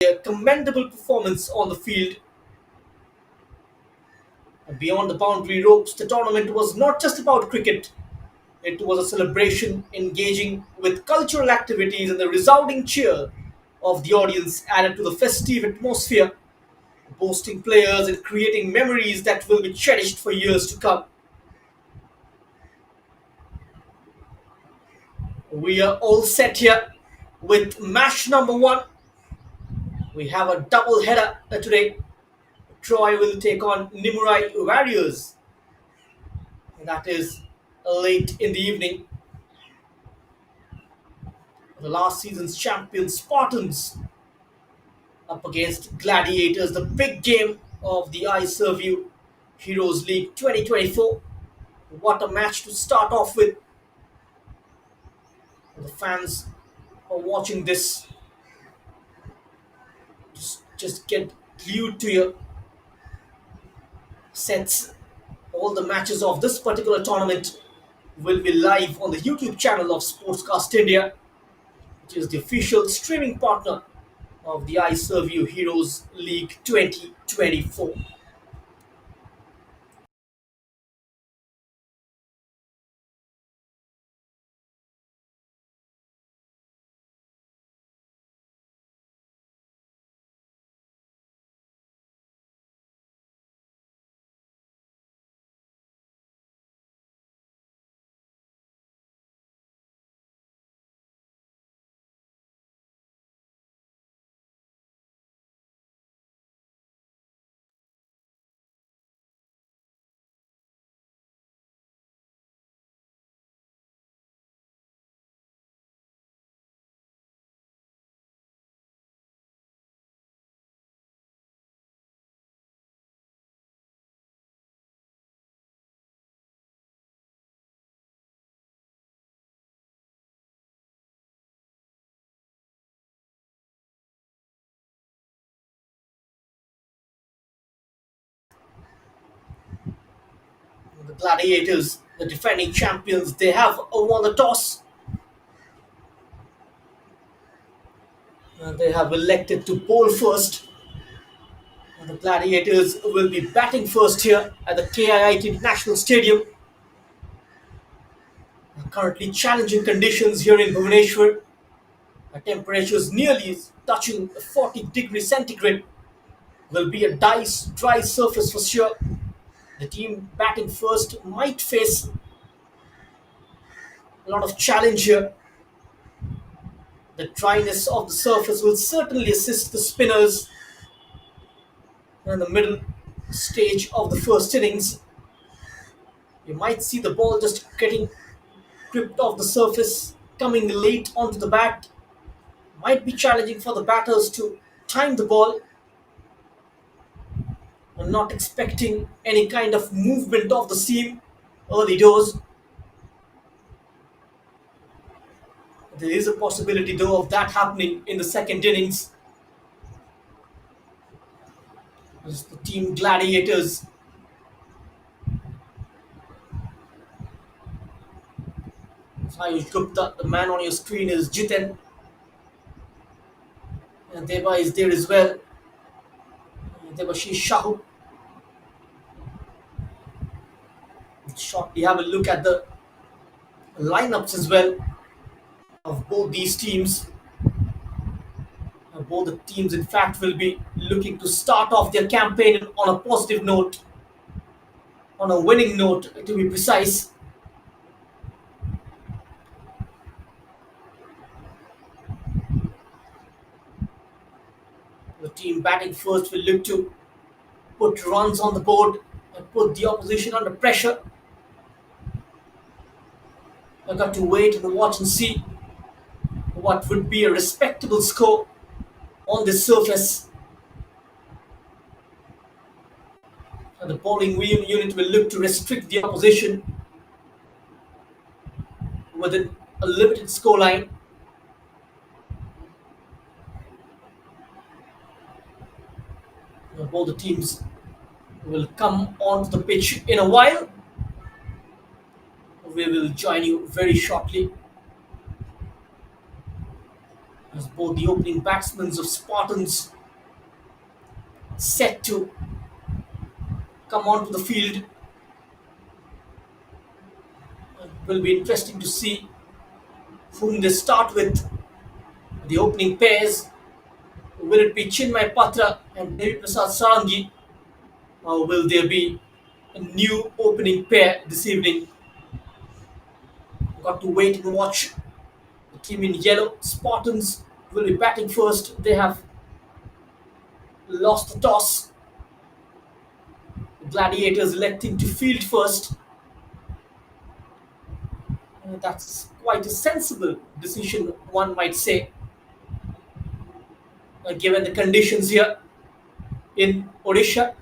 a commendable performance on the field. Beyond the boundary ropes, the tournament was not just about cricket. It was a celebration engaging with cultural activities, and the resounding cheer of the audience added to the festive atmosphere, boasting players and creating memories that will be cherished for years to come. We are all set here with match number one. We have a double header today. Troy will take on Nimurai Warriors. That is late in the evening. The last season's champion Spartans up against Gladiators, the big game of the Iserveu Heroes League 2024. What a match to start off with. The fans are watching this. Just get glued to your sets. All the matches of this particular tournament will be live on the YouTube channel of Sportscast India, which is the official streaming partner of the Iserveu Heroes League 2024. The Gladiators, the defending champions, they have won the toss. They have elected to bowl first. The Gladiators will be batting first here at the KIIT National Stadium. Currently challenging conditions here in Bhubaneswar. The temperatures nearly touching 40 degrees centigrade. Will be a dry surface for sure. The team batting first might face a lot of challenge here. The dryness of the surface will certainly assist the spinners in the middle stage of the first innings. You might see the ball just getting gripped off the surface, coming late onto the bat. Might be challenging for the batters to time the ball. I'm not expecting any kind of movement of the seam early doors. There is a possibility though of that happening in the second innings. As the team Gladiators Ayush Gupta, the man on your screen is Jiten, and Deva is there as well. Devashish Shahu. Shortly have a look at the lineups as well of both these teams. Both the teams, in fact, will be looking to start off their campaign on a positive note, on a winning note to be precise. The team batting first will look to put runs on the board and put the opposition under pressure. I've got to wait and watch and see what would be a respectable score on this surface. And the bowling unit will look to restrict the opposition within a limited scoreline. Both the teams will come onto the pitch in a while. We will join you very shortly as Both the opening batsmen of Spartans set to come onto the field. It will be interesting to see whom they start with. The opening pairs, will it be Chinmay Patra and Devi Prasad Sarangi, or will there be a new opening pair this evening? Got to wait and watch. The team in yellow, Spartans, will be batting first. They have lost the toss. The Gladiators electing to field first. That's quite a sensible decision, one might say, given the conditions here in Odisha.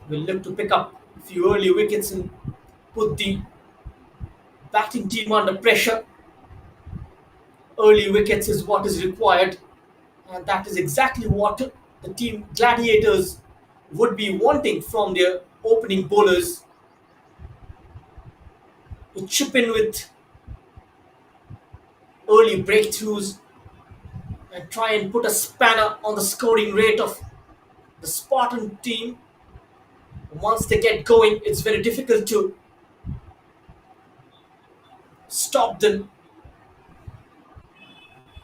Will look to pick up a few early wickets and put the batting team under pressure. Early wickets is what is required, and that is exactly what the team Gladiators would be wanting from their opening bowlers to chip in with early breakthroughs and try and put a spanner on the scoring rate of the Spartan team. Once they get going, it's very difficult to stop them.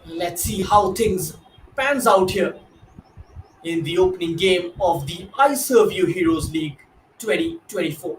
Let's see how things pans out here in the opening game of the Iserveu Heroes League 2024.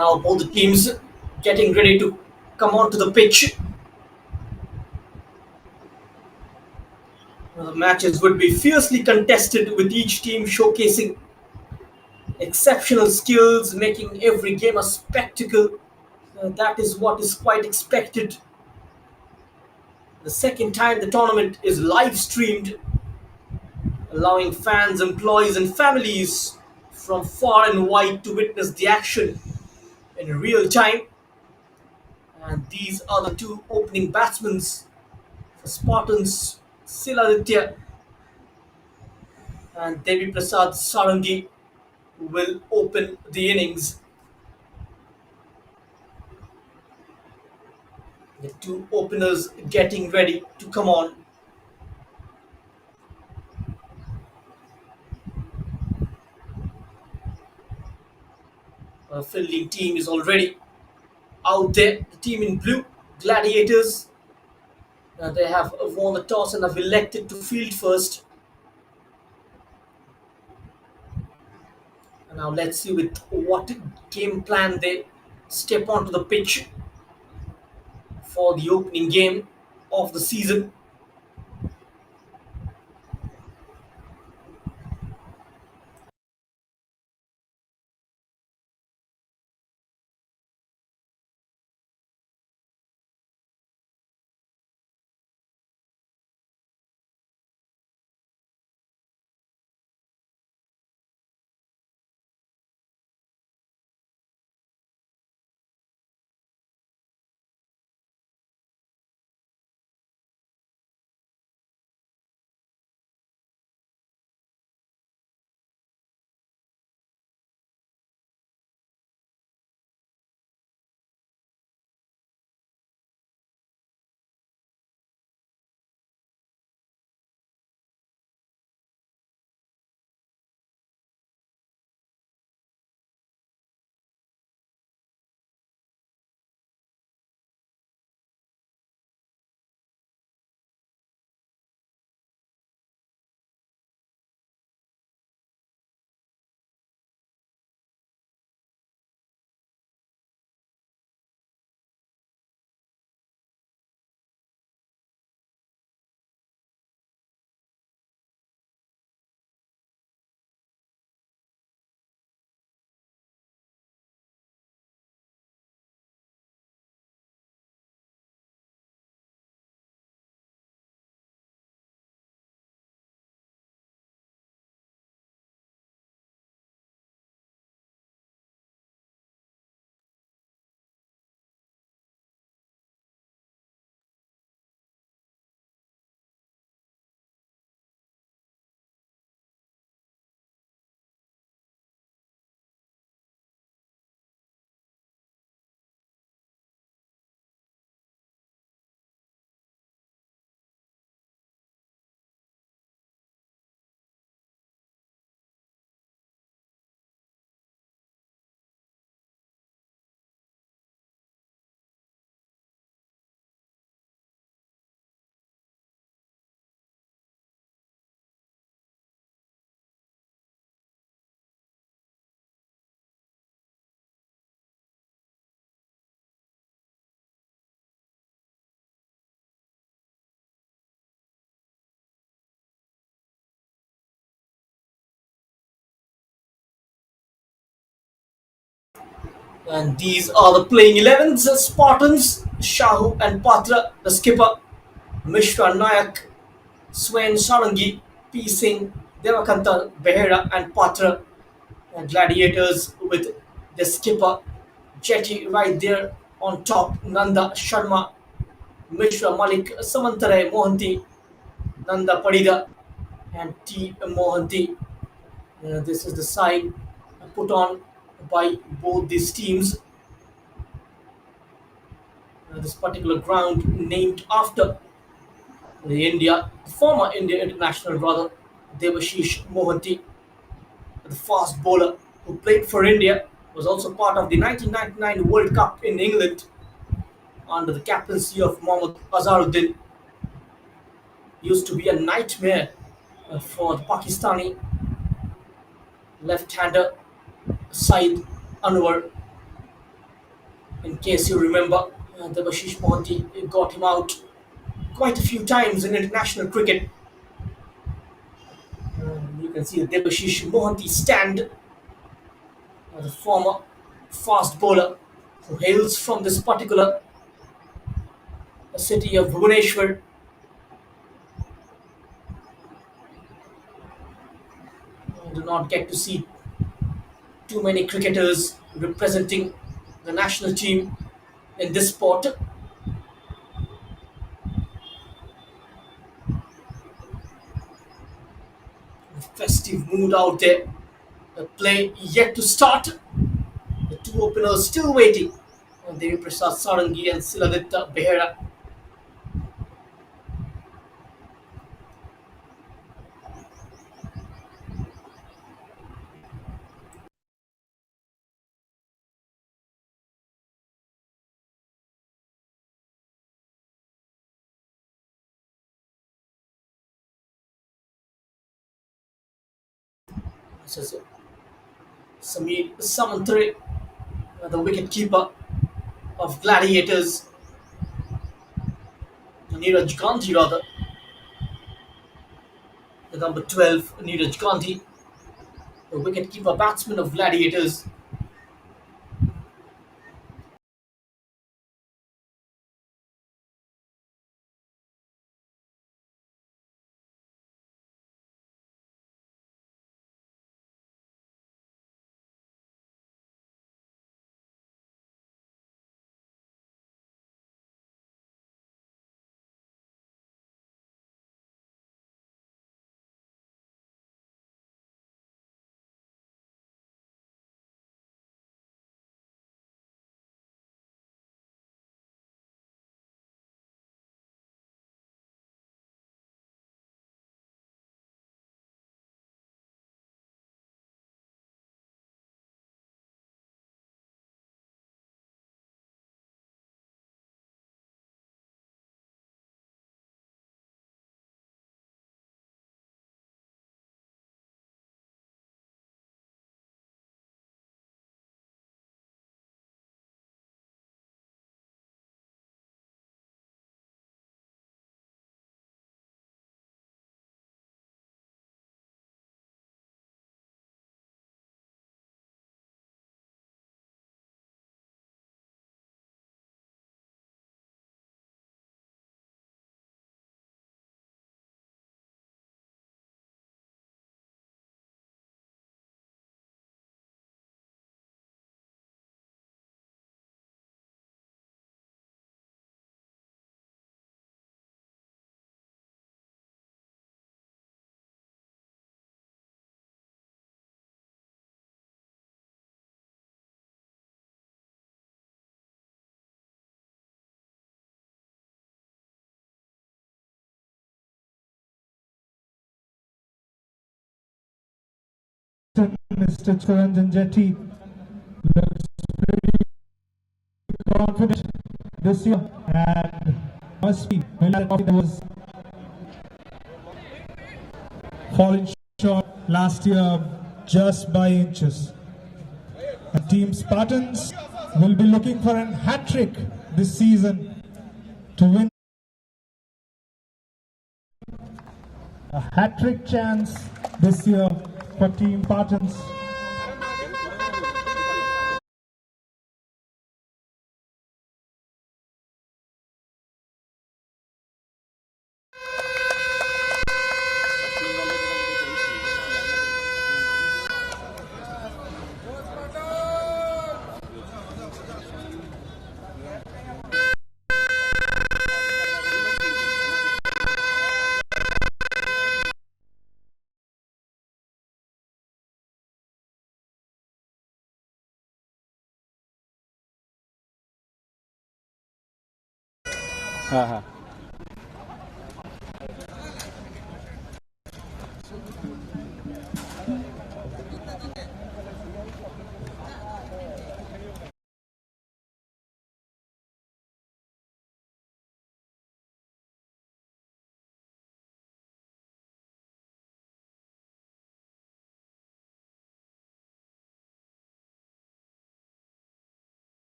Now both the teams getting ready to come onto the pitch. The matches would be fiercely contested with each team showcasing exceptional skills, making every game a spectacle. That is what is quite expected. The second time the tournament is live streamed, allowing fans, employees, and families from far and wide to witness the action in real time. And these are the two opening batsmen for Spartans, Siladitya and Devi Prasad Sarangi, will open the innings. The two openers getting ready to come on. The fielding team is already out there. The team in blue, Gladiators, they have won the toss and have elected to field first. And now let's see with what game plan they step onto the pitch for the opening game of the season. And these are the playing 11s: Spartans, Shahu and Patra, the skipper, Mishra Nayak, Swain Sarangi, P. Singh, Devakanta Behera, and Patra. Gladiators with the skipper, Jetty right there on top, Nanda Sharma, Mishra Malik, Samantare Mohanty, Nanda Padida, and T. Mohanty. This is the side put on by both these teams. This particular ground named after the former India international brother Devashish Mohanty, the fast bowler who played for India, was also part of the 1999 World Cup in England under the captaincy of Mohammad Azharuddin. Used to be a nightmare for the Pakistani left-hander Saeed Anwar. In case you remember, Debashish Mohanty got him out quite a few times in international cricket. You can see the Debashish Mohanty stand, the former fast bowler who hails from this particular city of Bhubaneswar. I do not get to see too many cricketers representing the national team in this sport. Festive mood out there. The play yet to start. The two openers still waiting. Devi Prasad Sarangi and Siladitya Behera. This is Samir Samantri, the wicket keeper of Gladiators, Neeraj Gandhi rather, the number 12, Neeraj Gandhi, the wicket keeper batsman of Gladiators. Mr. Chiranjan Jetty looks confident this year and must be was falling short last year just by inches. And Team Spartans will be looking for a hat trick this season to win a hat trick chance this year for Team Spartans. हाँ हाँ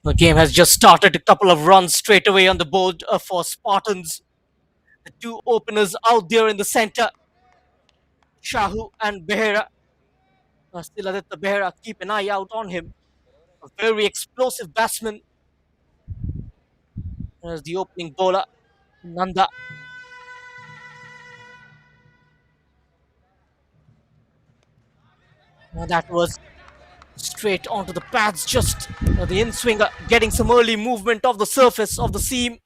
The game has just started. A couple of runs straight away on the board for Spartans. The two openers out there in the center, Shahu and Behera. Still Aditya Behera, keep an eye out on him. A very explosive batsman. There's the opening bowler, Nanda. That was straight onto the pads, just the in swinger getting some early movement of the surface of the seam.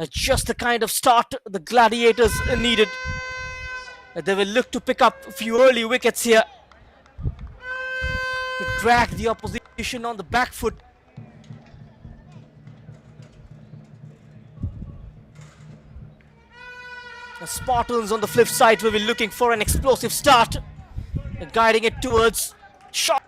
Just the kind of start the Gladiators needed. They will look to pick up a few early wickets here to drag the opposition on the back foot. The Spartans on the flip side will be looking for an explosive start, guiding it towards shot.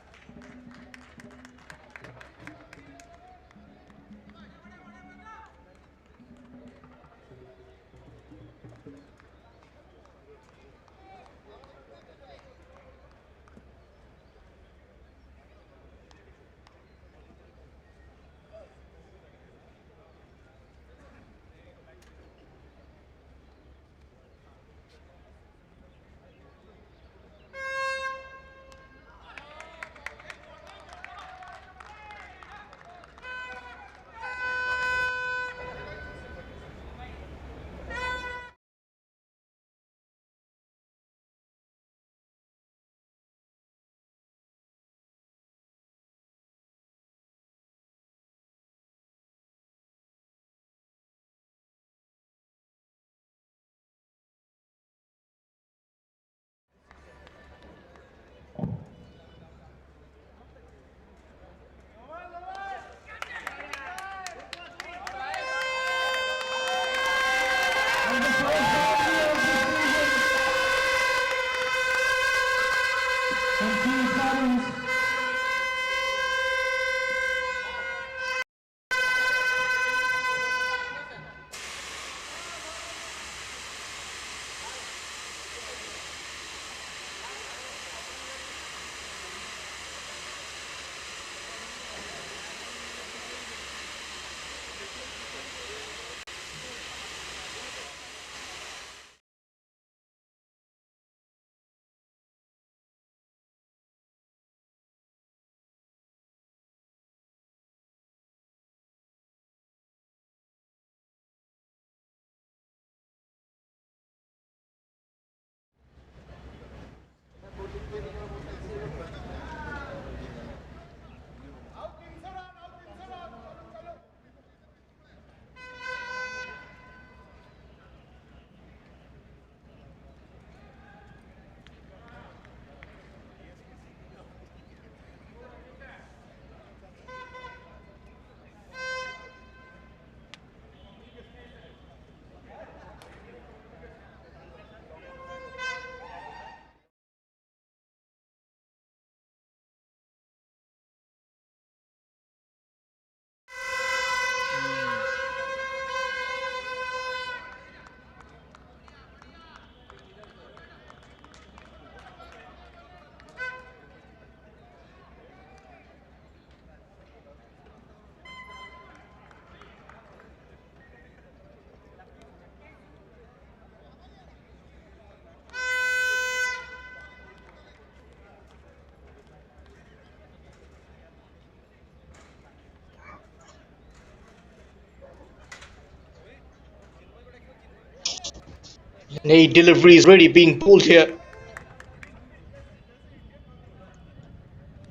Nay, delivery is ready being pulled here.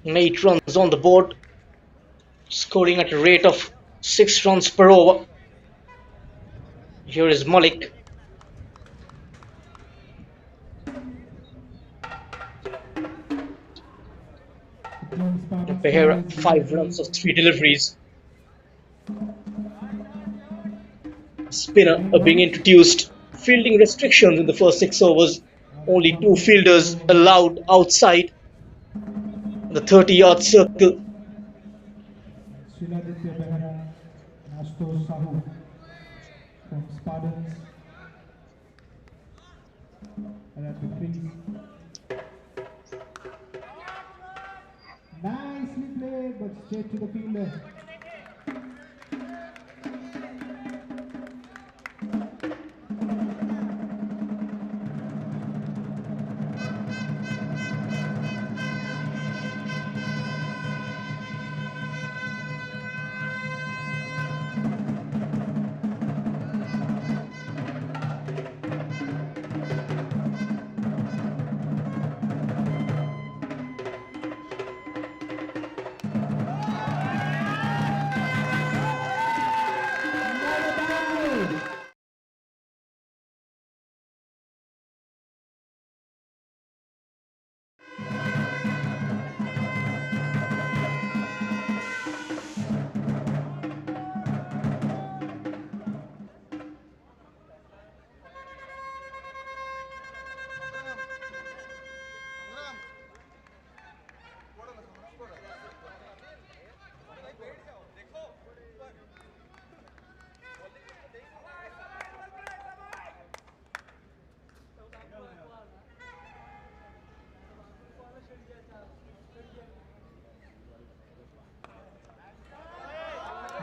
8 runs on the board, scoring at a rate of 6 runs per over. Here is Malik. Behera, 5 runs of 3 deliveries. Spinner are being introduced. Fielding restrictions in the first 6 overs. Only 2 fielders allowed outside the 30-yard circle. Aditya Behera, Ashtosh Sahu from Spartans are at the crease. Nicely played, but straight to the fielder.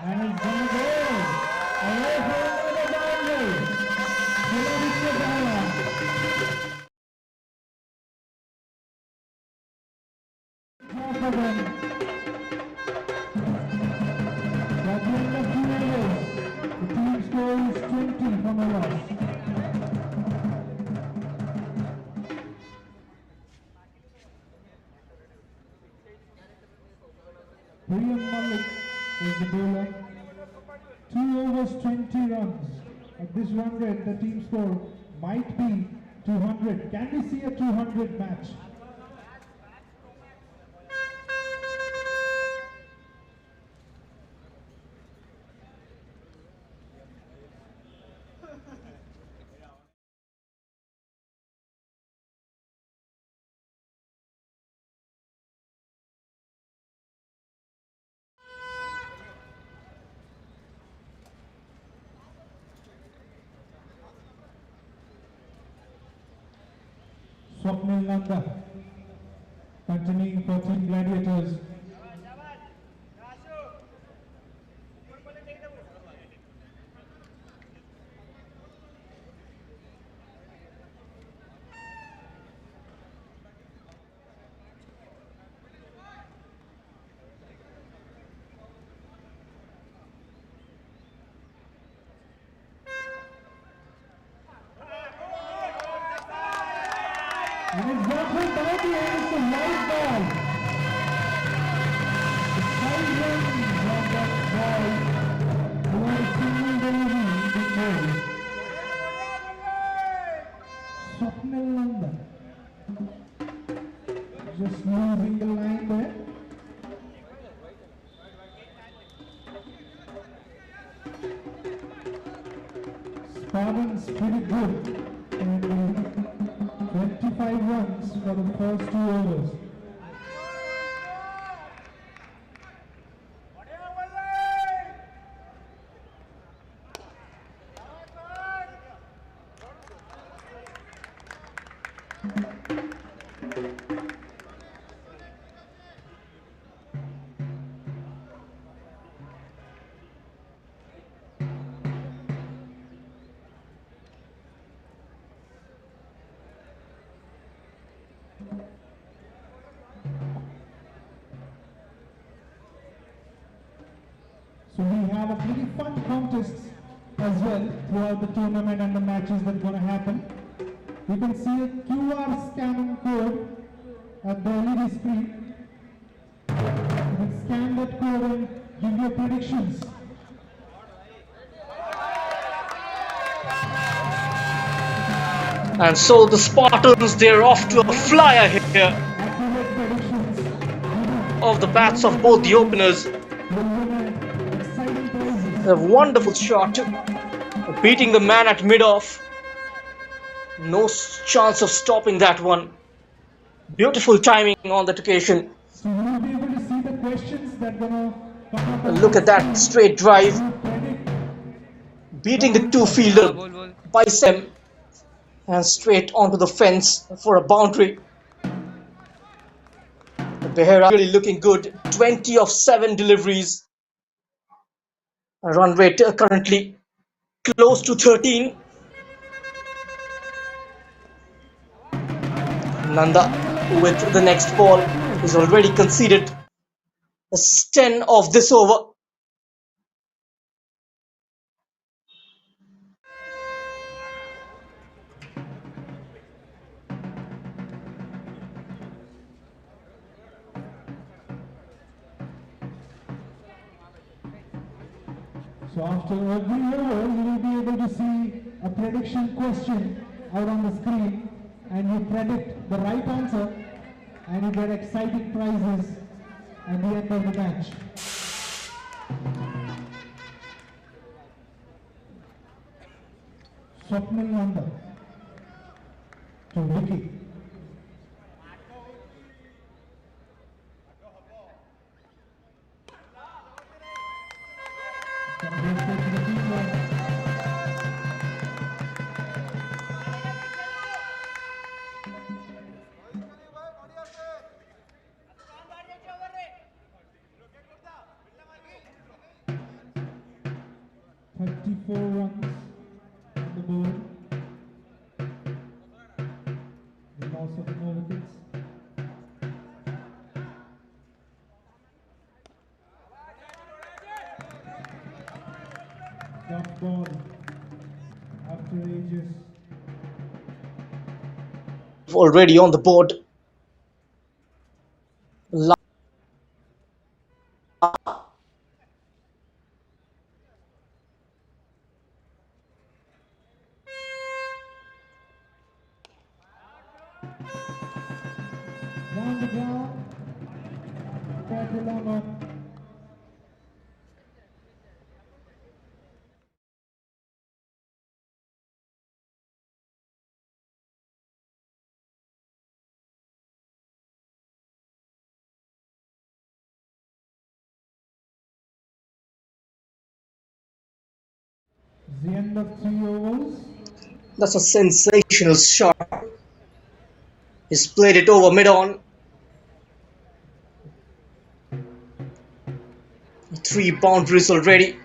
And it's gonna go away from the boundary. Half of them. At the end of 2 overs, the team score is 20 from a loss. Priyam Malik is the bowler. 2 overs, 20 runs. At this run rate, the team score might be 200. Can we see a 200 match? Swapnil Nanda continuing for Team Gladiators. And it's got him by the end, it's a light ball. The side runs of that ball who are single delivery before. Swapnil Nanda just losing the line there. Spartans pretty good. And 25 runs for the first 2 overs. So we have a pretty fun contests as well throughout the tournament and the matches that are going to happen. You can see a QR scanning code at the LED screen. You can scan that code and give your predictions. And so the Spartans, they're off to a flyer here Accurate predictions. of the bats of both the openers. Exciting prizes. A wonderful shot, beating the man at mid-off. No chance of stopping that one. Beautiful timing on that occasion. So you will be able to see the questions that are going to come up. Look at that straight drive, beating the two-fielder by Sem and straight onto the fence for a boundary. A Behera really looking good. 20 of 7 deliveries. A run rate currently close to 13. Nanda with the next ball is already conceded a 10 of this over. So after every over, you will be able to see a prediction question out on the screen, and you predict the right answer, and you get exciting prizes at the end of the match. Swapnil Nanda to Vicky. Runs on the board. The loss of no wickets. Dot ball after ages. Already on the board. Down the ground. Pakulama. The end of 3 overs. That's a sensational shot. He's played it over mid-on. 3 boundaries already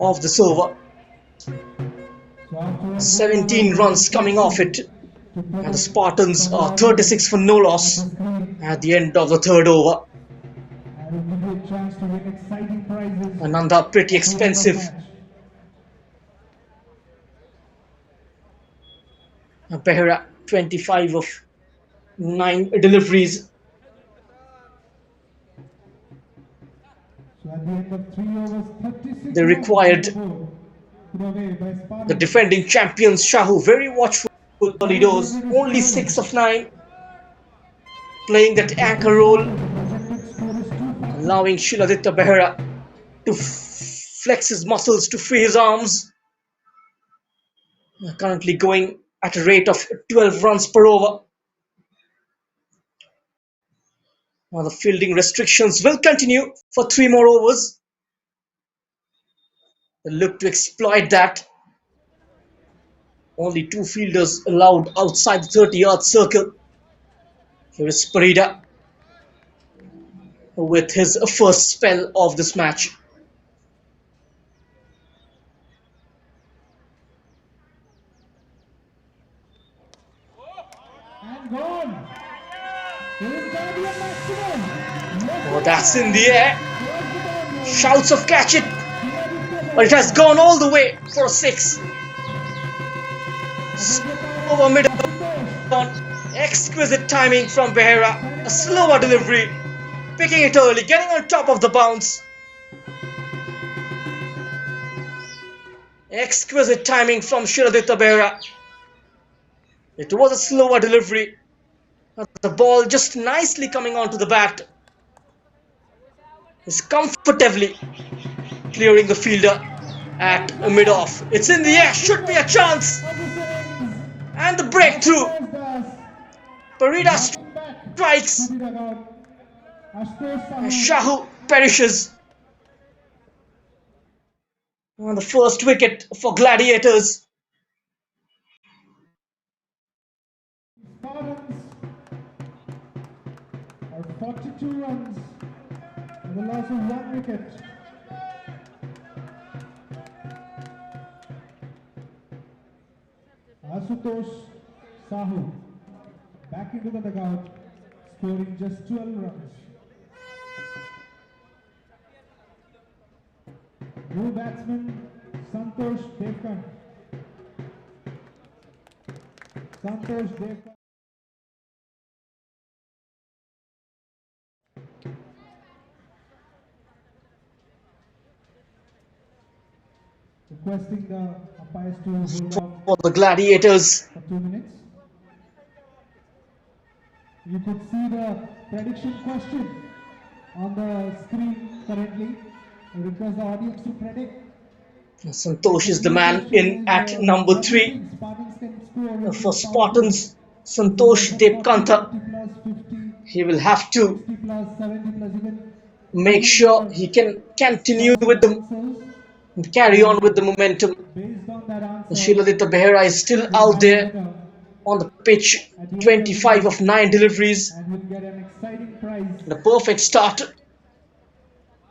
of this over. 17 runs coming off it. And the Spartans are 36 for no loss at the end of the 3rd over. Ananda pretty expensive. Behera 25 of 9 deliveries. So at the end of 3 overs, 36 They required the defending champions Shahu very watchful early doors. Only 6 of 9. Playing that anchor role, allowing Shiladitya Behera to flex his muscles to free his arms. Currently going at a rate of 12 runs per over. Now the fielding restrictions will continue for 3 more overs. They look to exploit that. Only 2 fielders allowed outside the 30-yard circle. Here is Parida with his first spell of this match. And gone. Oh, that's in the air. Shouts of catch it. But it has gone all the way for a 6. Over mid-on. Exquisite timing from Behera. A slower delivery. Picking it early. Getting on top of the bounce. Exquisite timing from Shiladitya Behera. It was a slower delivery. The ball just nicely coming onto the bat. Is comfortably clearing the fielder at mid-off. It's in the air. Should be a chance. And the breakthrough. Parida strikes. And Shahu perishes. On the first wicket for Gladiators. Spartans are 42 runs with the loss of 1 wicket. Asutosh Sahu back into the dugout, scoring just 12 runs. New batsman Santosh Devkan. Santosh Devkan requesting the umpires to hold off For the Gladiators. for 2 minutes. You could see the prediction question on the screen currently. I request the audience to predict. Santosh is the man in at number 3 for Spartans. Santosh Devkanta. 40 plus 50, He will have to 60 plus 70 plus. You can make sure he can continue with the answers. carry on with the momentum. Based on that answer, Shiladita Behera is still we'll out have a there winner on the pitch. at the end of the 25 match of 9 deliveries. and will get an exciting prize. And a perfect start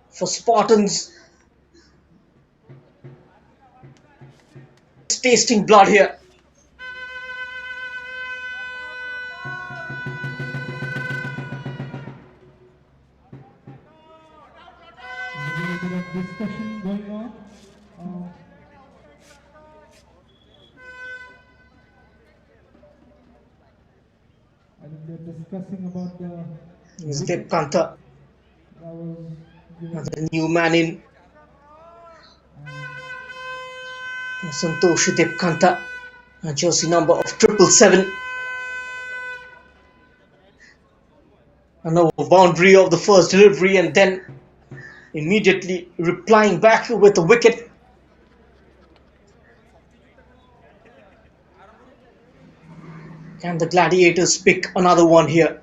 for Spartans. Tasting blood here. There's a little bit of discussion going on. I think they're discussing about the Is Devkanta, that was given. the new man in. Santosh Devkanta, a jersey number of 777. Another boundary of the first delivery and then immediately replying back with a wicket. Can the Gladiators pick another one here?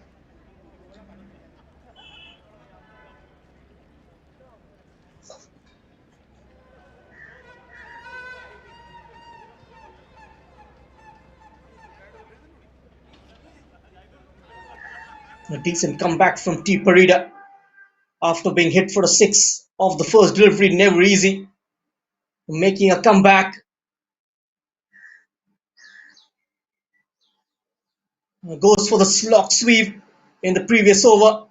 A decent comeback from T. Parida after being hit for a 6 of the first delivery. Never easy. Making a comeback. Goes for the slog sweep in the previous over.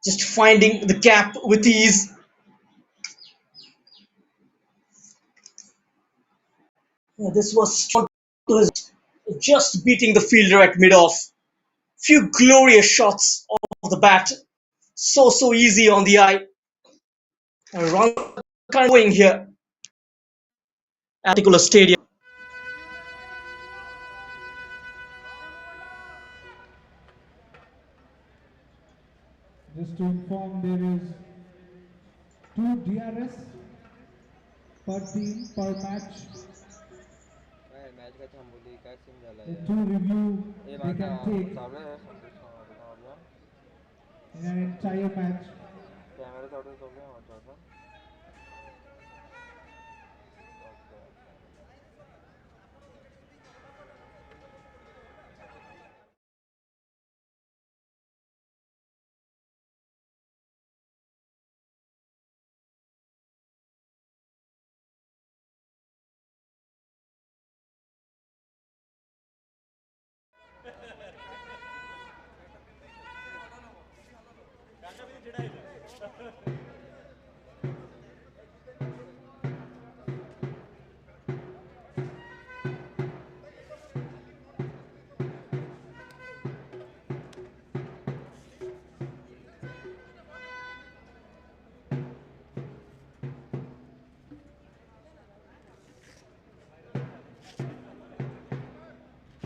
Just finding the gap with ease. This was just beating the fielder at mid-off. Few glorious shots of the bat. So easy on the eye. A run going here at particular stadium. Just to inform, there is 2 DRS per team per match. The 2 review they can take in an entire match.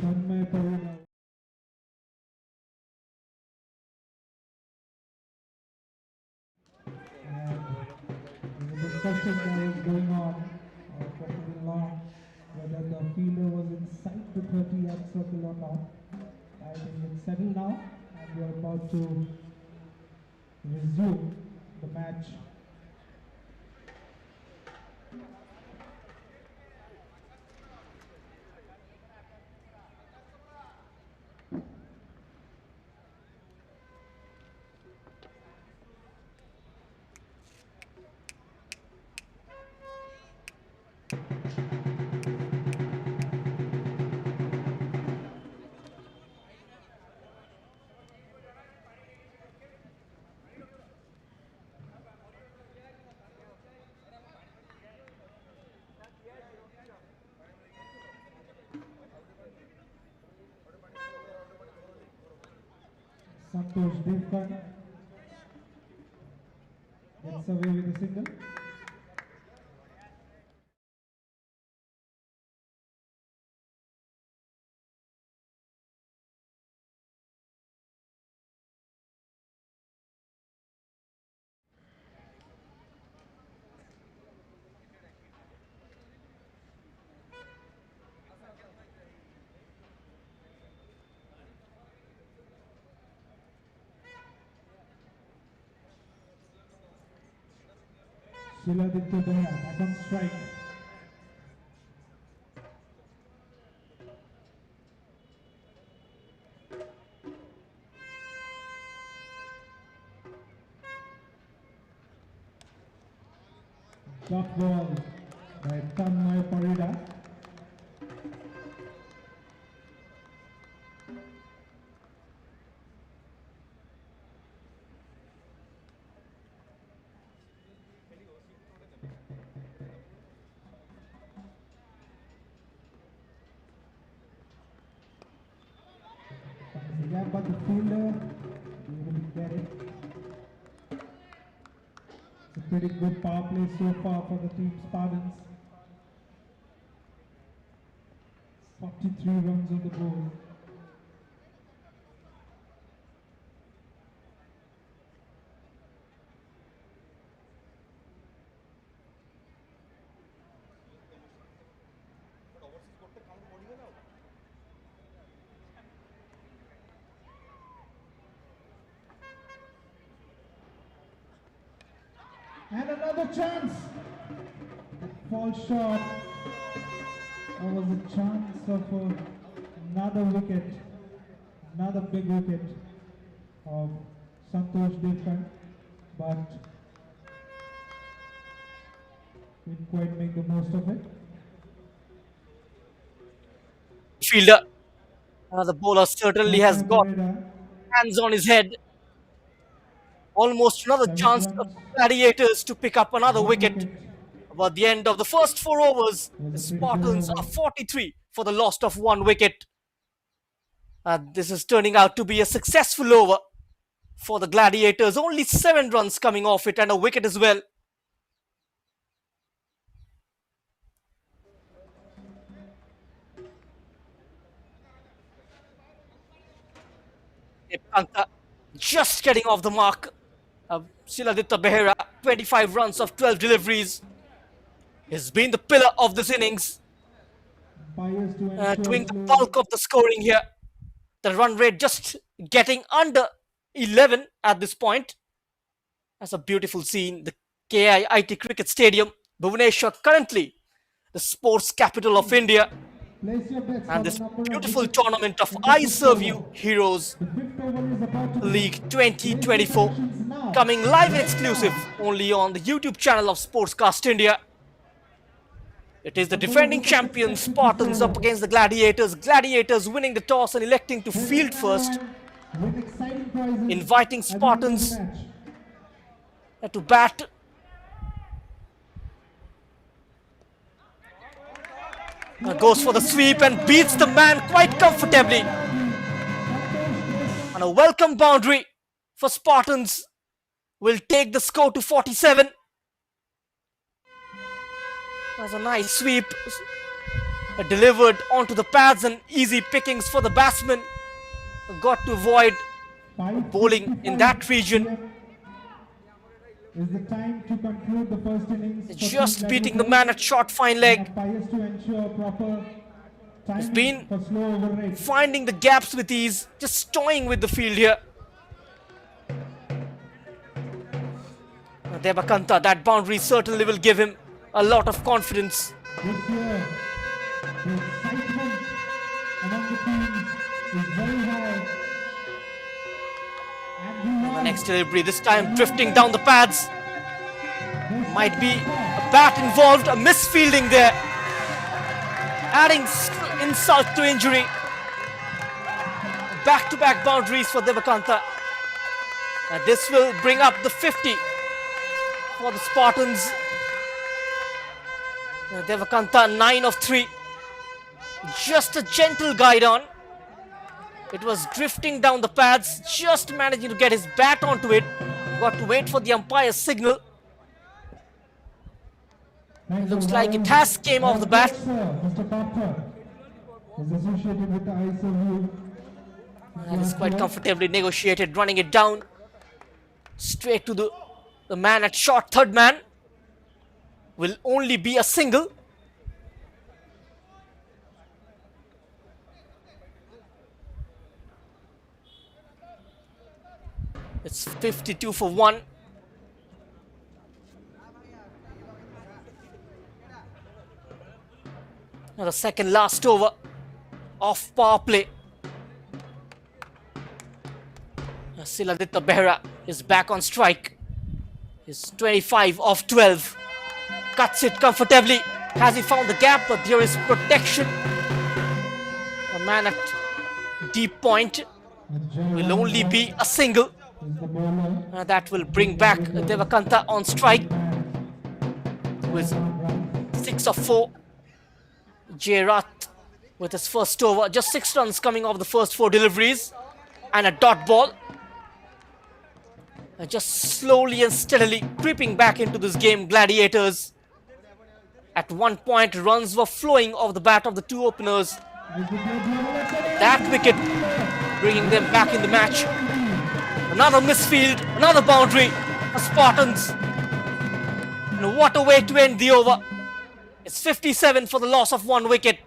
Tanmay Parina. And the discussion that was going on for too long, whether the fielder was inside the 30-yard circle or not. I think it's settled now, and we are about to resume the match. Santosh Devkan gets away with a single. Shiladitya Behra back on strike. Dot ball by Tanmay Parida. Gap by the fielder, able to get it. It's a pretty good power play so far for the team Spartans. 43 runs on the board. And another chance. That falls short. That was a chance of another wicket, another big wicket of Santosh Devkan, but didn't quite make the most of it. Fielder. The bowler certainly has Tanmay got Parida, hands on his head. Almost another 7 chance for runs, Gladiators to pick up another 1 wicket. wicket. About the end of the first 4 overs, It the was a pretty good Spartans over. are 43 for the loss of 1 wicket. This is turning out to be a successful over for the Gladiators. Only 7 runs coming off it and a wicket as well. Kanta just getting off the mark. Shiladitya Behera, 25 runs of 12 deliveries. He's been the pillar of this innings, Umpires to ensure doing the slow. bulk of the scoring here. The run rate just getting under 11 at this point. That's a beautiful scene. The KIIT Cricket Stadium, Bhubaneswar, currently the sports capital of India. Place your bets for And the this number of beautiful wickets tournament of in the fifth Iserveu over. Heroes The fifth over is about to League begin. 2024, Place your predictions now. coming live and Right exclusive now. only on the YouTube channel of Sportscast India. It is the Number of defending wickets champions expected this Spartans up over. against the Gladiators. Gladiators winning the toss and electing to Here's field the first, with exciting prizes inviting at the end of the Spartans match. to bat. Goes for the sweep and beats the man quite comfortably. And a welcome boundary for Spartans will take the score to 47. That's a nice sweep delivered onto the pads and easy pickings for the batsman. Got to avoid bowling in that region. Is the time to conclude the first innings. Just beating the man at short fine leg. Umpires to ensure proper timing been for slow over rates. Finding the gaps with ease, just toying with the field here. Devakanta, that boundary certainly will give him a lot of confidence. This year, the excitement among the teams is very high. And The next delivery, this time drifting down the pads. Might be a bat involved, a misfielding there. Adding insult to injury. Back-to-back boundaries for Devakanta. And this will bring up the 50 for the Spartans. Devakanta 9 of 3. Just a gentle guide on. It was drifting down the pads, just managing to get his bat onto it. Got to wait for the umpire's signal. It looks like it has came off the bat. Mr. Papa is associated with the Iserveu. That is quite comfortably negotiated, running it down straight to the man at short. Third man will only be a single. It's 52 for 1. Now the second last over of power play. Siladitya Behra is back on strike. He's 25 of 12. Cuts it comfortably. Has he found the gap? But there is protection. A man at deep point will only be a single. That will bring back Devakanta on strike with 6 of 4. Jairat with his first over. Just 6 runs coming off the first 4 deliveries. And a dot ball. Just slowly and steadily creeping back into this game, Gladiators. At one point, runs were flowing off the bat of the 2 openers. That wicket bringing them back in the match. Another misfield, another boundary for Spartans. And what a way to end the over. It's 57 for the loss of 1 wicket.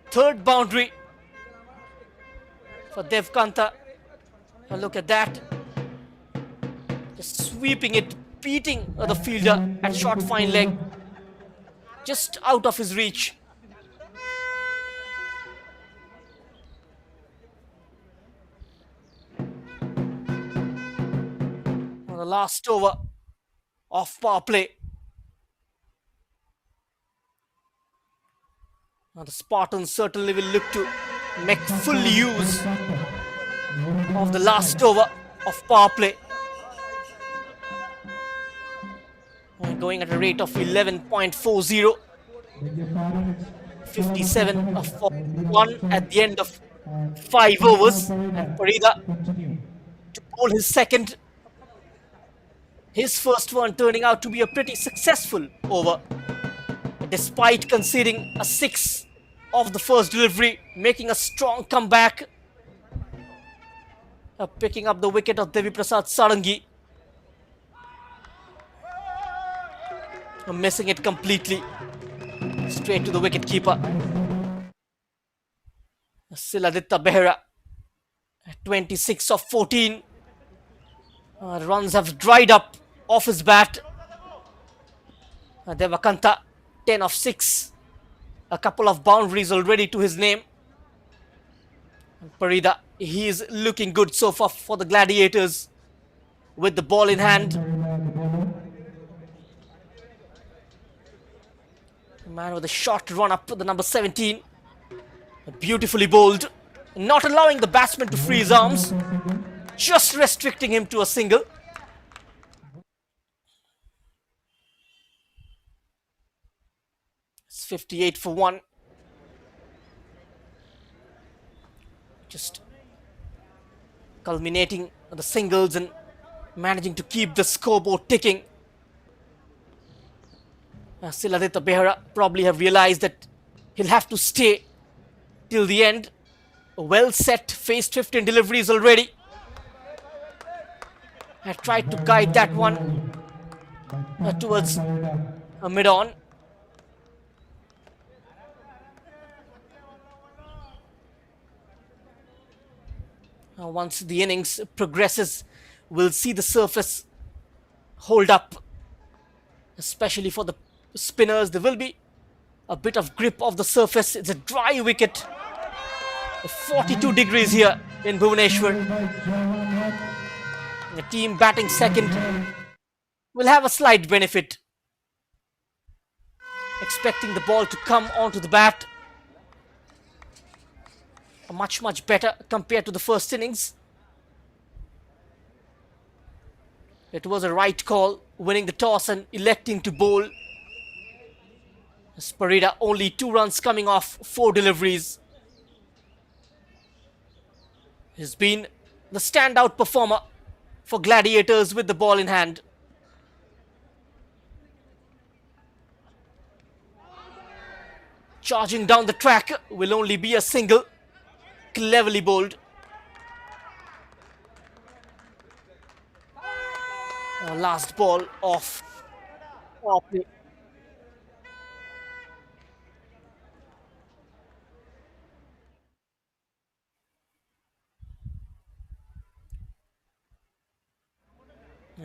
Third boundary for Devkanta. Look at that. Just sweeping it, beating the fielder at short fine leg. Just out of his reach. The last over of power play. Now the Spartans certainly will look to make full use of the last over of power play. Going at a rate of 11.40. 57 of 41 at the end of 5 overs. And Parida to bowl his second. His first one turning out to be a pretty successful over. Despite conceding a 6 of the first delivery, making a strong comeback. Picking up the wicket of Devi Prasad Sarangi. Missing it completely. Straight to the wicket keeper. Siladitya Behra. 26 of 14. Runs have dried up off his bat. Devakanta 10 of 6. A couple of boundaries already to his name. Parida, he is looking good so far for the Gladiators with the ball in hand. A man with a short run up to the number 17. Beautifully bowled. Not allowing the batsman to free his arms. Just restricting him to a single. It's 58 for 1. Just culminating the singles and managing to keep the scoreboard ticking. Siladitya Behra probably have realized that he'll have to stay till the end. A well set faced 15 deliveries already. I tried to guide that one towards a mid-on. Once the innings progresses, we'll see the surface hold up, especially for the spinners. There will be a bit of grip of the surface. It's a dry wicket. 42 degrees here in Bhubaneswar. The team batting second will have a slight benefit. Expecting the ball to come onto the bat. Much better compared to the first innings. It was a right call, winning the toss and electing to bowl. Sparida only 2 runs coming off 4 deliveries. He's been the standout performer for Gladiators with the ball in hand. Charging down the track will only be a single. Cleverly bowled. Last ball off. Power play.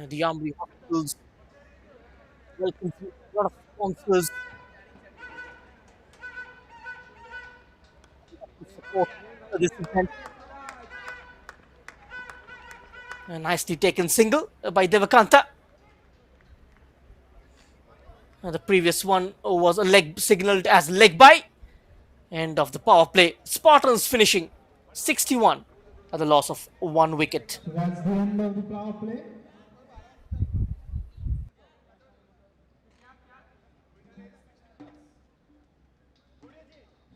The Armory Hospitals welcome a lot of sponsors to support this event. A nicely taken single by Devakanta. The previous one was a leg signaled as leg by. End of the power play. Spartans finishing 61 at the loss of 1 wicket. So that's the end of the power play.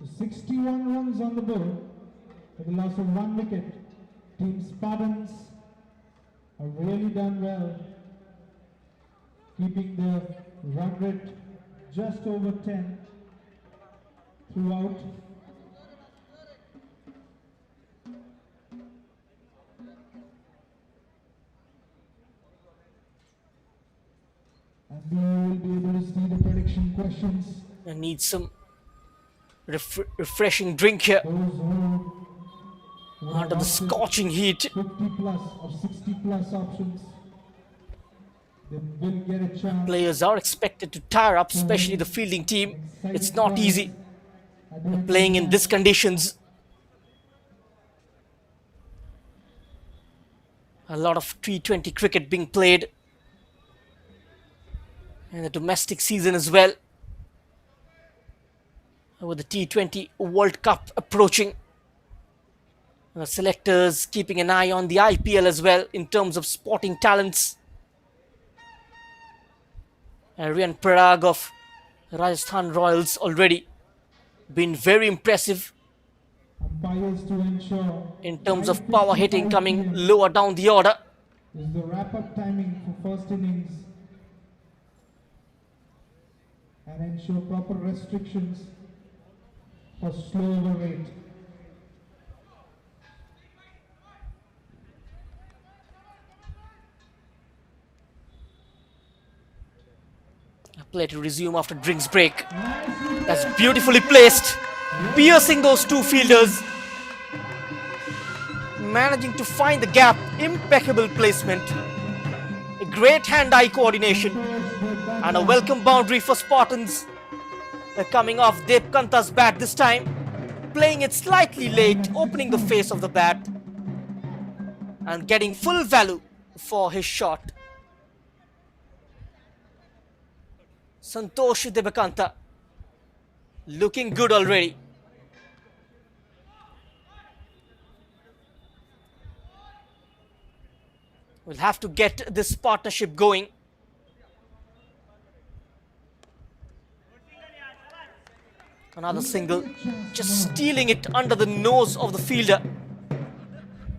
So 61 runs on the board with the loss of 1 wicket. Team Spartans have really done well, keeping the run rate just over 10 throughout. And we will be able to see the prediction questions. I need some refreshing drink here Those who under the scorching heat. 50 plus or 60 plus options, they will get a chance. Players are expected to tire up, especially the fielding team. It's not easy playing in these conditions. A lot of T20 cricket being played in the domestic season as well, with the T20 World Cup approaching. The selectors keeping an eye on the IPL as well in terms of sporting talents. Rian Parag of Rajasthan Royals already been very impressive Umpires to ensure in terms of power hitting, coming lower down the order. is the wrap-up timing for first innings and ensure proper restrictions for slow over rate. Play to resume after drinks break. That's beautifully placed, piercing those two fielders, managing to find the gap. Impeccable placement, a great hand-eye coordination, and a welcome boundary for Spartans. Coming off Devkanta's bat this time, playing it slightly late, opening the face of the bat and getting full value for his shot. Santosh Devakanta looking good already. We'll have to get this partnership going. Another single, just stealing it under the nose of the fielder.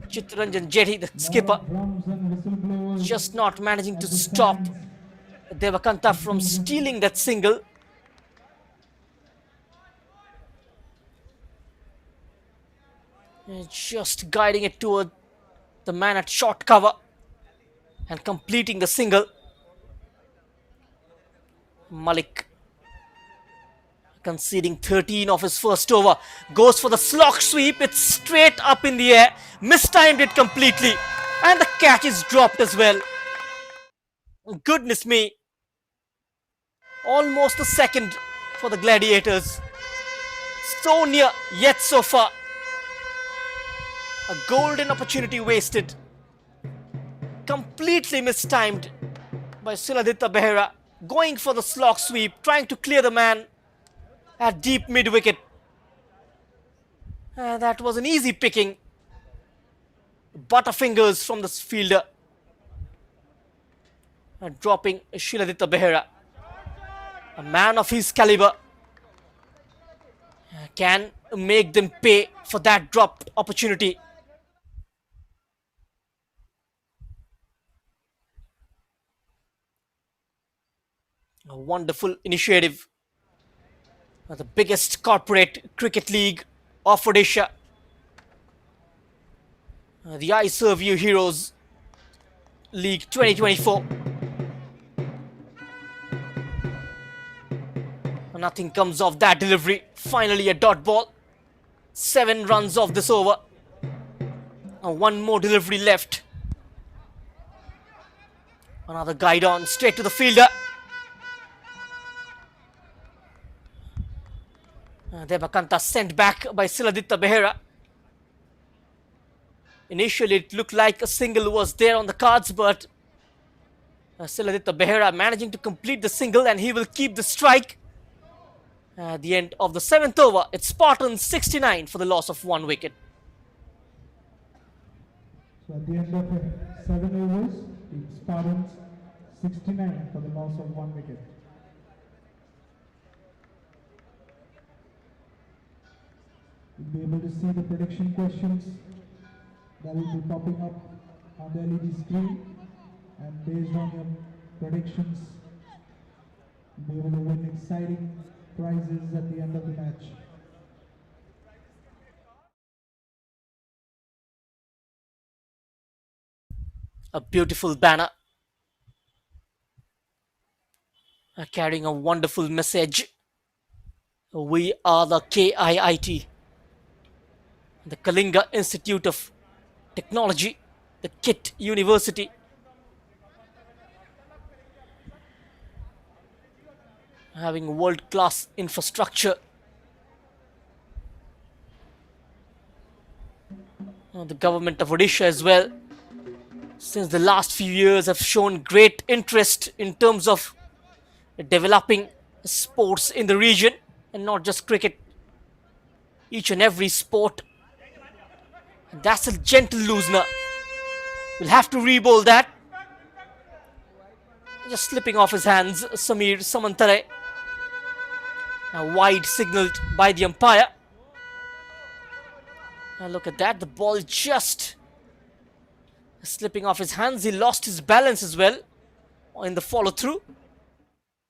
Chittaranjan Jetty, the skipper, Drums and whistleblowers. just not managing to stop Devakanta from stealing that single. And just guiding it toward the man at short cover and completing the single. Malik conceding 13 of his first over, goes for the slog sweep. It's straight up in the air, mistimed it completely, and the catch is dropped as well. Goodness me, almost a second for the Gladiators. So near, yet so far. A golden opportunity wasted. Completely mistimed by Siladitya Behera, going for the slog sweep, trying to clear the man at deep mid-wicket. That was an easy picking. Butterfingers from the fielder. Dropping Shiladitya Behera. A man of his caliber can make them pay for that dropped opportunity. A wonderful initiative. The biggest corporate cricket league of Odisha. The Iserveu Heroes League 2024. Nothing comes of that delivery. Finally a dot ball. 7 runs off this over. One more delivery left. Another guide on straight to the fielder. Devakanta sent back by Siladitya Behera. Initially it looked like a single was there on the cards, but Siladitya Behera managing to complete the single, and he will keep the strike. At the end of the 7th over, it's Spartans 69 for the loss of 1 wicket. So at the end of 7 overs, it's Spartans 69 for the loss of 1 wicket. You'll be able to see the prediction questions that will be popping up on the LED screen, and based on your predictions, you'll be able to win exciting prizes at the end of the match. A beautiful banner carrying a wonderful message. We are the KIIT, the Kalinga Institute of Technology, the KIT University. Having world-class infrastructure. The government of Odisha as well, since the last few years, have shown great interest in terms of developing sports in the region, and not just cricket, each and every sport. And that's a gentle loosener. We'll have to re-bowl that. Just slipping off his hands, Samir Samantare. Now wide signalled by the umpire. Now look at that, the ball just slipping off his hands. He lost his balance as well in the follow-through.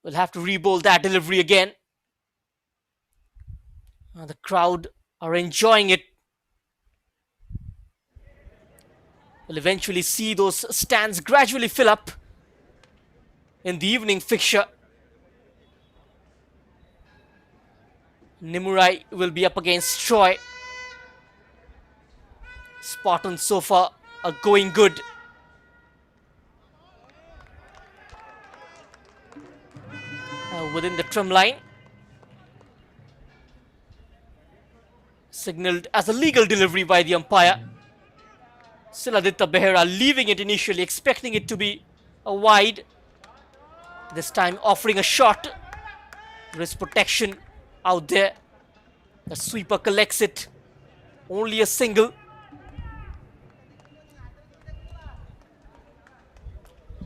We'll have to re-bowl that delivery again. Now the crowd are enjoying it. We'll eventually see those stands gradually fill up in the evening fixture. Nimurai will be up against Troy. Spartans so far are going good. Within the trim line. Signalled as a legal delivery by the umpire. Siladitya Behera leaving it initially, expecting it to be a wide. This time offering a shot. There is protection out there. The sweeper collects it. Only a single.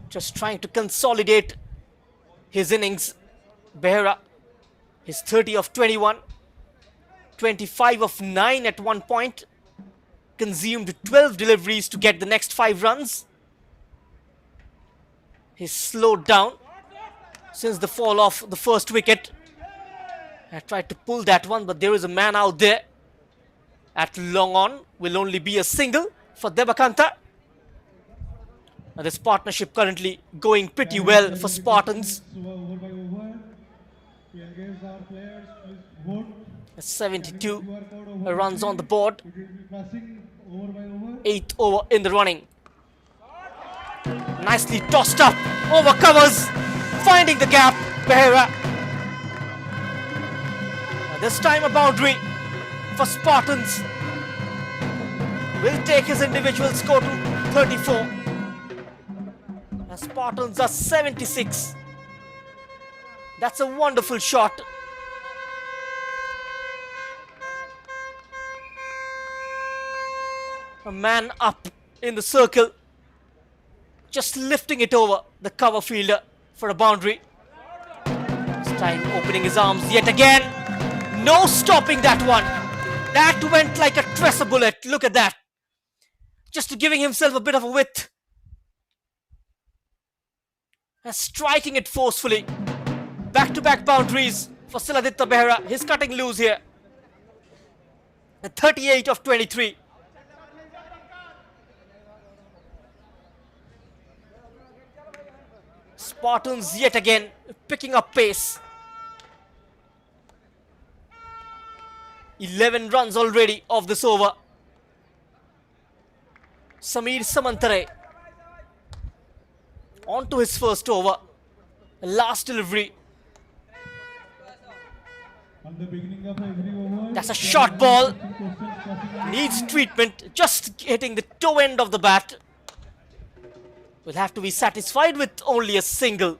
Just trying to consolidate his innings. Behera, his 30 of 21. 25 of 9 at one point. Consumed 12 deliveries to get the next 5 runs. He's slowed down since the fall of the first wicket. I tried to pull that one, but there is a man out there. At long on, will only be a single for Devakanta. This partnership currently going pretty well for Spartans. 72 runs on the board. 8th over in the running. Nicely tossed up, over covers, finding the gap, Behera. This time a boundary for Spartans. Will take his individual score to 34. And Spartans are 76. That's a wonderful shot. A man up in the circle, just lifting it over the cover fielder for a boundary. This time opening his arms yet again. No stopping that one. That went like a tracer bullet. Look at that. Just giving himself a bit of a width. And striking it forcefully. back-to-back boundaries for Siladitya Behera. He's cutting loose here. 38 of 23. Spartans yet again picking up pace. 11 runs already of this over. Samir Samantare on to his first over. Last delivery. That's a short ball. Needs treatment. Just hitting the toe end of the bat. Will have to be satisfied with only a single.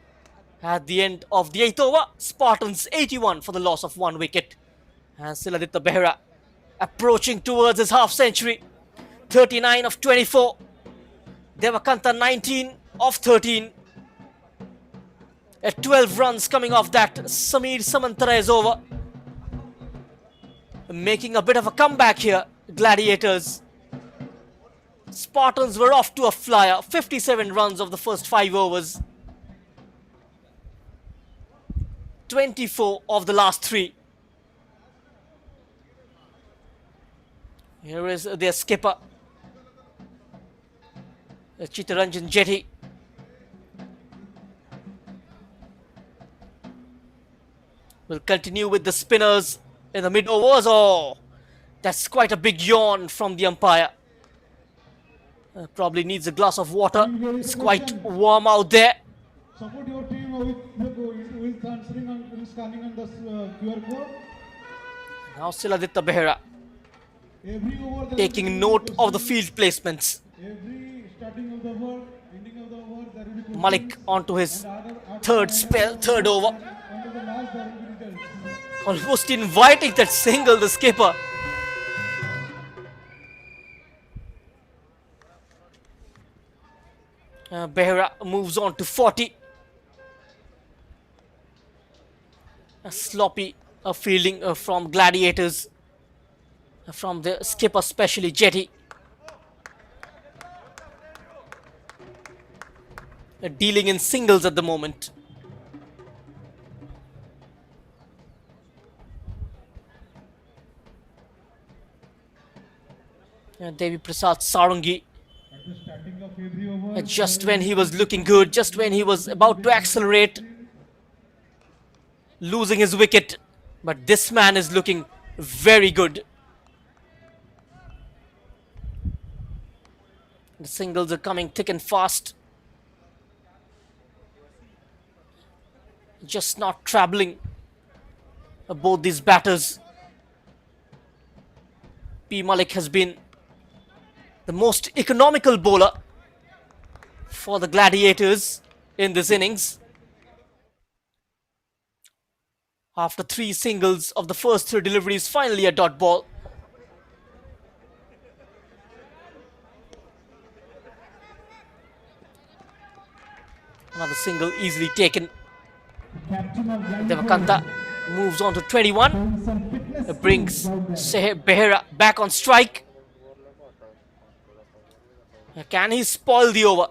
At the end of the 8th over, Spartans 81 for the loss of 1 wicket. And Siladitya Behera approaching towards his half century. 39 of 24. Devakanta 19 of 13. At 12 runs coming off that, Samir Samantara is over. Making a bit of a comeback here, Gladiators. Spartans were off to a flyer. 57 runs of the first 5 overs. 24 of the last 3. Here is their skipper, Chittaranjan Jetty. Will continue with the spinners in the mid overs. Oh, that's quite a big yawn from the umpire. Probably needs a glass of water. It's quite warm out there. Support your team who is answering and scanning on this QR code. Now Siladitya Behera taking note of the field placements. Every starting of the over, ending of the over, there will be Malik onto his third over. under the last there will be results. Almost inviting that single, the skipper. Behera moves on to 40. A sloppy fielding from Gladiators. From the skipper, especially Jetty. Dealing in singles at the moment. Devi Prasad Sarangi. At the starting of every over, Just when he was looking good, just when he was about to accelerate, losing his wicket. But this man is looking very good. The singles are coming thick and fast. Just not troubling both these batters. P. Malik has been the most economical bowler for the Gladiators in this innings. After 3 singles of the first 3 deliveries, finally a dot ball. Another single easily taken. captain of Devakanta moves on to 21. Brings Behera back on strike. Can he spoil the over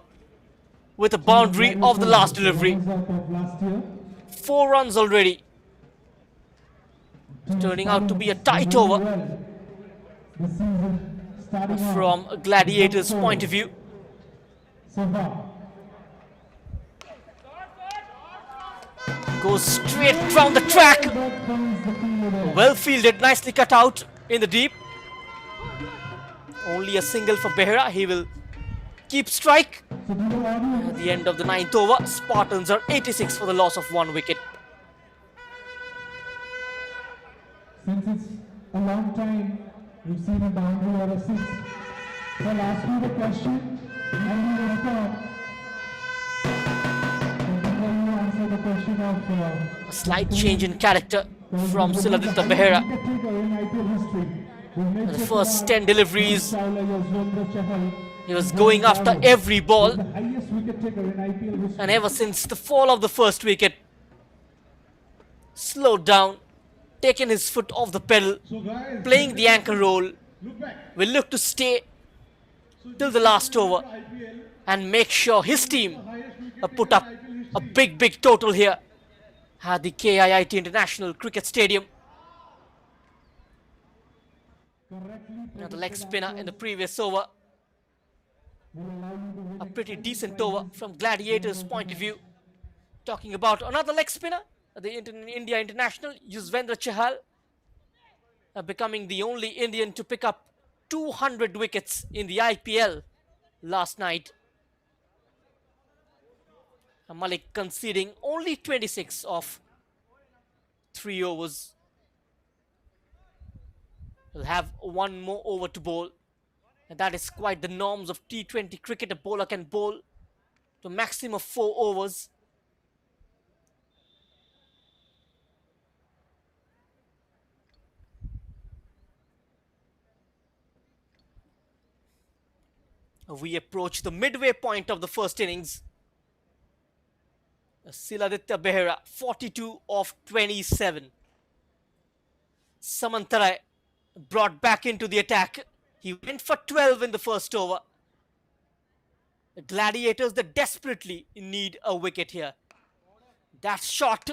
with a boundary of the last delivery? 4 runs already. It's turning out to be a tight over from a Gladiator's point of view. Goes straight down the track. Well fielded, nicely cut out in the deep. Only a single for Behera. He will keep strike. At the end of the 9th over, Spartans are 86 for the loss of 1 wicket. Since it's a long time, we've seen a boundary or a 6. So I'll ask you the question and you respond. And before you answer the question of A slight change in character from Siladitya Behera. The first 10 deliveries, he was going after every ball. And ever since the fall of the first wicket, slowed down, taken his foot off the pedal, playing the anchor role, will look to stay till the last over and make sure his team put up a big total here. at the KIIT International Cricket Stadium. Now the leg spinner in the previous over. A pretty decent over from Gladiator's point of view. Talking about another leg spinner, the India international Yuzvendra Chahal, becoming the only Indian to pick up 200 wickets in the IPL last night. Malik conceding only 26 of 3 overs. He'll have one more over to bowl. And that is quite the norms of T20 cricket. A bowler can bowl to a maximum of 4 overs. We approach the midway point of the first innings. Siladitya Behera, 42 of 27. Samantarai brought back into the attack. He went for 12 in the first over. The Gladiators, that desperately need a wicket here. That's shot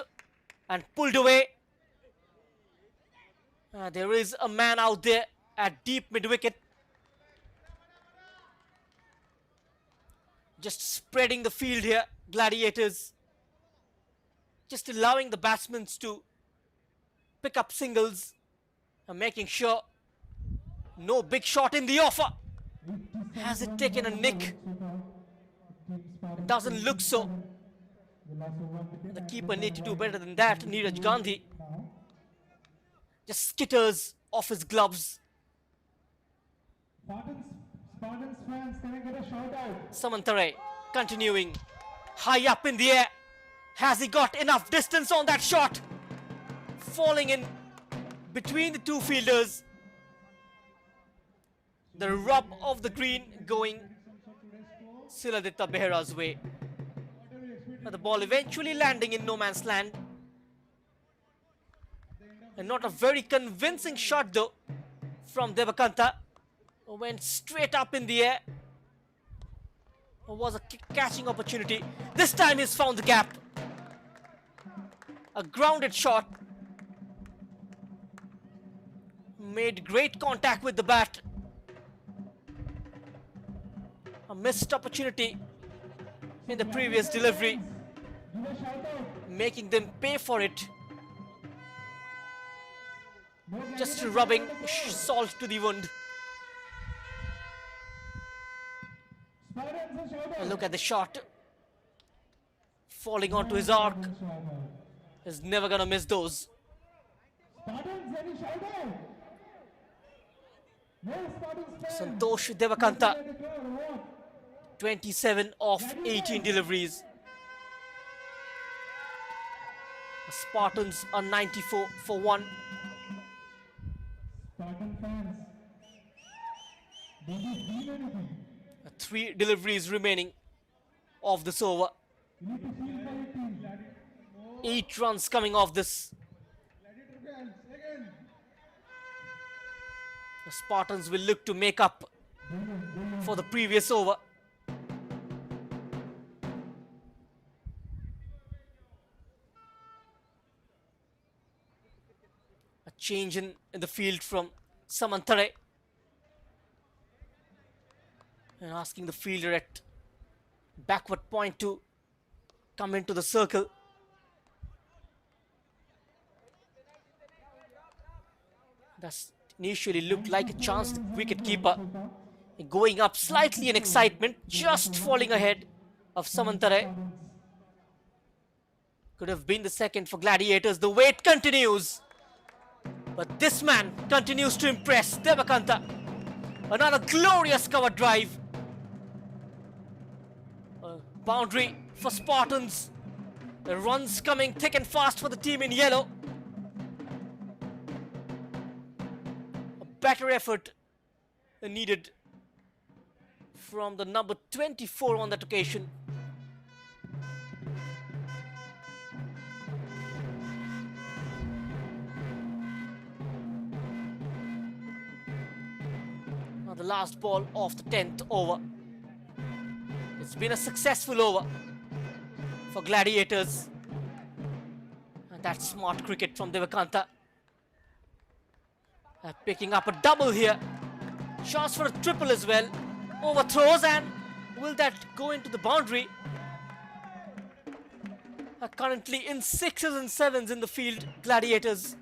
and pulled away. There is a man out there at deep mid-wicket. Just spreading the field here, Gladiators. Just allowing the batsmen to pick up singles and making sure no big shot in the offer. Has it taken a nick? It doesn't look so. The keeper needs to do better than that. Neeraj Gandhi just skitters off his gloves. Spartans fans, can I get a shout out? Samantarai continuing high up in the air. Has he got enough distance on that shot? Falling in between the two fielders. The rub of the green going Siladitya Behera's way. But the ball eventually landing in no man's land. And not a very convincing shot though from Devakanta. Went straight up in the air. It was a catching opportunity. This time he's found the gap. A grounded shot. Made great contact with the bat. A missed opportunity in the previous delivery, making them pay for it. Just rubbing salt to the wound. And look at the shot. Falling onto his arc. He's never gonna miss those. Santosh Devakanta, 27 of 18 deliveries. The Spartans are 94 for 1. Spartan fans, don't you feel anything? 3 deliveries remaining of this over. You need to feel for your team. 8 runs coming off this. The Spartans will look to make up for the previous over. A change in the field from Samantarai. And asking the fielder at backward point to come into the circle. That's initially looked like a chance, the wicket-keeper going up slightly in excitement, just falling ahead of Samantarai. Could have been the second for Gladiators. The wait continues. But this man continues to impress. Devakanta. Another glorious cover drive. Boundary for Spartans. The runs coming thick and fast for the team in yellow. A better effort needed from the number 24 on that occasion. Now the last ball of the 10th over. It's been a successful over for Gladiators. That's smart cricket from Devakanta. Picking up a double here. Chance for a triple as well. Overthrows, and will that go into the boundary? Currently in 6s and 7s in the field, Gladiators.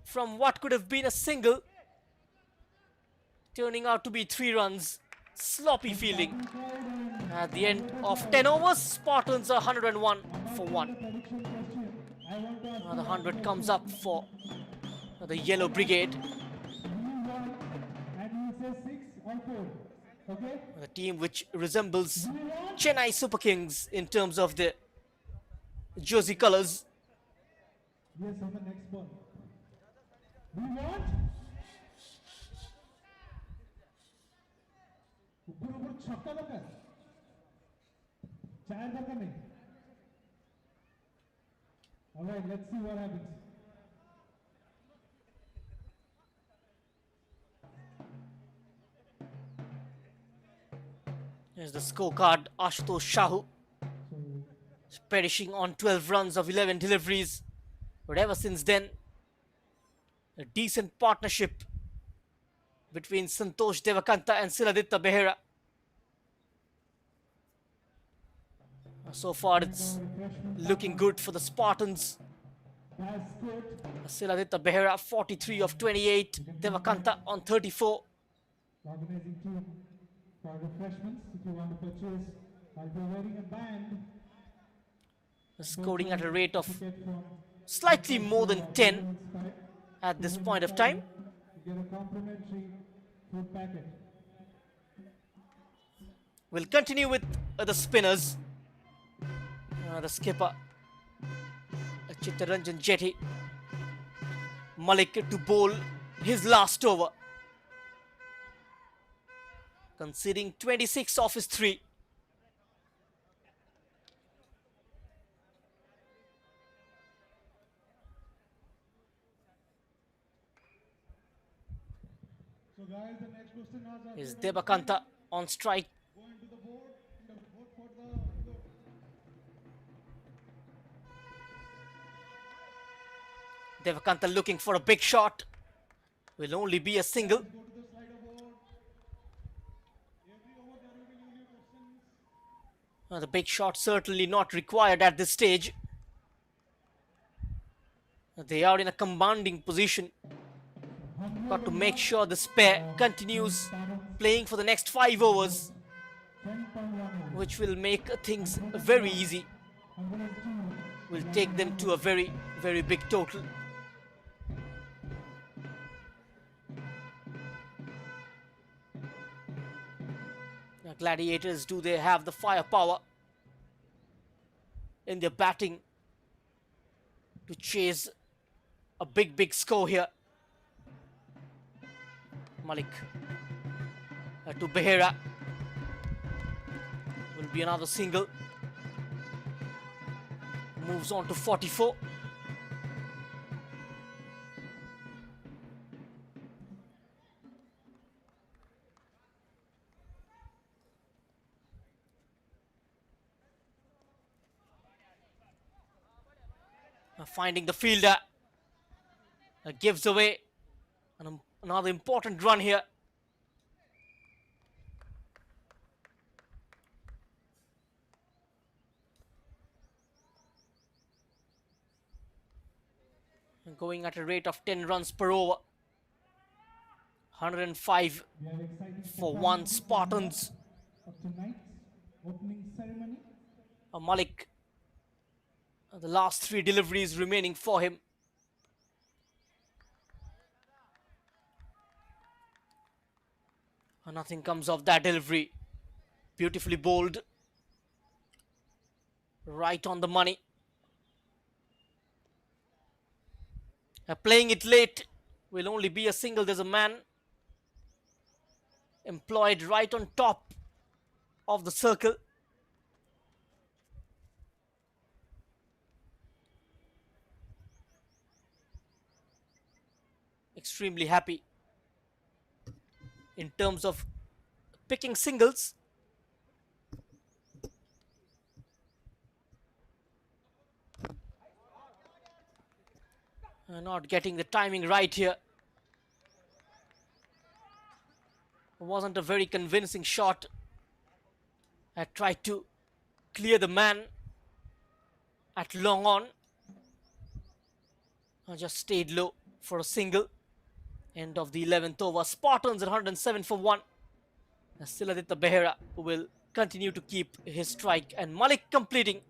From what could have been a single, turning out to be 3 runs. Sloppy fielding. At the end of 10 overs, Spartans are 101 for 1. The 100 comes up for the Yellow Brigade. The team which resembles Chennai Super Kings in terms of the jersey colors. Yes, on the next ball. We want ऊपर छक्का दरकार चार दरकार नहीं. All right, let's see what happens. Here's the scorecard. Ashutosh Shahu perishing on 12 runs of 11 deliveries. But ever since then, a decent partnership between Santosh Devakanta and Siladitya Behera. So far, it's looking good for the Spartans. Siladitya Behera 43 of 28, Devakanta on 34. Organizing team for refreshments if you want to purchase while you're wearing a band. Scoring at a rate of slightly more than 10 at this point of time. You get a complimentary food packet. We'll continue with the spinners. The skipper, Chittaranjan Jetty. Malik to bowl his last over, conceding 26 off his 3. So guys, the next question Is Devakanta on strike? going to the board. Vote for the Devakanta looking for a big shot. Will only be a single. go to the slider board. Every over there will be new questions. The big shot certainly not required at this stage. They are in a commanding position. Got to make sure this pair continues playing for the next 5 overs, 10.1 which will make things very easy. 102. Will take them to a very, very big total. Now, Gladiators, do they have the firepower in their batting to chase a big score here? Malik to Behera. Will be another single. Moves on to 44. Finding the fielder. Gives away another important run here. Going at a rate of 10 runs per over. 105 We have exciting for 1 Spartans. of tonight's opening ceremony. Malik, the last 3 deliveries remaining for him. Nothing comes of that delivery. Beautifully bowled. Right on the money. Playing it late will only be a single. There's a man employed right on top of the circle. Extremely happy in terms of picking singles. Not getting the timing right here. Wasn't a very convincing shot. I tried to clear the man at long on. I just stayed low for a single. End of the 11th over. Spartans at 107 for 1. Still Aditya Behera will continue to keep his strike, and Malik completing,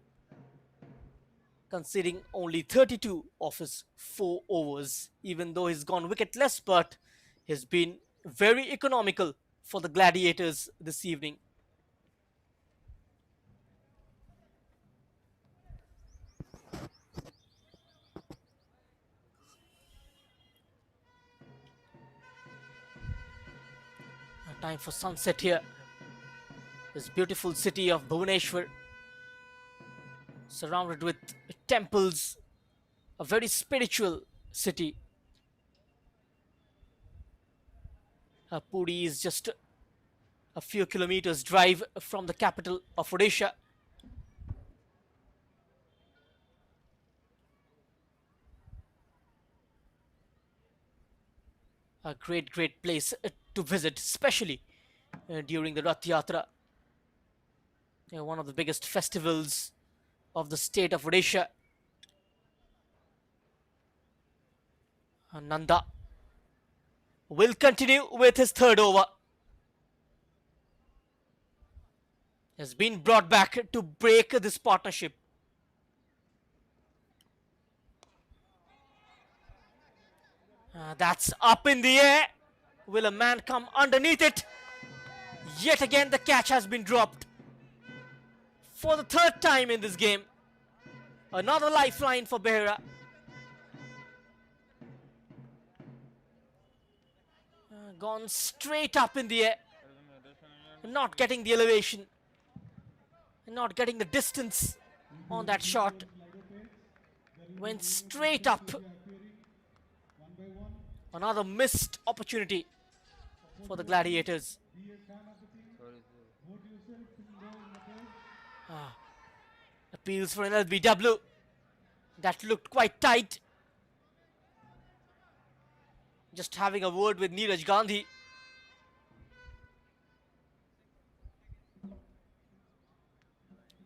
conceding only 32 of his 4 overs, even though he's gone wicketless, but he's been very economical for the Gladiators this evening. Time for sunset here. This beautiful city of Bhubaneswar, surrounded with temples, a very spiritual city. Puri is just a few kilometers drive from the capital of Odisha. A great place to visit, especially during the Rath Yatra, one of the biggest festivals of the state of Odisha. Nanda will continue with his third over. Has been brought back to break this partnership. That's up in the air. Will a man come underneath it? Yet again the catch has been dropped. For the third time in this game. Another lifeline for Behera. Gone straight up in the air. Not getting the elevation. Not getting the distance on that shot. Went straight up. Another missed opportunity for the Gladiators. Appeals for an LBW. That looked quite tight. Just having a word with Neeraj Gandhi.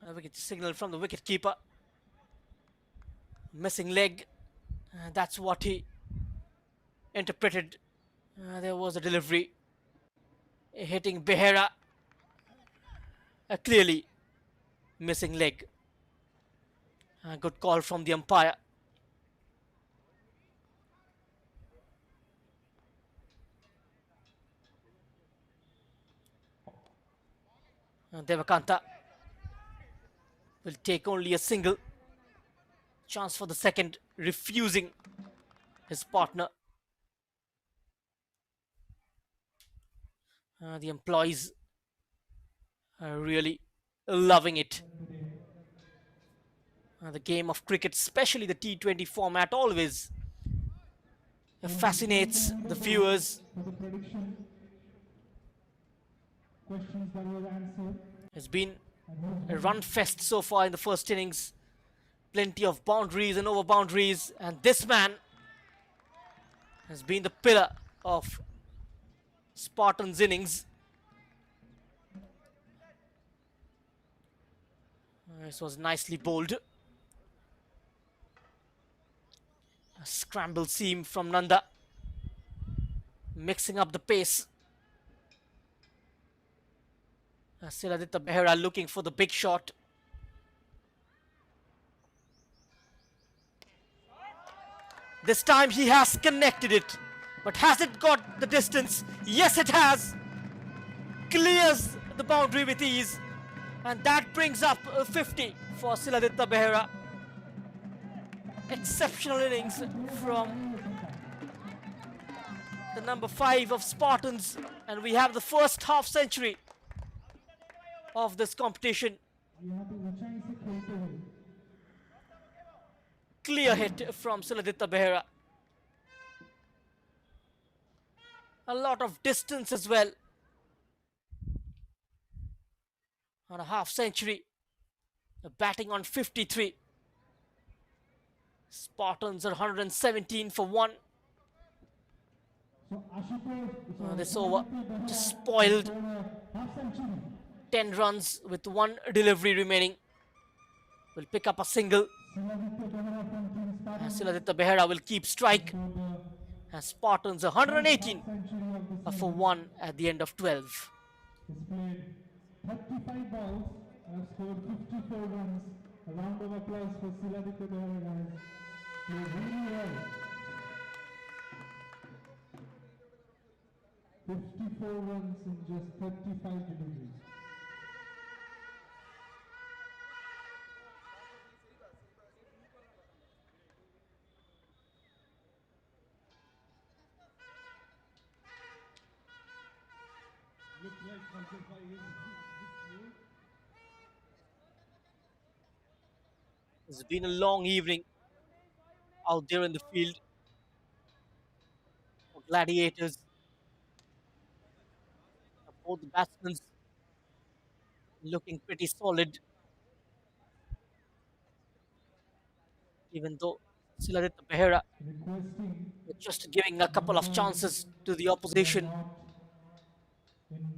A wicket signal from the wicket keeper. Missing leg. That's what he interpreted. There was a delivery hitting Behera. Clearly missing leg. Good call from the umpire. Devakanta will take only a single. Chance for the second, refusing his partner. The employees are really loving it. The game of cricket, especially the T20 format, always fascinates the viewers. It's been a run fest so far in the first innings. Plenty of boundaries and over boundaries, and this man has been the pillar of Spartans' innings. This was nicely bowled. A scramble seam from Nanda, mixing up the pace. Still Aditya Behera looking for the big shot. This time he has connected it, but has it got the distance? Yes, it has. Clears the boundary with ease, and that brings up a 50 for Siladitya Behera. Exceptional innings from the number 5 of Spartans, and we have the first half century of this competition. Clear hit from Siladitya Behera. A lot of distance as well. On a half century, batting on 53. Spartans are 117 for 1. So This over just spoiled. 10 runs with 1 delivery remaining. Will pick up a single. Siladitya Behera will keep strike. And Spartans are 118 for 1 at the end of 12. He's played 35 balls and scored 54 runs. A round of applause for Siladitya Behera, guys. Played really well. 54 runs in just 35 deliveries. Looks like Multiply is It's been a long evening out there in the field for Gladiators. Both the batsmen looking pretty solid, even though Siladitya Behera requesting just giving a couple of chances to the they are opposition. not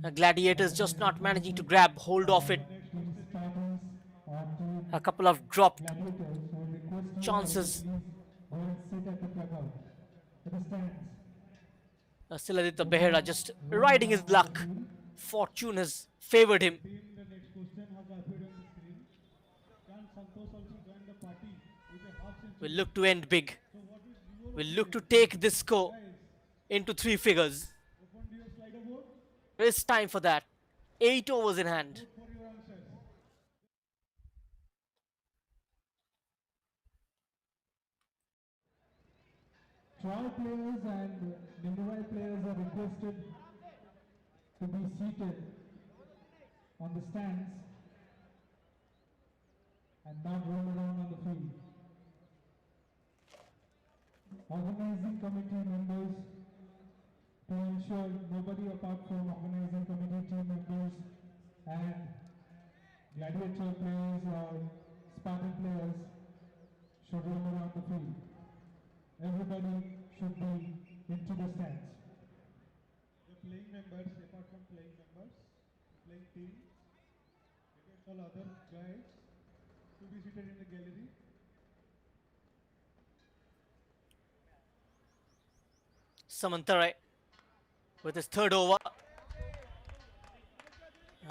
in Gladiators just not managing to grab hold of it. Team Spartans or A Team couple of dropped Gladiators. So request you guys to chances. please go and sit at the dugout, at the stands. Siladitya Behera just riding his On the luck. field. Fortune has favored him. Team, the next question has appeared on the screen. Can Santosh also join the party with a half Will century? look to end big. So what is your Will look to opinion? take this score Guys, into 3 figures. open to your slider board. There is time for that. 8 overs in hand. Vote for your answers. Trial players and Mumbai players are requested to be seated on the stands and not roam around on the field. Organizing committee members, to ensure nobody apart from organizing committee team members and gladiator players or Spartan players should roam around the field. Everybody should be into the stands. The playing members, apart from playing members, playing team, request all other guys to be seated in the gallery. Samantare with his third over.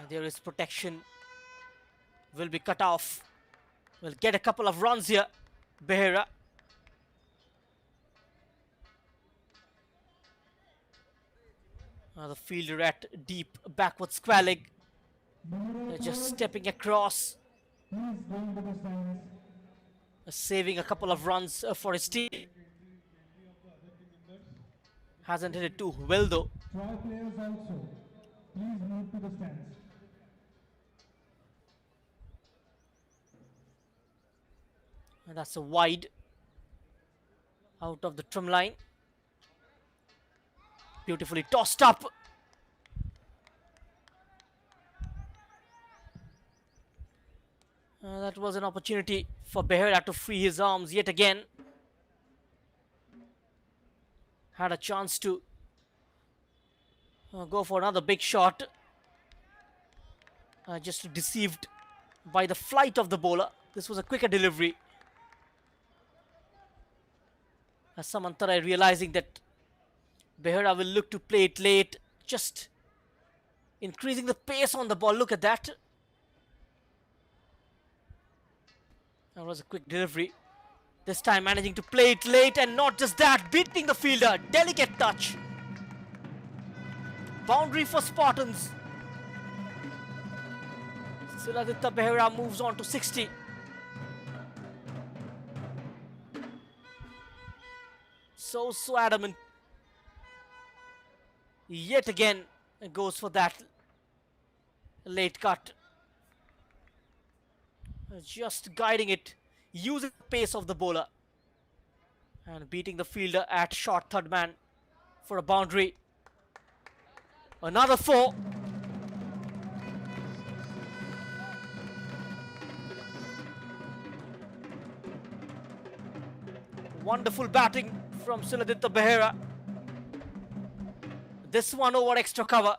There is protection. Will be cut off. Will get a couple of runs here. Behera. The fielder at deep backward squalling. Just stepping across. Please go into the stands. Saving a couple of runs for his team. Hasn't hit it too well though. Trial players also, please move to the stands. And that's a wide out of the trim line. Beautifully tossed up. That was an opportunity for Behera to free his arms yet again. Had a chance to go for another big shot. Just deceived by the flight of the bowler. This was a quicker delivery. Samantara realizing that Behera will look to play it late, just increasing the pace on the ball. Look at that. That was a quick delivery. This time managing to play it late, and not just that, beating the fielder. Delicate touch. Boundary for Spartans. Siladitya Behera moves on to 60. So adamant. Yet again goes for that late cut. Just guiding it, using the pace of the bowler. And beating the fielder at short third man for a boundary. Another 4. Wonderful batting from Siladitya Behera. This one over extra cover.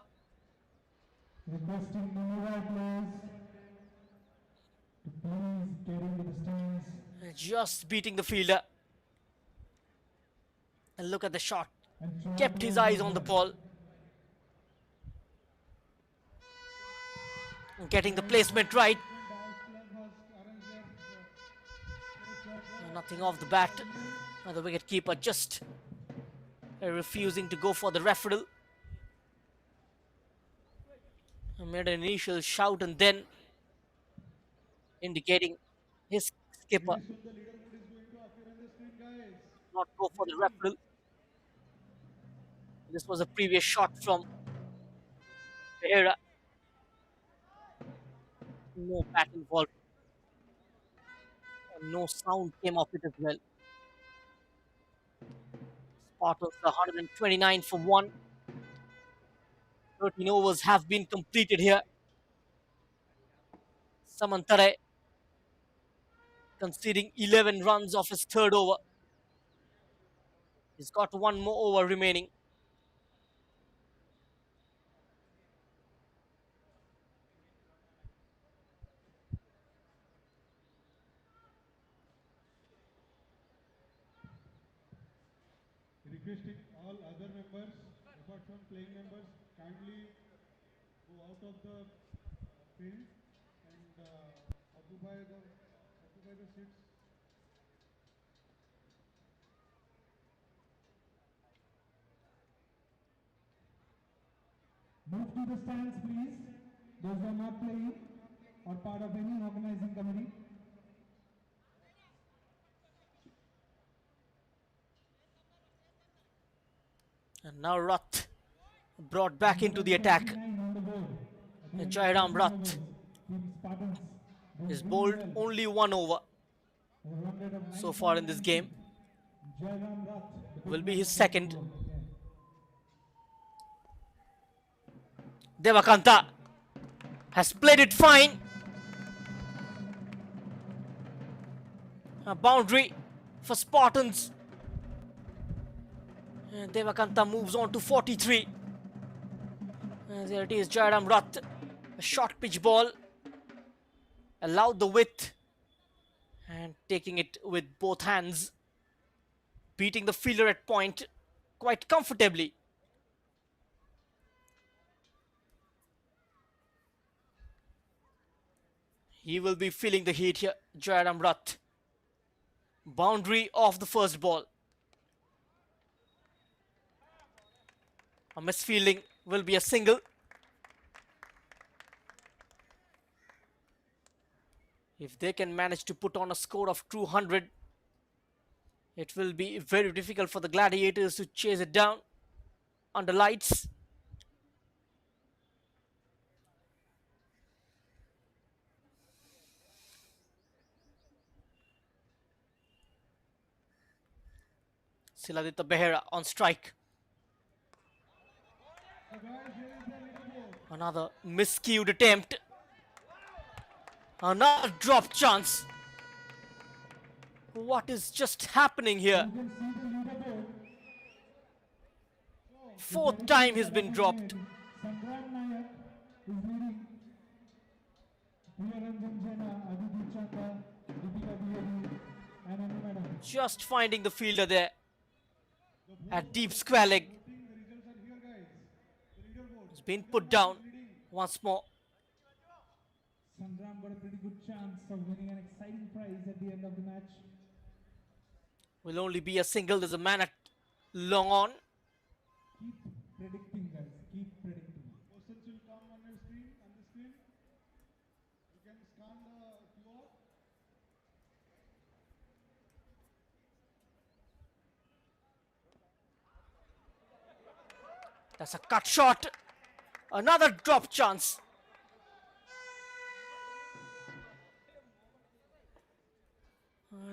Requesting the mobile players to please get into the stands. Just beating the fielder. And look at the shot. And try Kept to his hold eyes the on the ball. ball. Getting the placement right. Nothing off the bat. The wicket keeper just refusing to go for the referral. Made an initial shout and then indicating his skipper not go for the referral. This was a previous shot from Behera. No bat involved. No sound came off it as well. Spartans are 129 for 1. 13 overs have been completed here. Samantare conceding 11 runs off his third over. He's got one more over remaining. Requesting all other members, apart from playing members, kindly go out of the field and occupy the seats. Move to the stands, please. Those who are not playing or part of any organizing committee. And now Rath brought back into the attack. Jairam Rath is bowled only one over so far in this game. Will be his second. Devakanta has played it fine. A boundary for Spartans. And Devakanta moves on to 43. And there it is, Jairam Rath. A short pitch ball. Allowed the width. And taking it with both hands. Beating the fielder at point quite comfortably. He will be feeling the heat here, Jairam Rath. Boundary of the first ball. A misfielding will be a single. If they can manage to put on a score of 200, it will be very difficult for the Gladiators to chase it down under lights. Siladitya Behera on strike. Another miscued attempt. Another drop chance. What is just happening here? Fourth time he's been dropped. Just finding the fielder there at deep square leg. It's been put down once more. Sandram got a pretty good chance of winning an exciting prize at the end of the match. Will only be a single. There's a man at long on. Keep predicting, guys. Keep predicting. Questions will come on your screen, on the screen. You can scan the QR. That's a cut shot. Another drop chance.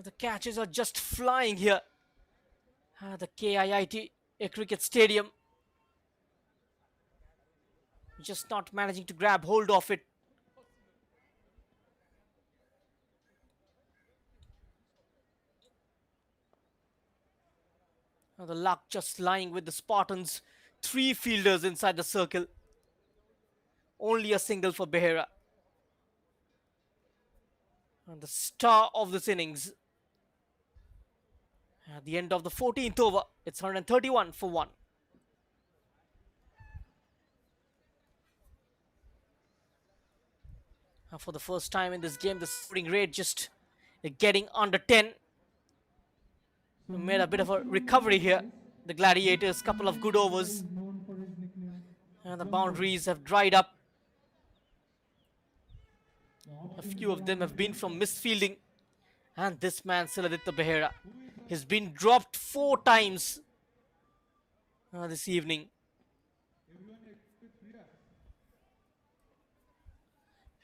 The catches are just flying here. The KIIT Cricket Stadium. Just not managing to grab hold of it. The luck just lying with the Spartans. 3 fielders inside the circle. Only a single for Behera. And the star of this innings. At the end of the 14th over, it's 131 for 1. For the first time in this game, the scoring rate just getting under 10. Made a bit of a recovery here. The Gladiators, couple of good overs. And the boundaries have dried up. A few of them have been from misfielding. And this man, Siladitya Behera, has been dropped 4 times this evening.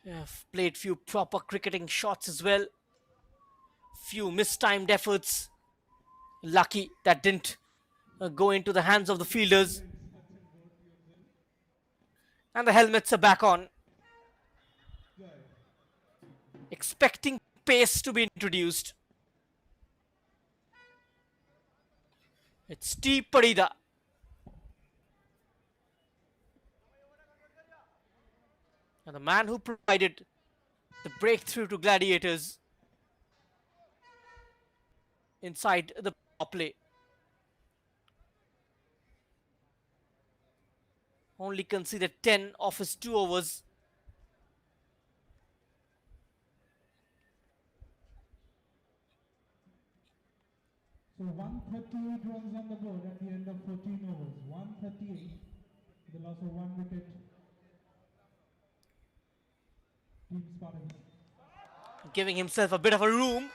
Have played few proper cricketing shots as well. Few mistimed efforts. Lucky that didn't go into the hands of the fielders. And the helmets are back on. Expecting pace to be introduced. It's T. Parida. And the man who provided the breakthrough to Gladiators inside the power play. Only conceded 10 of his 2 overs. So 138 runs on the board at the end of 14 overs. 138, the loss of 1 wicket. Team Spartans. Giving himself a bit of a room.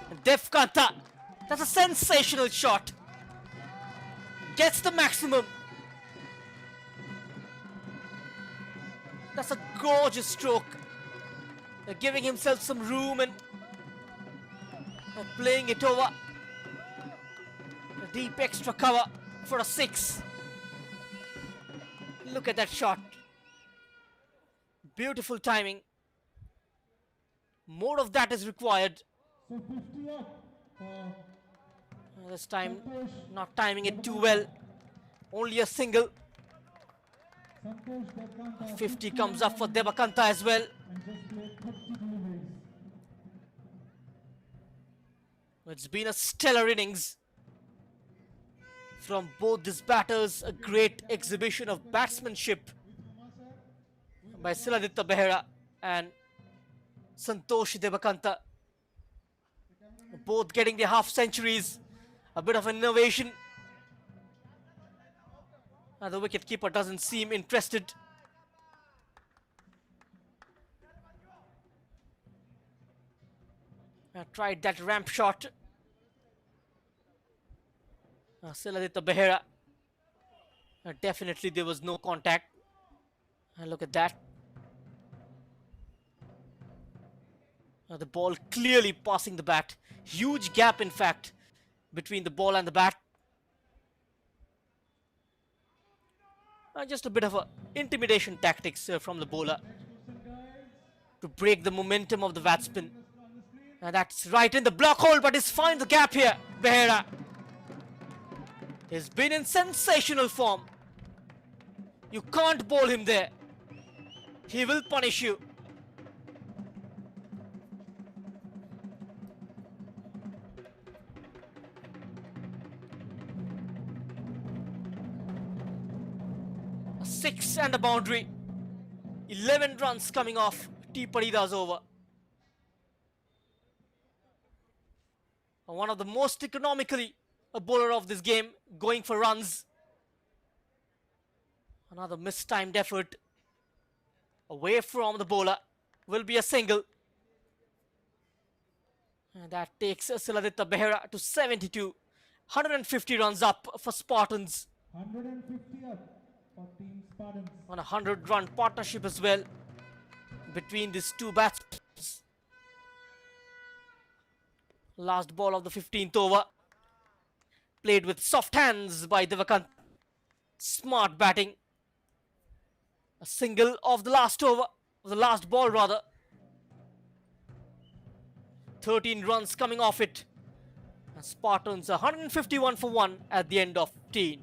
And Devkanta, that's a sensational shot. Gets the maximum. That's a gorgeous stroke. Giving himself some room and playing it over. A deep extra cover for a 6. Look at that shot. Beautiful timing. More of that is required. So 50 up. This time, not timing it too well. Only a single. 50 comes up for Devakanta as well. It's been a stellar innings from both these batters. A great exhibition of batsmanship by Siladitya Behera and Santosh Devakanta. Both getting their half centuries. A bit of an innovation. The wicketkeeper doesn't seem interested. Tried that ramp shot. Siladitya Behera. Definitely there was no contact. Look at that. The ball clearly passing the bat. Huge gap, in fact, between the ball and the bat. Just a bit of a intimidation tactics from the bowler to break the momentum of the batsman. And that's right in the block hole, but he's found the gap here. Behera. He's been in sensational form. You can't bowl him there. He will punish you. A 6 and a boundary. 11 runs coming off T. Parida's over. One of the most economically a bowler of this game, going for runs. Another mistimed effort away from the bowler. Will be a single. And that takes Siladitya Behera to 72. 150 runs up for Spartans. 150 up for Team Spartans. On a 100-run partnership as well between these two batsmen. Last ball of the 15th over. Played with soft hands by Devakant. Smart batting. A single of the last over. Of the last ball rather. 13 runs coming off it. And Spartans 151 for 1 at the end of 15.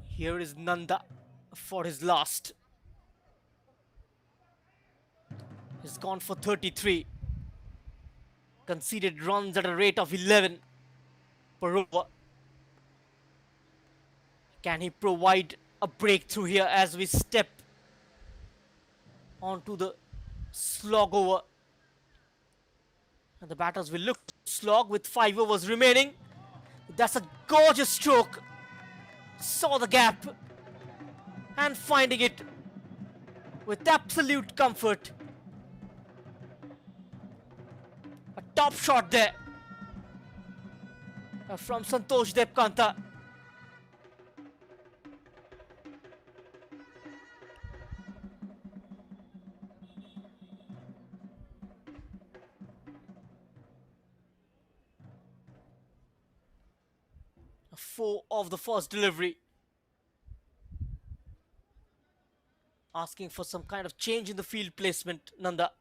Here is Nanda for his last. He's gone for 33. Conceded runs at a rate of 11 per over. Can he provide a breakthrough here as we step onto the slog over? And the batters will look to slog with 5 overs remaining. That's a gorgeous stroke. Saw the gap and finding it with absolute comfort. A top shot there from Santosh Depkanta. A 4 of the first delivery. Asking for some kind of change in the field placement, Nanda.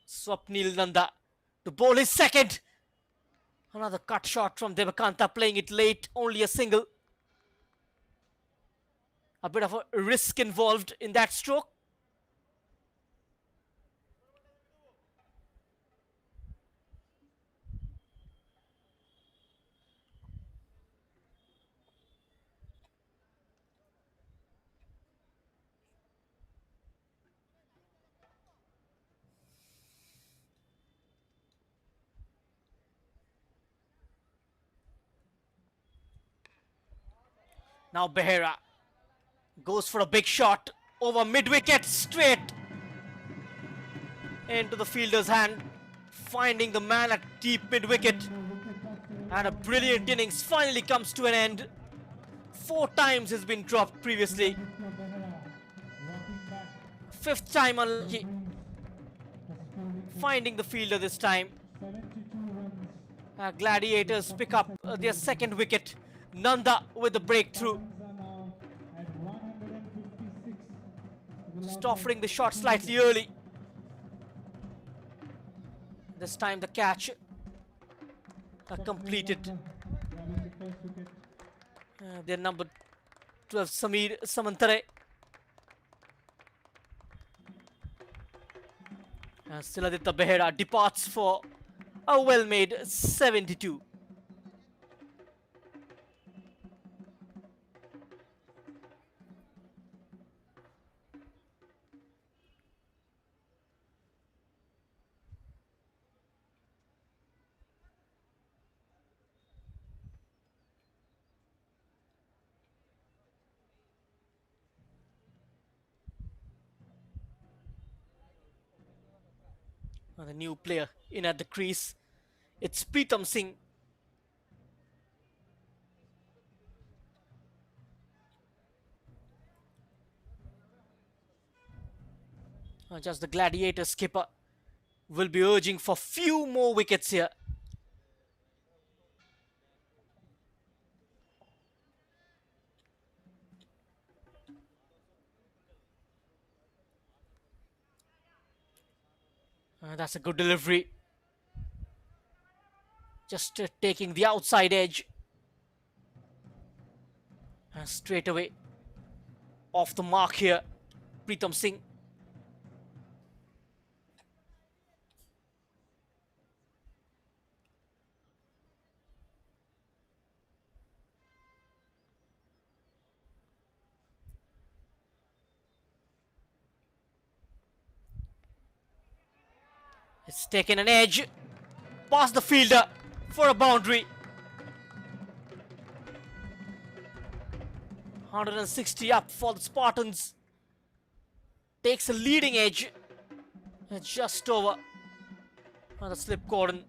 Swapnil Nanda to bowl his second. Another cut shot from Devakanta, playing it late, only a single. A bit of a risk involved in that stroke. Now Behera goes for a big shot over mid-wicket, straight into the fielder's hand, finding the man at deep mid-wicket. And a brilliant innings finally comes to an end. 4 times he's been dropped previously. 5th time unlucky. Finding the fielder this time. Gladiators pick up their second wicket. Nanda with the breakthrough. Just offering the shot slightly early. This time the catch completed. Their number 12, Samir Samantare. Siladitya Behera departs for a well-made 72. The new player in at the crease. It's Pritam Singh. Just the Gladiator skipper will be urging for few more wickets here. That's a good delivery. Just taking the outside edge. Straight away off the mark here, Pritam Singh. It's taken an edge past the fielder for a boundary. 160 up for the Spartans. Takes a leading edge. Just over on the slip cordon.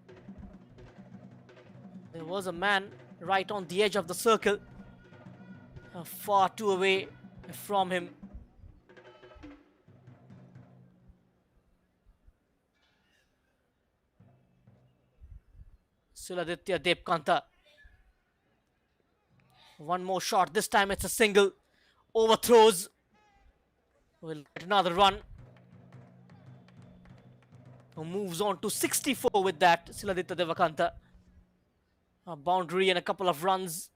There was a man right on the edge of the circle. Far too away from him. Suladitya Depkanta. One more shot. This time it's a single. Overthrows. Will get another run. Moves on to 64 with that. Suladitya Devakanta. A boundary and a couple of runs.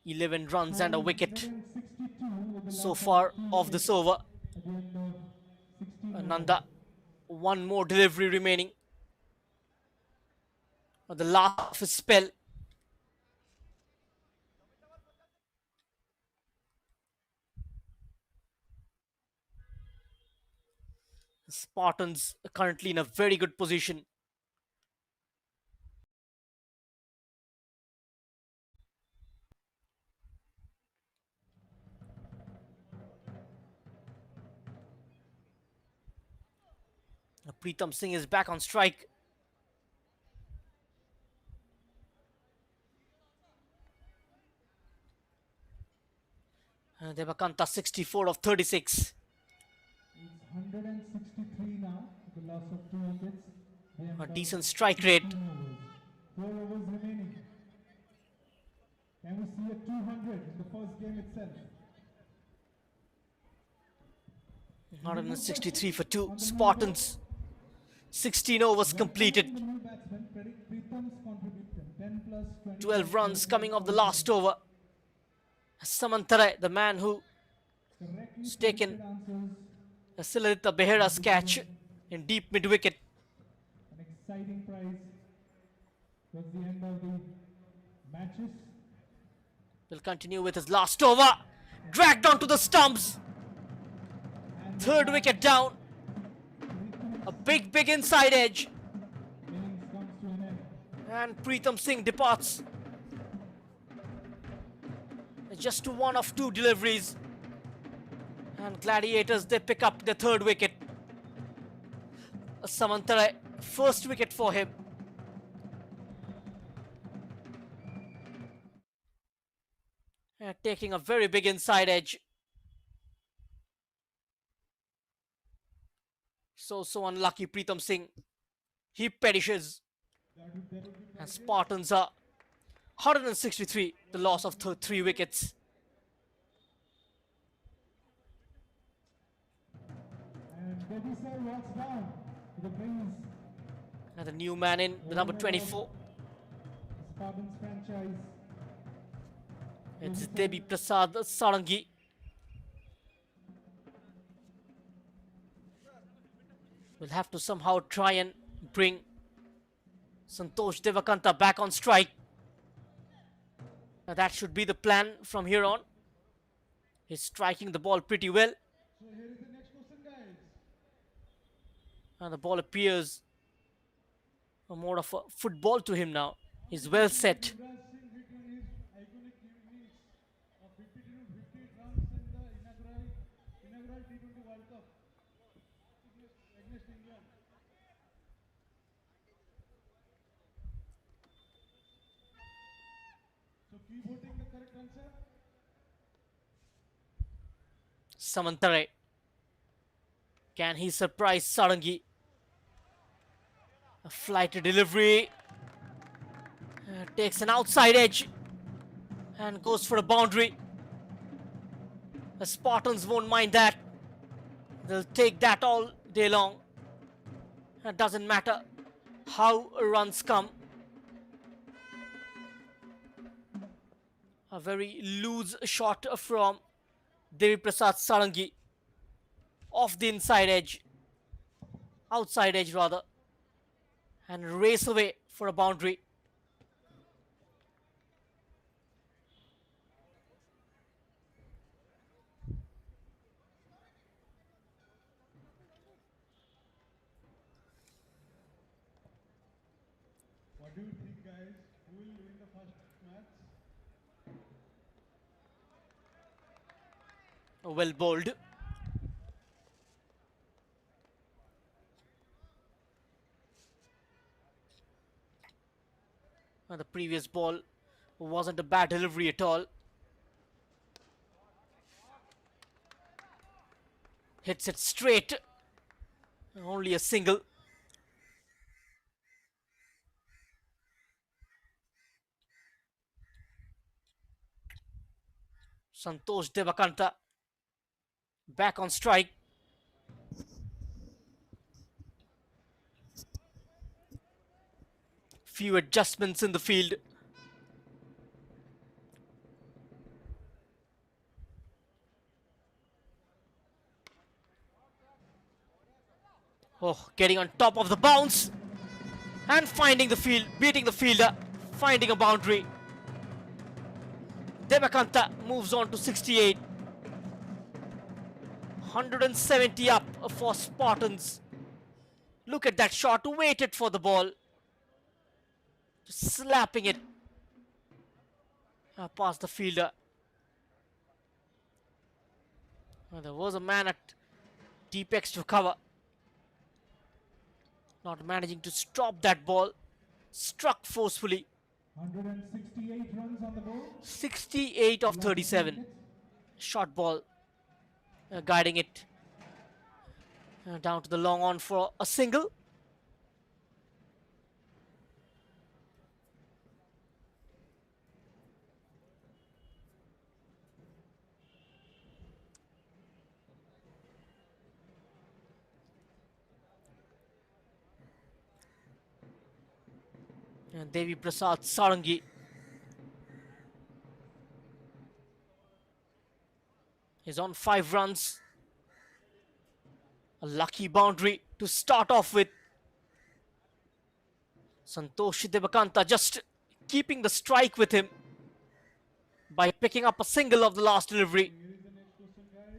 "11 runs and a wicket so far of this over." Nanda, one more delivery remaining. The last of his spell. Spartans are currently in a very good position. Pritam Singh is back on strike. Devakanta 64 of 36. It's 163 now, the loss of 2 wickets. A decent strike rate. 4 overs remaining. Can we see a 200 in the first game itself? 163 for 2. Spartans. 16 overs completed. 12 runs coming off the last over. Samantarai, the man who's taken Siladitya Behera's catch in deep mid-wicket. An exciting prize towards the end of the matches. Will continue with his last over. Dragged onto the stumps. Third wicket down. A big inside edge. Innings comes to an end. And Pritam Singh departs. Just one of 2 deliveries. And Gladiators, they pick up the third wicket. Samantarai, first wicket for him. And taking a very big inside edge. So unlucky Pritam Singh. He perishes. And Spartans are 163, the loss of 3 wickets. And Bhubaneswar walks down to the greens. And the new man in, the number 24. Spartans franchise. It's Devi Prasad Sarangi. We'll have to somehow try and bring Santosh Devakanta back on strike. Now that should be the plan from here on. He's striking the ball pretty well. So here is the next question, guys. And the ball appears more of a football to him now. He's well set. Yuvraj Singh returned his iconic innings of 58 runs in the inaugural T20 World Cup against England. So keep voting the correct answer. Samantarai. Can he surprise Sarangi? A flighted delivery. Takes an outside edge. And goes for a boundary. The Spartans won't mind that. They'll take that all day long. It doesn't matter how runs come. A very loose shot from Devi Prasad Sarangi. Off the inside edge. Outside edge rather. And race away for a boundary. What do you think, guys? Who will win the first match? Well bowled. And the previous ball wasn't a bad delivery at all. Hits it straight. Only a single. Santosh Devakanta back on strike. Few adjustments in the field. Oh, getting on top of the bounce and finding the field, beating the fielder, finding a boundary. Devakanta moves on to 68. 170 up for Spartans. Look at that shot, waited for the ball. Just slapping it past the fielder. There was a man at deep extra cover. Not managing to stop that ball. Struck forcefully. 168 runs on the board. 68 of 37. Short ball. Guiding it down to the long on for a single. And Devi Prasad Sarangi is on 5 runs. A lucky boundary to start off with. Santosh Devakanta just keeping the strike with him by picking up a single of the last delivery. Here is the next question, guys.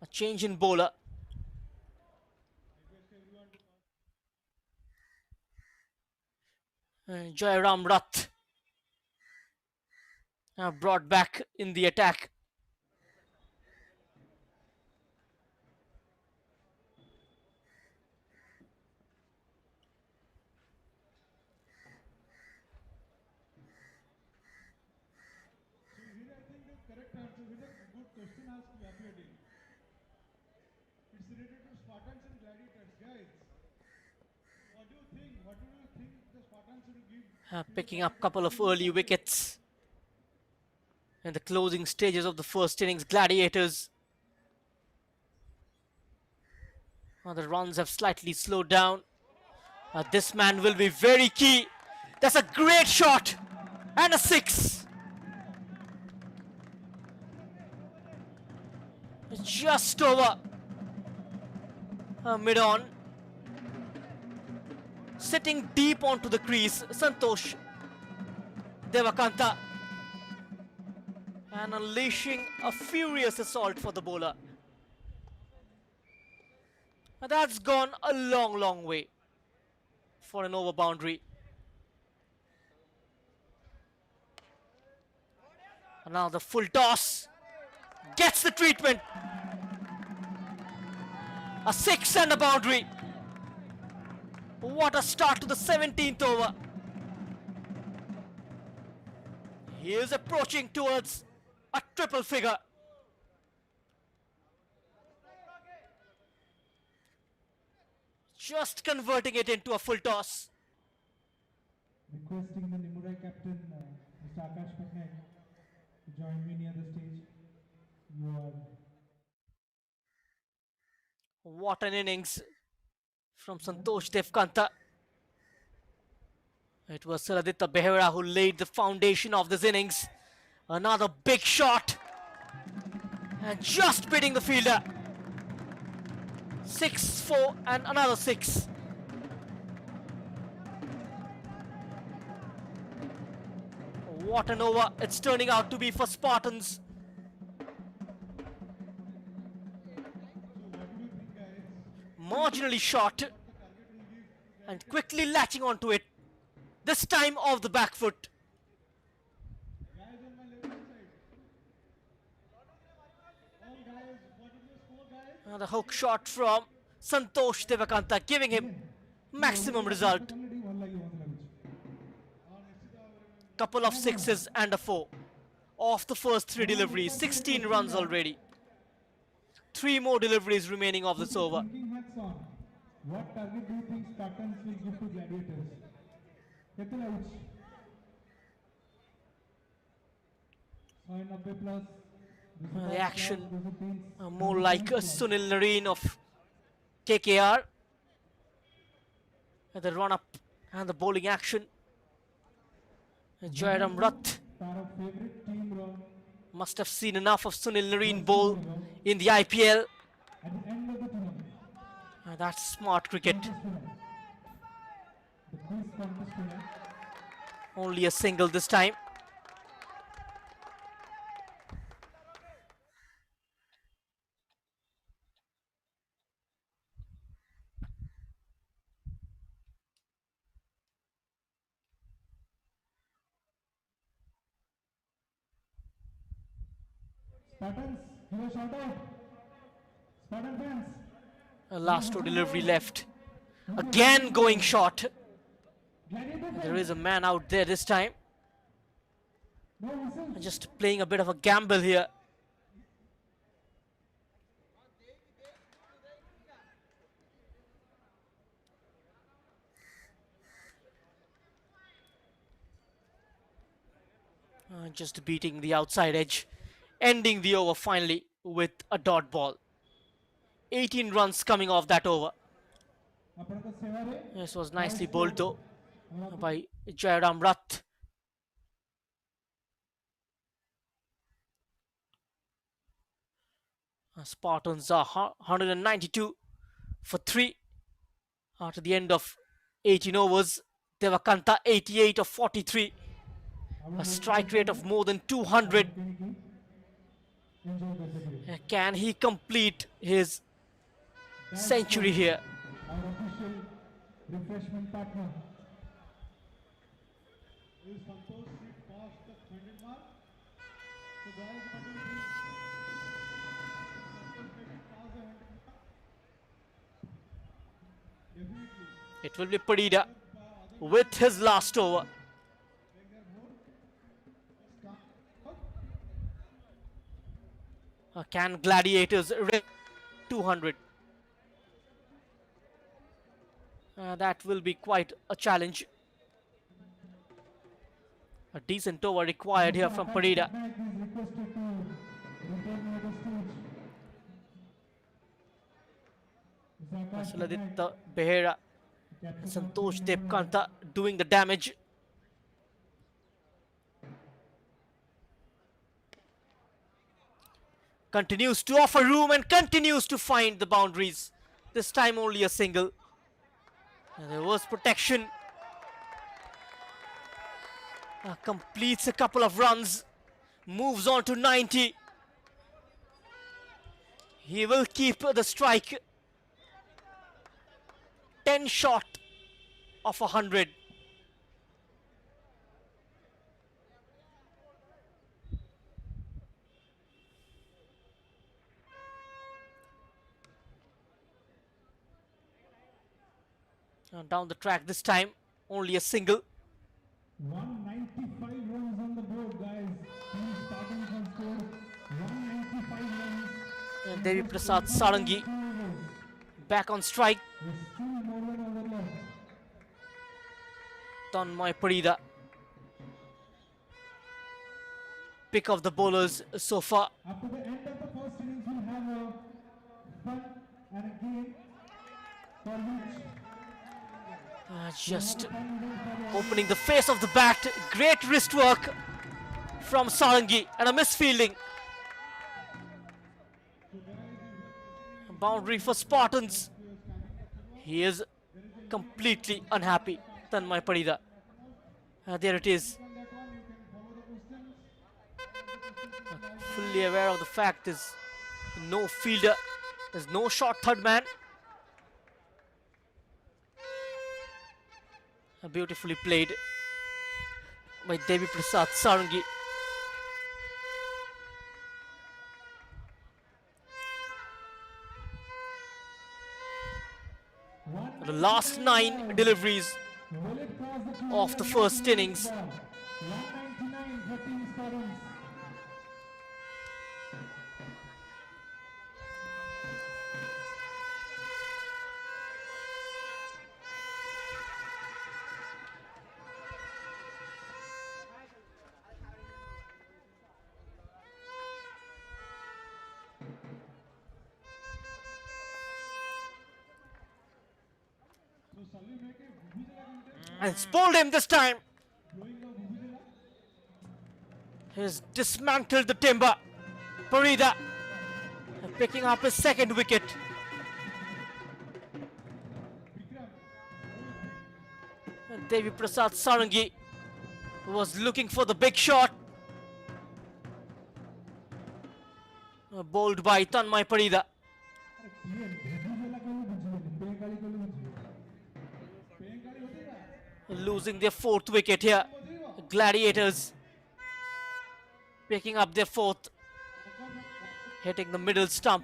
A change in bowler. Request everyone to Jairam Rath brought back in the attack. So here I think the correct answer with a good question has appeared in. It's related to Spartans and Gladiators, guys. What do you think? What do you think the Spartans will give? Picking up a couple of early wickets in the closing stages of the first innings. Gladiators. The runs have slightly slowed down. This man will be very key. That's a great shot and a 6. Just over mid-on. Sitting deep onto the crease, Santosh Devakanta, and unleashing a furious assault for the bowler. That's gone a long way for an over boundary. And now the full toss gets the treatment. A 6 and a boundary. What a start to the 17th over. He is approaching towards a triple figure. Just converting it into a full toss. Requesting the Nimurai captain, Mr. Akash Patnaik, to join me near the stage. You are What an innings from Santosh Devakanta. It was Saradita Behera who laid the foundation of this innings. Another big shot. And just beating the fielder. 6-4 and another 6. What an over it's turning out to be for Spartans. Marginally short. and quickly latching onto it. This time off the back foot. The hook shot from Santosh Devakanta, giving him maximum result. Couple of sixes and a 4 off the first 3 deliveries. 16 runs already. 3 more deliveries remaining of this over. What target do you think Spartans will give to Gladiators? The action more like Sunil Nareen of KKR. And the run up and the bowling action. Jairam Rath must have seen enough of Sunil Nareen bowl in the IPL. That's smart cricket. Only a single this time. Spartans, give a shout out. Spartan fans. A last 2 delivery left. Again going short. There is a man out there this time. Just playing a bit of a gamble here. Just beating the outside edge. Ending the over finally with a dot ball. 18 runs coming off that over. This was nicely bowled though by Jairam Rath. Spartans are 192 for 3 after the end of 18 overs. Devakanta 88 of 43. A strike rate of more than 200. Can he complete his century here? Our official refreshment partner. Is Santosh past the 100 mark? So guys, what do you think? Santosh maybe past the 100 mark? Definitely. It will be Padida with his last over. Can Gladiators reach 200? That will be quite a challenge. A decent over required here from Padida. Suladitya Behera and Santosh Devakanta doing the damage. Continues to offer room and continues to find the boundaries. This time only a single. And there was protection. Completes a couple of runs. Moves on to 90. He will keep the strike. 10 short of 100. Down the track this time, only a single. 195 runs on the board, guys. Team Spartans have scored 195 runs. And Devi Prasad Sarangi back on strike. There's still more than over left. Tanmay Parida. Pick of the bowlers so far. After the end of the first innings, we'll have a fun and a game for which Just opening the face of the bat. Great wrist work from Sarangi and a misfielding. Boundary for Spartans. He is completely unhappy. Tanmay Parida. There it is. Fully aware of the fact there's no fielder. There's no short third man. Beautifully played by Devi Prasad Sarangi. The last 9 deliveries Will it cross the of the 200 first innings. ball? 199 for Team Spartans. And spoiled him this time. He's dismantled the timber. Parida picking up his second wicket. And Devi Prasad Sarangi was looking for the big shot. Bowled by Tanmay Parida. Losing their fourth wicket here. Gladiators picking up their fourth, hitting the middle stump.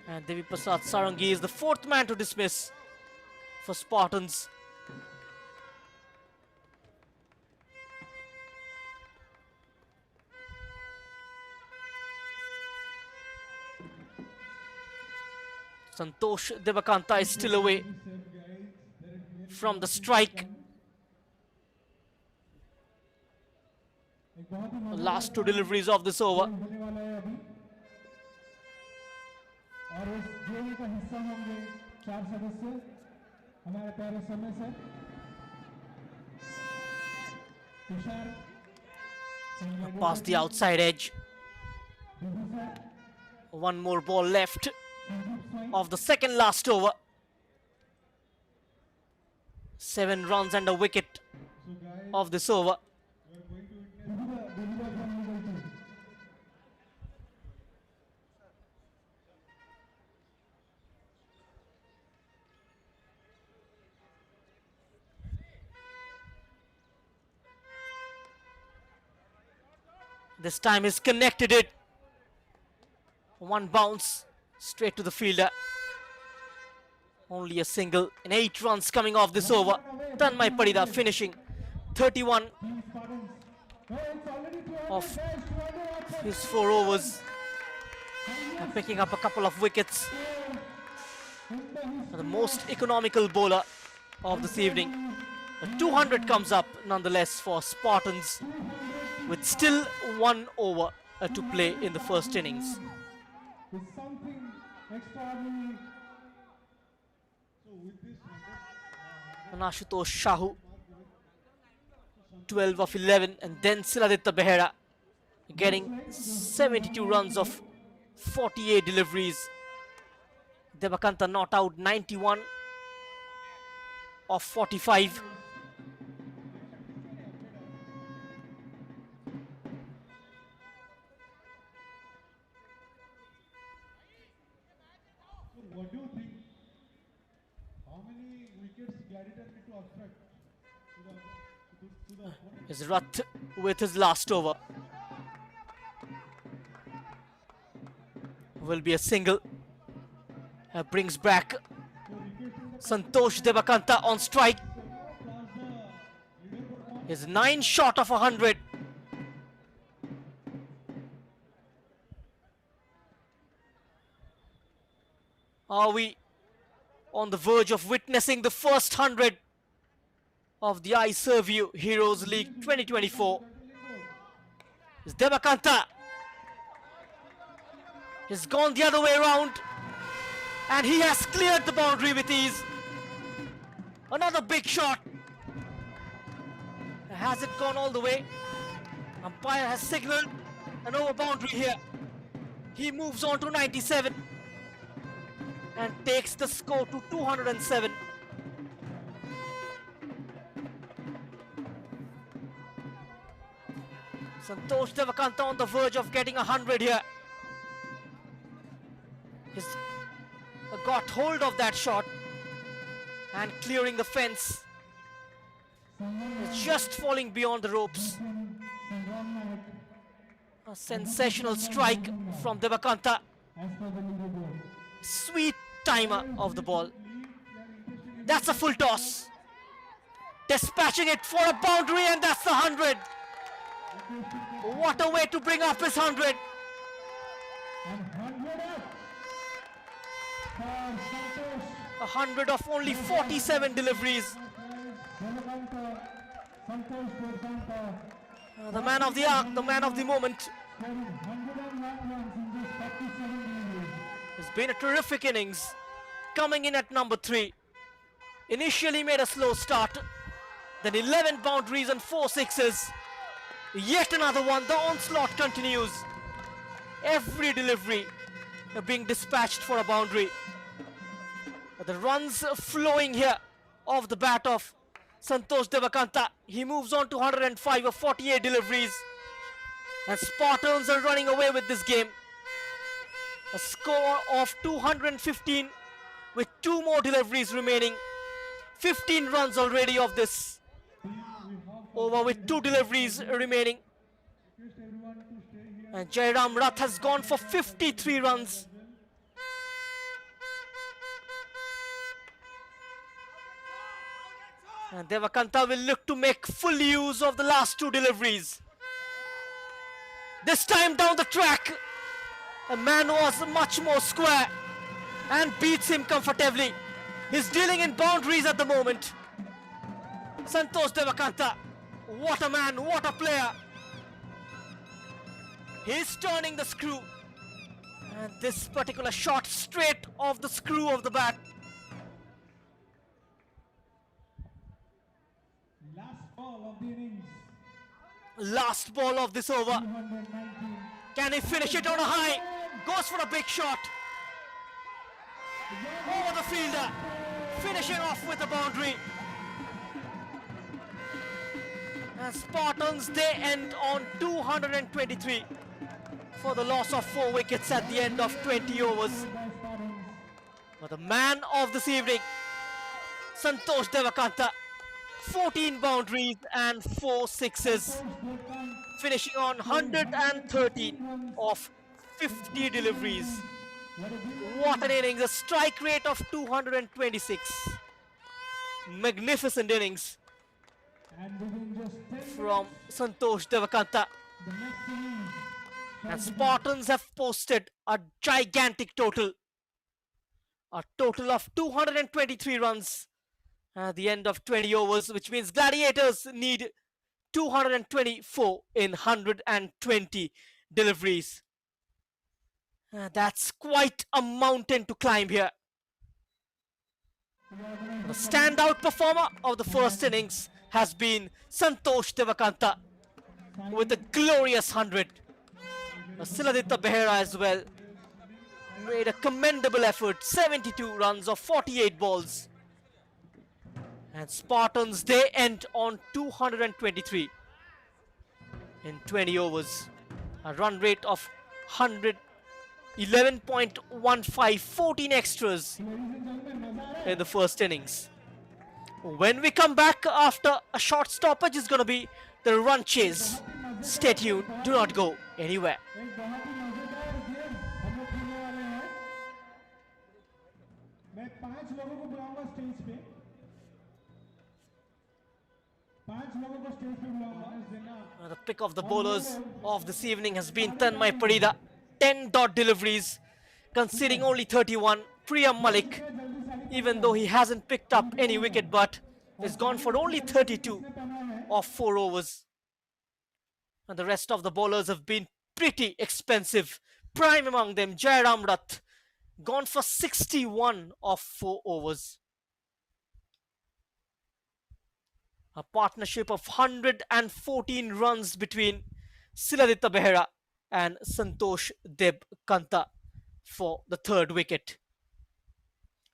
And Devi Prasad Sarangi is the fourth man to dismiss for Spartans. Santosh Devakanta is still away from the strike. The last 2 deliveries of this over. और इस game का हिस्सा होंगे 4 सदस्य हमारे प्यारे समय sir Tushar Past the outside edge. One more ball left of the second last over. 7 runs and a wicket of this over. This time he's connected it. One bounce straight to the fielder. Only a single and 8 runs coming off this over. Tanmay Parida finishing 31 of his 4 overs. And picking up a couple of wickets. The most economical bowler of this evening. A 200 comes up nonetheless for Spartans, with still 1 over to play in the first innings. It's something extraordinary. Ashutosh Shahu 12 of 11, and then Siladitya Behera getting 72 runs of 48 deliveries. Devakanta not out 91 of 45. What do you think? How many wickets Gladiator need to abstract to the opponent? Is Rath with his last over. Will be a single. Brings back Santosh Devakanta on strike. Is 9 short of 100. Are we on the verge of witnessing the first 100 of the Iserveu Heroes League 2024? Is Devakanta. He's gone the other way around, and he has cleared the boundary with ease. Another big shot. Has it gone all the way? Umpire has signaled an over boundary here. He moves on to 97 and takes the score to 207. Santosh Devakanta on the verge of getting 100 here. He's got hold of that shot. and clearing the fence. It's just falling beyond the ropes. A sensational strike from Devakanta. Sweet timer of the ball. That's a full toss. Dispatching it for a boundary, and that's the 100. What a way to bring up his 100. A 100 of only 47 deliveries. The man of the hour, the man of the moment. It's been a terrific innings. Coming in at number 3. Initially made a slow start. Then 11 boundaries and 4 sixes. Yet another one. The onslaught continues. Every delivery being dispatched for a boundary. The runs flowing here off the bat of Santosh Devakanta. He moves on to 105 of 48 deliveries. And Spartans are running away with this game. A score of 215 with 2 more deliveries remaining. 15 runs already of this over with 2 deliveries remaining. And Jairam Rath has gone for 53 runs. And Devakanta will look to make full use of the last 2 deliveries. This time down the track, a man was much more square and beats him comfortably. He's dealing in boundaries at the moment. Santosh Devakanta, what a man, what a player. He's turning the screw. And this particular shot straight off the screw of the bat. Last ball of the innings. Last ball of this over. Can he finish it on a high? Goes for a big shot. Over the fielder. Finishing off with a boundary. And Spartans, they end on 223 for the loss of 4 wickets at the end of 20 overs. But the man of this evening, Santosh Devakanta, 14 boundaries and 4 sixes, finishing on 113 of 50 deliveries. What an innings, a strike rate of 226. Magnificent innings from Santosh Devakanta. And Spartans have posted a gigantic total. A total of 223 runs at the end of 20 overs, which means Gladiators need 224 in 120 deliveries. That's quite a mountain to climb here. The standout performer of the first innings has been Santosh Devakanta with a glorious 100. Siladitya Behera as well made a commendable effort, 72 runs of 48 balls. And Spartans, they end on 223 in 20 overs. A run rate of 111.15, 14 extras in the first innings. When we come back after a short stoppage, is going to be the run chase. Stay tuned, do not go anywhere. एक बहुत ही मजेदार game हम लोग खेलने वाले हैं. मैं 5 लोगों को बुलाऊंगा स्टेज पे. 5 लोगों को स्टेज पे बुलाऊंगा. The pick of the bowlers of this evening has been Tanmay Parida. 10 dot deliveries, conceding only 31. Priyam Malik, even though he hasn't picked up any wicket, but has gone for only 32 of 4 overs. And the rest of the bowlers have been pretty expensive. Prime among them, Jairam Rath, gone for 61 of 4 overs. A partnership of 114 runs between Siladitya Behera and Santosh Devakanta for the 3rd wicket.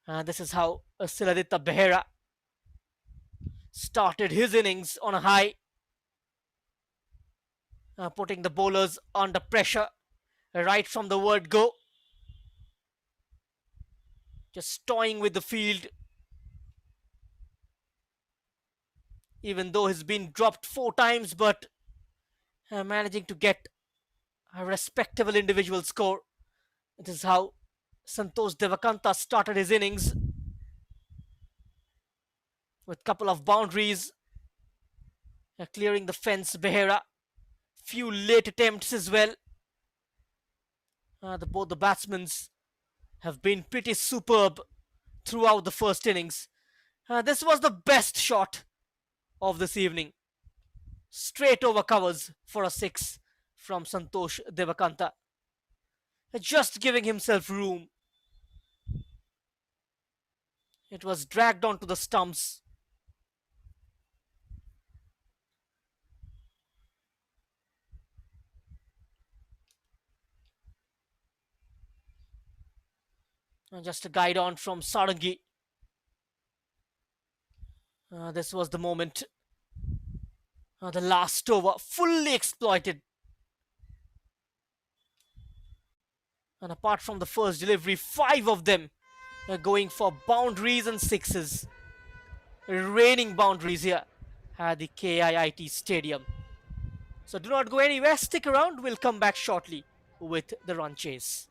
And this is how Siladitya Behera started his innings on a high, putting the bowlers under pressure right from the word go. Just toying with the field, even though he's been dropped 4 times, but managing to get a respectable individual score. It is how Santosh Devakanta started his innings, with couple of boundaries, clearing the fence. Behera, few late attempts as well. Both the batsmen have been pretty superb throughout the first innings. This was the best shot of this evening. Straight over covers for a six from Santosh Devakanta. Just giving himself room. It was dragged onto the stumps. Just a guide on from Sarangi. This was the moment. The last over, fully exploited. And apart from the first delivery, 5 of them going for boundaries and sixes. Raining boundaries here at the KIIT Stadium. So do not go anywhere, stick around, we'll come back shortly with the run chase.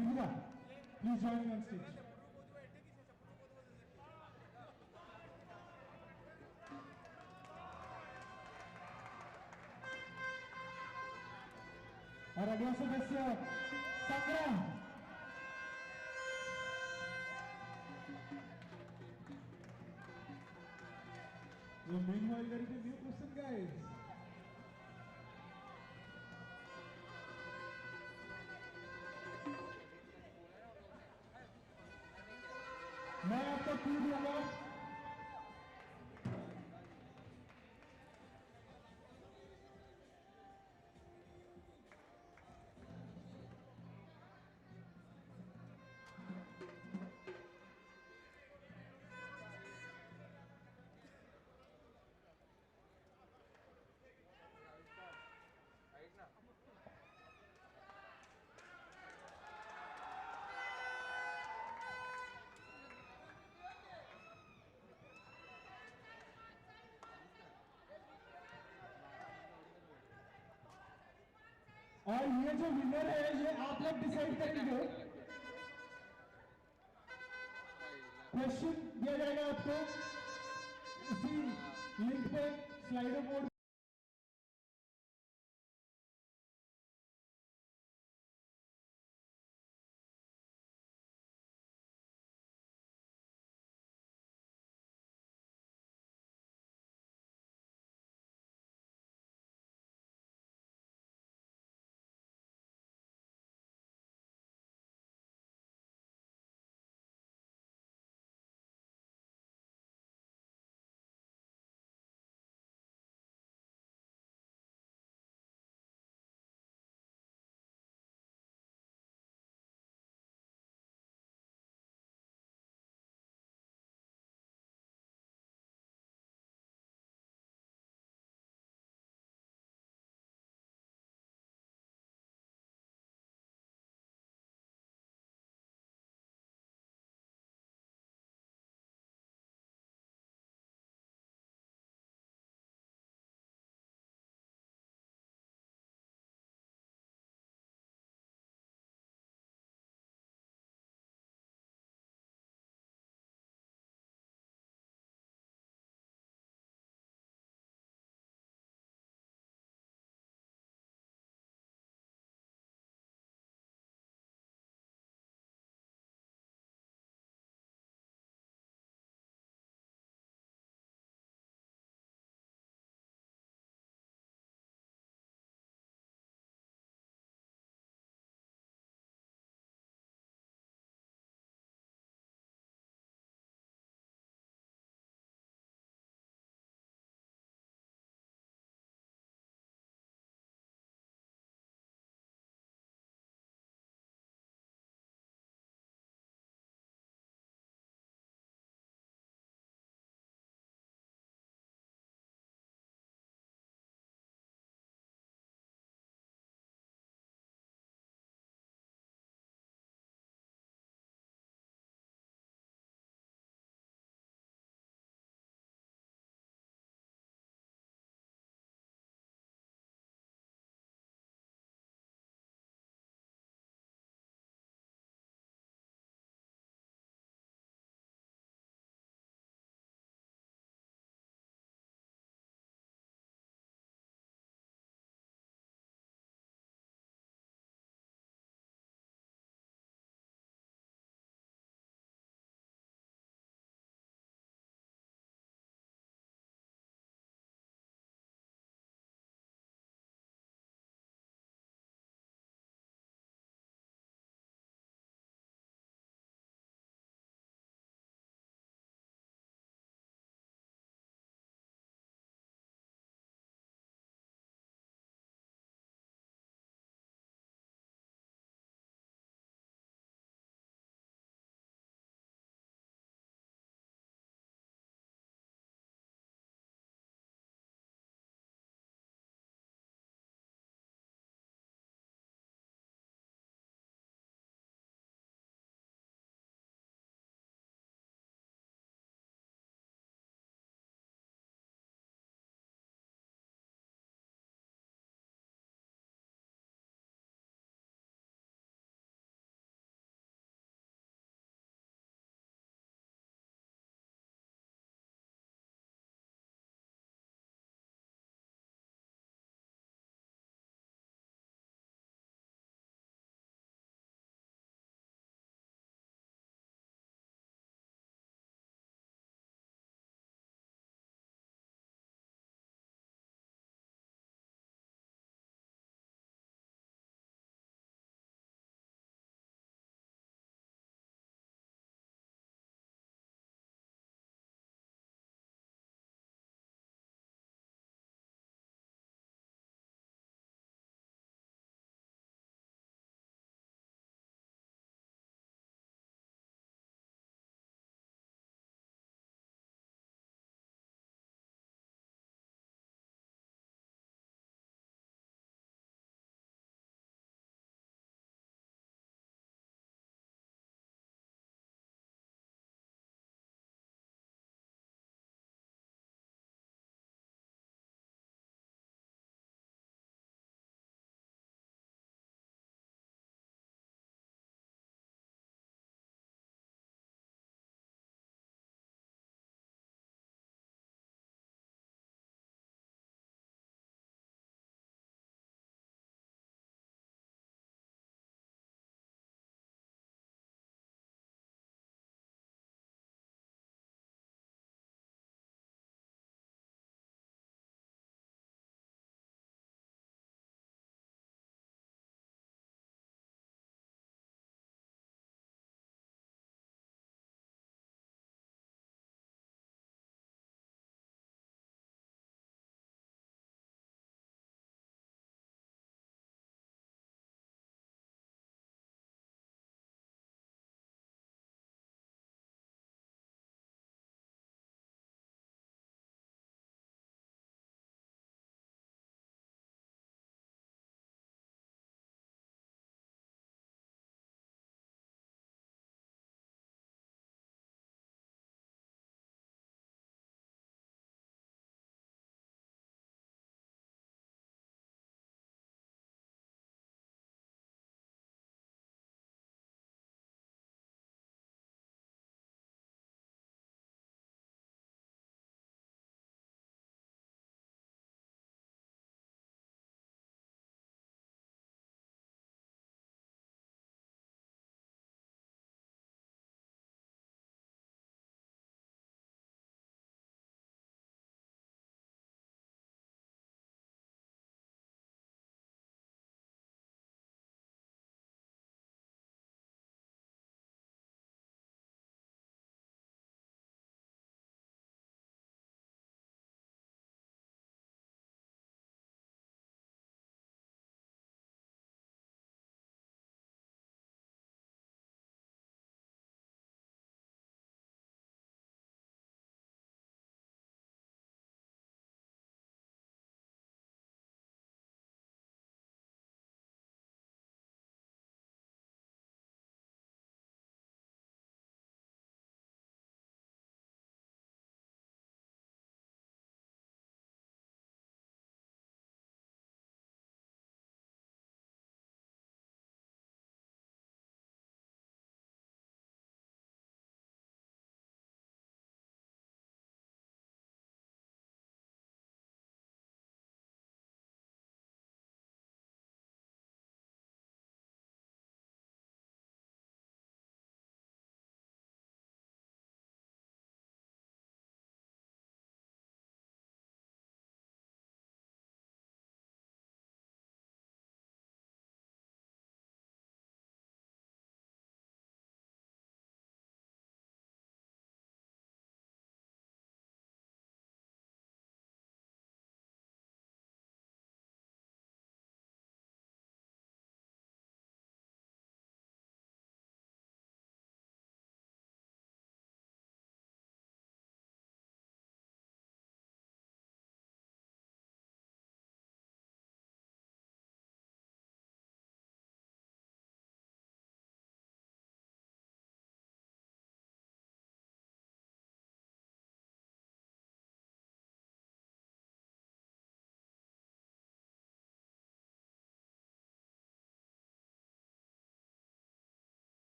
Bhubaneswar, please join me on stage. और अगला सदस्य संग्राम. Meanwhile, there is a new question, guys. मैं आपको clue दूंगा. और ये जो विनर है ये आप लोग डिसाइड करेंगे. क्वेश्चन दिया जाएगा आपको इसी लिंक पे स्लाइडर मोड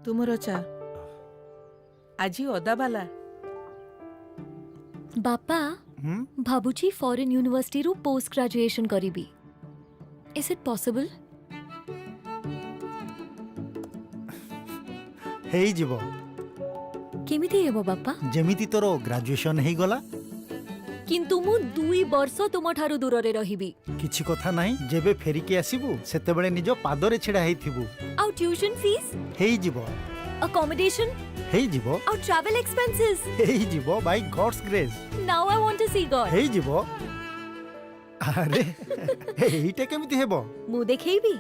ତୁମର ଚା ଆଜି ଅଦାବାଲା। ବାପା ଭାବୁଛି ଫରେନ୍ ୟୁନିଭର୍ସିଟିରୁ ପୋଷ୍ଟ ଗ୍ରାଜୁଏସନ୍ କରିବି। Is it possible? ହେଇଯିବ। କେମିତି ହେବ ବାପା? ଯେମିତି ତୋର ଗ୍ରାଜୁଏସନ୍ ହେଇଗଲା। କିନ୍ତୁ ମୁଁ 2 ବର୍ଷ ତୁମଠାରୁ ଦୂରରେ ରହିବି। କିଛି କଥା ନାହିଁ, ଯେବେ ଫେରିକି ଆସିବୁ ସେତେବେଳେ ନିଜ ପାଦରେ ଛିଡ଼ା ହେଇଥିବୁ। ଆଉ ଟ୍ୟୁସନ୍ ଫିସ୍, ହେଇଯିବ। ଆକମୋଡେସନ୍, ହେଇଯିବ। ଆଉ ଟ୍ରାଭେଲ୍ ଏକ୍ସପେନ୍ସେସ୍। ହେଇଯିବ by God's grace. Now I want to see God. ହେଇଯିବ। ଆରେ ଏଇଟା କେମିତି ହେବ? ମୁଁ ଦେଖେଇବି।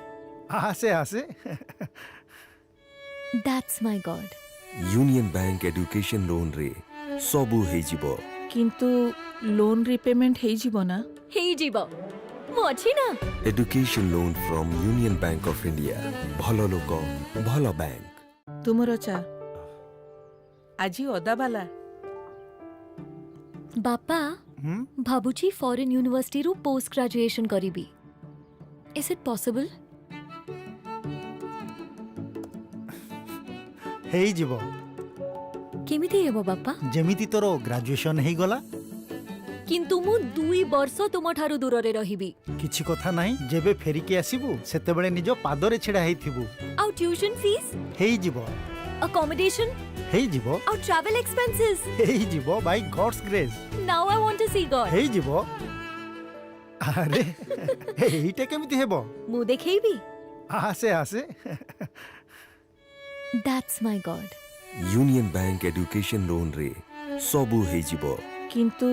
ଆସେ ଆସେ। That's my God. Union bank education loan रे सबू ହେଇଯିବ। କିନ୍ତୁ ଲୋନ୍ ରିପେମେଣ୍ଟ ହେଇଯିବ ନା? ହେଇଯିବ, ମୁଁ ଅଛି ନା। Education loan from union bank of India. ଭଲ ଲୋକ ଭଲ ବ୍ୟାଙ୍କ। ତୁମର ଚା ଆଜି ଅଦାବାଲା। ବାପା ଭାବୁଛି ଫରେନ୍ ୟୁନିଭର୍ସିଟିରୁ ପୋଷ୍ଟ ଗ୍ରାଜୁଏସନ୍ କରିବି। Is it possible? ହେଇଯିବ। କେମିତି ହେବ ବାପା? ଯେମିତି ତୋର ଗ୍ରାଜୁଏସନ୍ ହେଇଗଲା। କିନ୍ତୁ ମୁଁ 2 ବର୍ଷ ତୁମଠାରୁ ଦୂରରେ ରହିବି। କିଛି କଥା ନାହିଁ, ଯେବେ ଫେରିକି ଆସିବୁ ସେତେବେଳେ ନିଜ ପାଦରେ ଛିଡ଼ା ହେଇଥିବୁ। ଆଉ ଟ୍ୟୁସନ୍ ଫିସ୍, ହେଇଯିବ। ଆକମୋଡେସନ୍, ହେଇଯିବ। ଆଉ ଟ୍ରାଭେଲ୍ ଏକ୍ସପେନ୍ସେସ୍। ହେଇଯିବ by God's grace. Now I want to see God. ହେଇଯିବ। ଆରେ ଏଇଟା କେମିତି ହେବ? ମୁଁ ଦେଖେଇବି। ଆସେ ଆସେ। That's my God. Union bank education loan रे सबू ହେଇଯିବ। କିନ୍ତୁ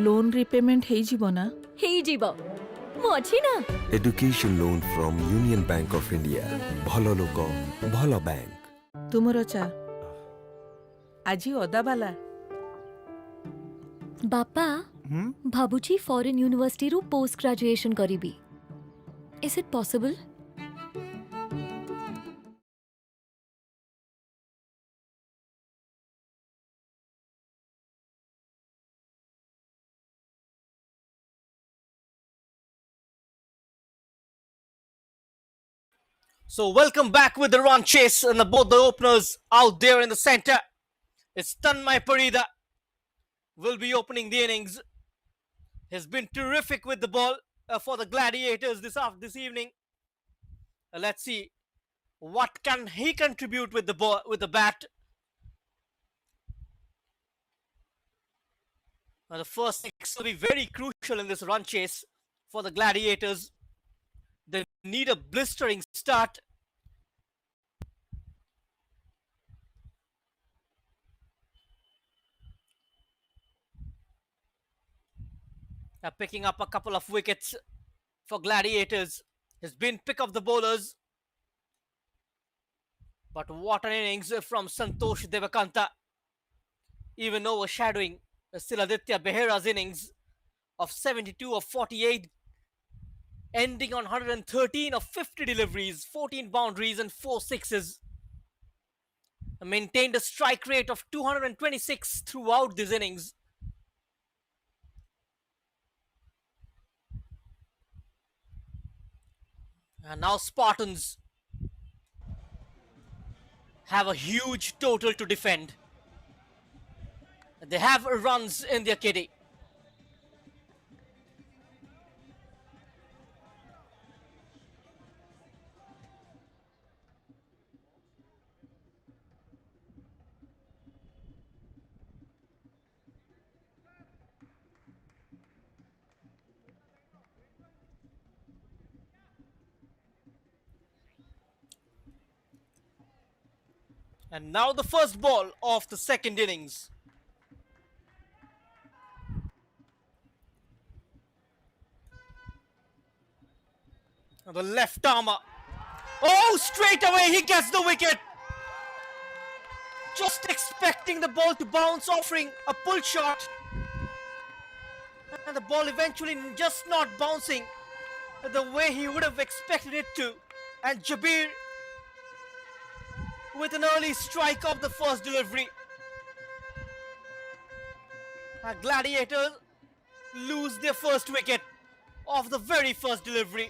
ଲୋନ୍ ରିପେମେଣ୍ଟ ହେଇଯିବ ନା? ହେଇଯିବ, ମୁଁ ଅଛି ନା। Education loan from union bank of India. ଭଲ ଲୋକ ଭଲ ବ୍ୟାଙ୍କ। ତୁମର ଚା ଆଜି ଅଦାବାଲା। ବାପା ଭାବୁଛି ଫରେନ୍ ୟୁନିଭର୍ସିଟିରୁ ପୋଷ୍ଟ ଗ୍ରାଜୁଏସନ୍ କରିବି। Is it possible? So welcome back with the run chase and both the openers out there in the center. It's Tanmay Parida will be opening the innings. He's been terrific with the ball for the Gladiators this evening. Let's see what can he contribute with the ball, with the bat. The first six will be very crucial in this run chase for the Gladiators. They need a blistering start. Picking up a couple of wickets for Gladiators. Has been pick of the bowlers. But what an innings from Santosh Devakanta. Even overshadowing Siladitya Behera's innings of 72 of 48. Ending on 113 of 50 deliveries, 14 boundaries and 4 sixes. Maintained a strike rate of 226 throughout these innings. And now Spartans have a huge total to defend. They have runs in their kitty. And now the first ball of the second innings. The left armer. Oh, straight away he gets the wicket. Just expecting the ball to bounce, offering a pull shot. And the ball eventually just not bouncing the way he would have expected it to. And Jabir with an early strike of the first delivery. Gladiators lose their first wicket of the very first delivery.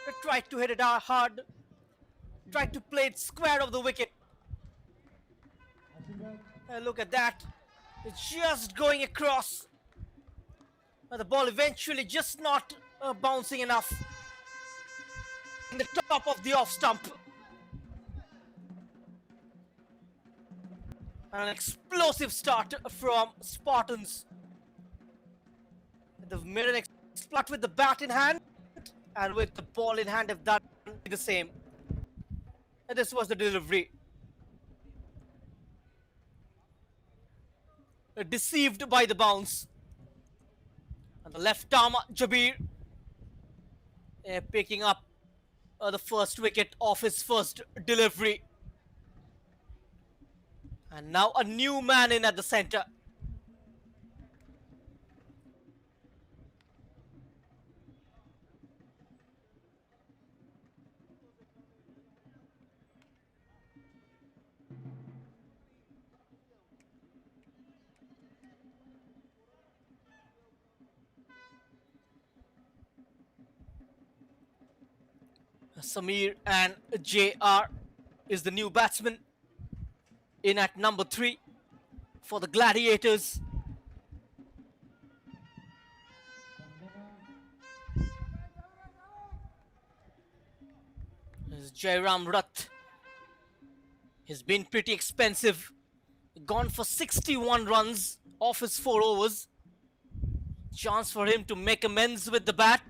They tried to hit it hard, tried to play it square of the wicket. Look at that. It's just going across. The ball eventually just not bouncing enough in the top of the off stump. An explosive start from Spartans. They've made an exploit with the bat in hand, and with the ball in hand have done the same. And this was the delivery. Deceived by the bounce. And the left arm, Jabir, picking up the first wicket of his first delivery. And now a new man in at the center. Samir and JR is the new batsman in at number 3 for the Gladiators. This is Jairam Rath. He's been pretty expensive. Gone for 61 runs off his 4 overs. Chance for him to make amends with the bat.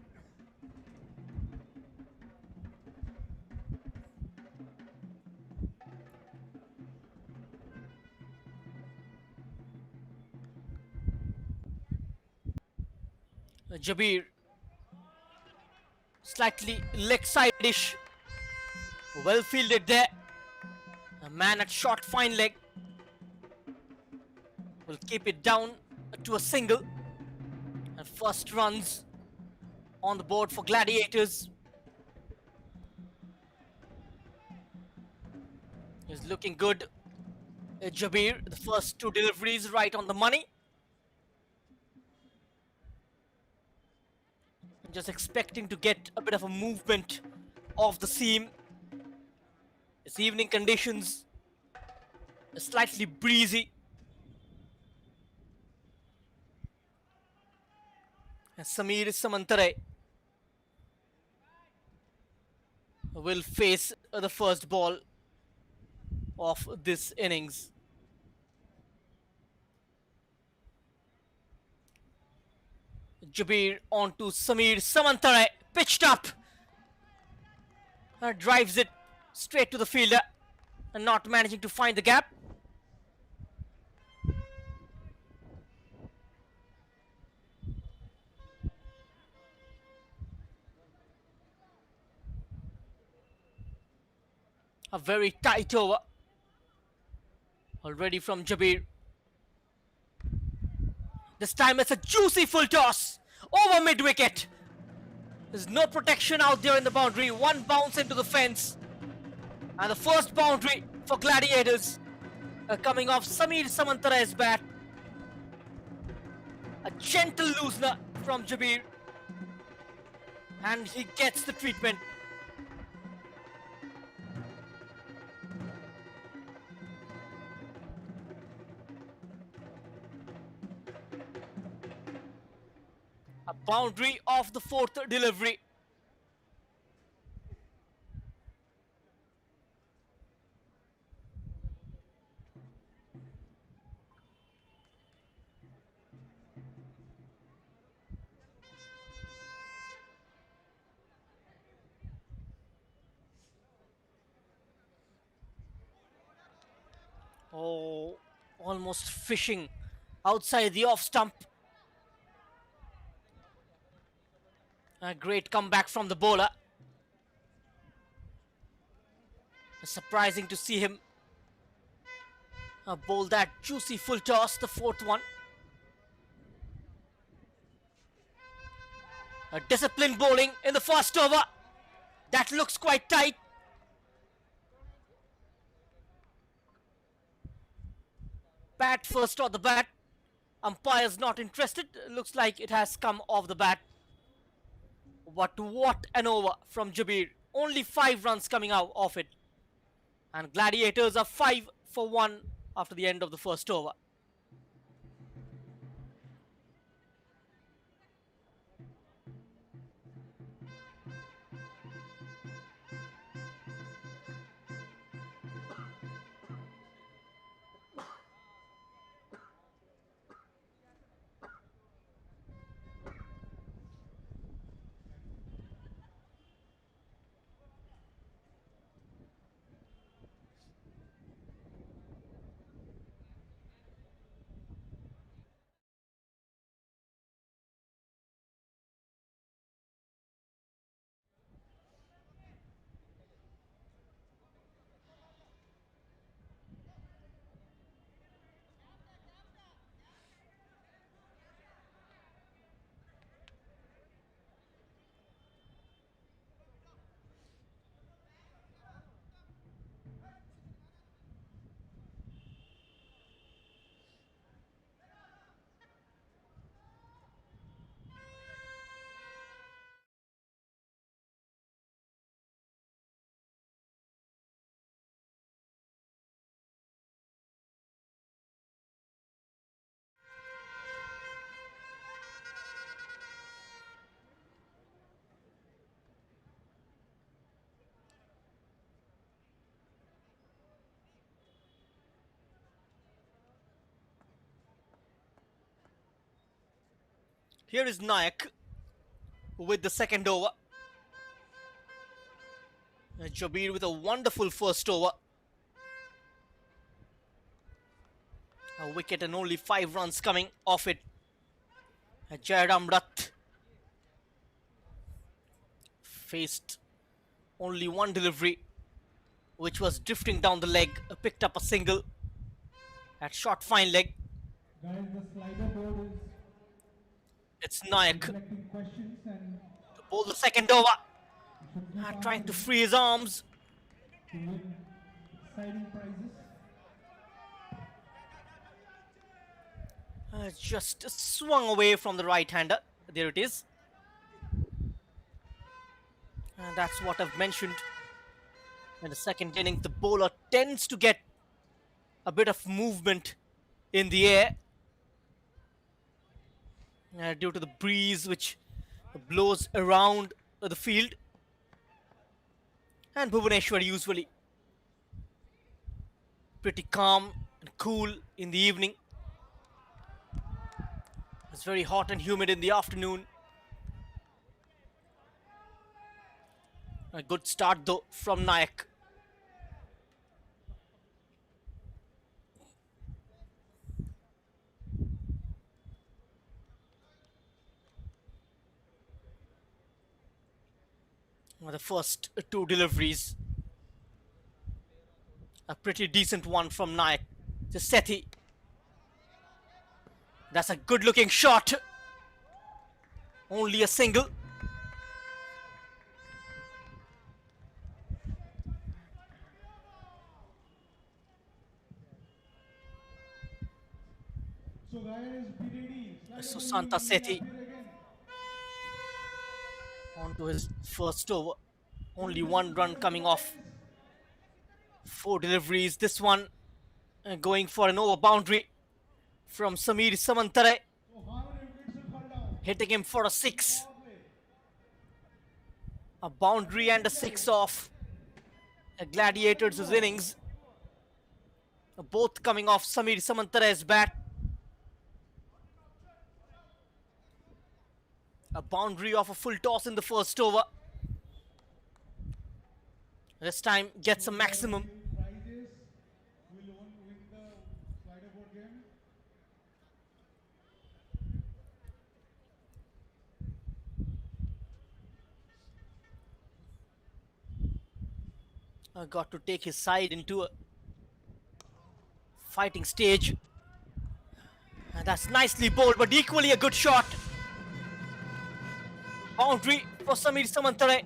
Jabir, slightly leg side-ish, well fielded there. A man at short fine leg will keep it down to a single, and first runs on the board for Gladiators. He's looking good. Jabir, the first 2 deliveries right on the money. Just expecting to get a bit of a movement off the seam. It's evening conditions, slightly breezy. And Samir Samantare will face the first ball of this innings. Jabir onto Samir Samantare, pitched up, drives it straight to the fielder and not managing to find the gap. A very tight over already from Jabir. This time it's a juicy full toss over mid-wicket. There's no protection out there in the boundary. One bounce into the fence. And the first boundary for Gladiators coming off Samir Samantare's bat. A gentle loosener from Jabir. And he gets the treatment. A boundary off the 4th delivery. Oh, almost fishing outside the off stump. A great comeback from the bowler. Surprising to see him bowl that juicy full toss, the 4th one. A disciplined bowling in the first over. That looks quite tight. Bat first on the bat. Umpire's not interested. Looks like it has come off the bat. But what an over from Jabir. Only 5 runs coming out of it. And Gladiators are 5 for 1 after the end of the first over. Here is Nayak with the second over. Jabir with a wonderful first over. A wicket and only 5 runs coming off it. Jairam Rath faced only one delivery, which was drifting down the leg, picked up a single at short fine leg. Guys, the slider board is It's Nayak collecting questions and to bowl the second over, should keep trying to answering free his arms. to win exciting prizes. Just swung away from the right-hander. There it is. And that's what I've mentioned. In the second innings, the bowler tends to get a bit of movement in the air due to the breeze which blows around the field. And Bhubaneswar usually pretty calm and cool in the evening. It's very hot and humid in the afternoon. A good start though from Nayak. The first 2 deliveries, a pretty decent one from Nayak to Sethi. That's a good looking shot. Only a single. So guys, be ready. Susanta Sethi on to his first over. Only 1 run coming off 4 deliveries. This one going for an over boundary from Samir Samantare, So how many wickets will fall down? hitting him for a 6. Power play. A boundary and a 6 off Gladiators' innings. Both coming off Samir Samantare's bat. A boundary of a full toss in the first over. This time gets a maximum. Prizes will win the slider board game. Got to take his side into a fighting stage. And that's nicely bowled, but equally a good shot. Boundary for Samir Samantare.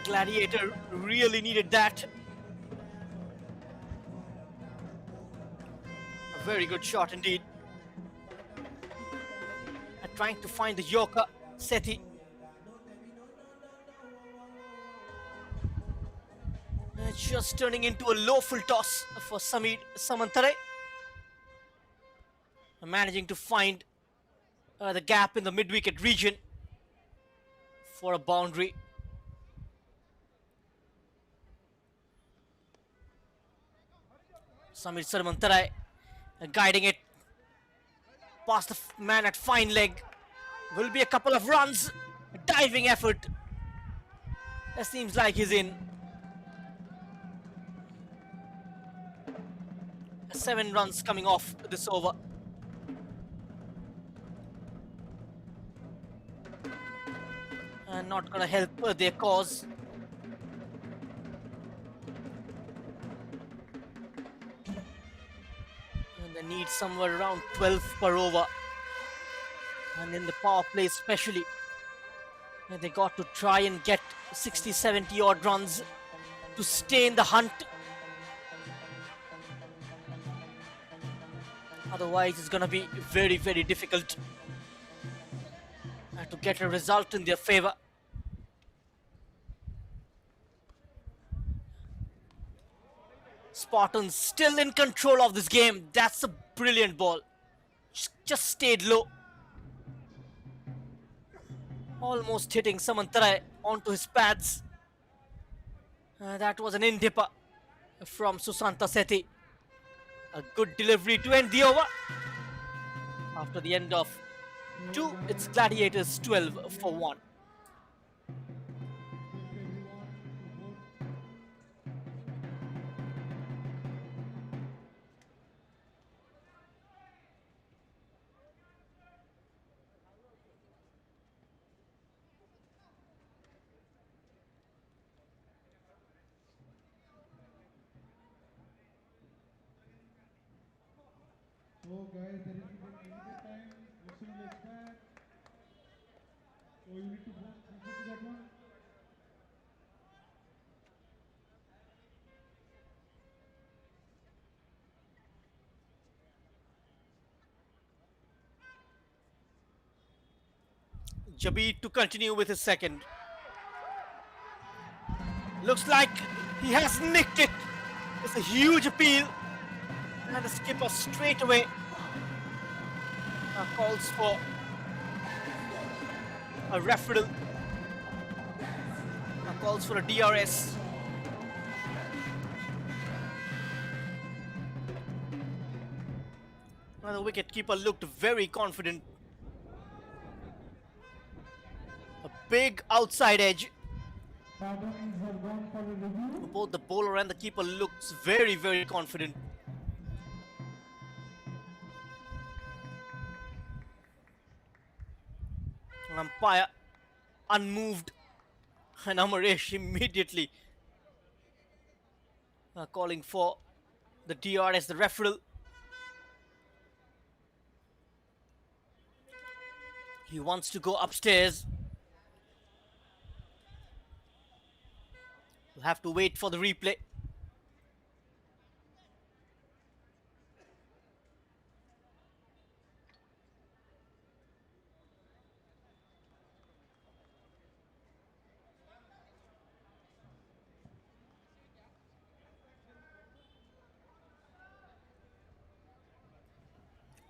Gladiator really needed that. A very good shot indeed. And trying to find the Yorker, Sethi. Just turning into a low full toss for Samir Samantare. Managing to find the gap in the mid-wicket region for a boundary. Samir Sarmantarai guiding it past the man at fine leg. Will be a couple of runs. Diving effort. It seems like he's in. 7 runs coming off this over. And not gonna help their cause. And they need somewhere around 12 per over. And in the power play especially, they got to try and get 60-70 odd runs to stay in the hunt. Otherwise it's gonna be very, very difficult to get a result in their favor. Spartans still in control of this game. That's a brilliant ball. Just stayed low. Almost hitting Samantarai onto his pads. That was an in-dipper from Susanta Sethi. A good delivery to end the over. After the end of 2, it's Gladiators 12 for 1. So guys, there is limited time. Whistle will expire. So you need to go to that one. Jabir to continue with his second. Looks like he has nicked it. It's a huge appeal. And the skipper straight away calls for a referral. Calls for a DRS. Now the wicketkeeper looked very confident. A big outside edge. Spartans have gone for a review. Both the bowler and the keeper looks very, very confident. Umpire unmoved, and Amaresh immediately calling for the DRS, the referral. He wants to go upstairs. We'll have to wait for the replay.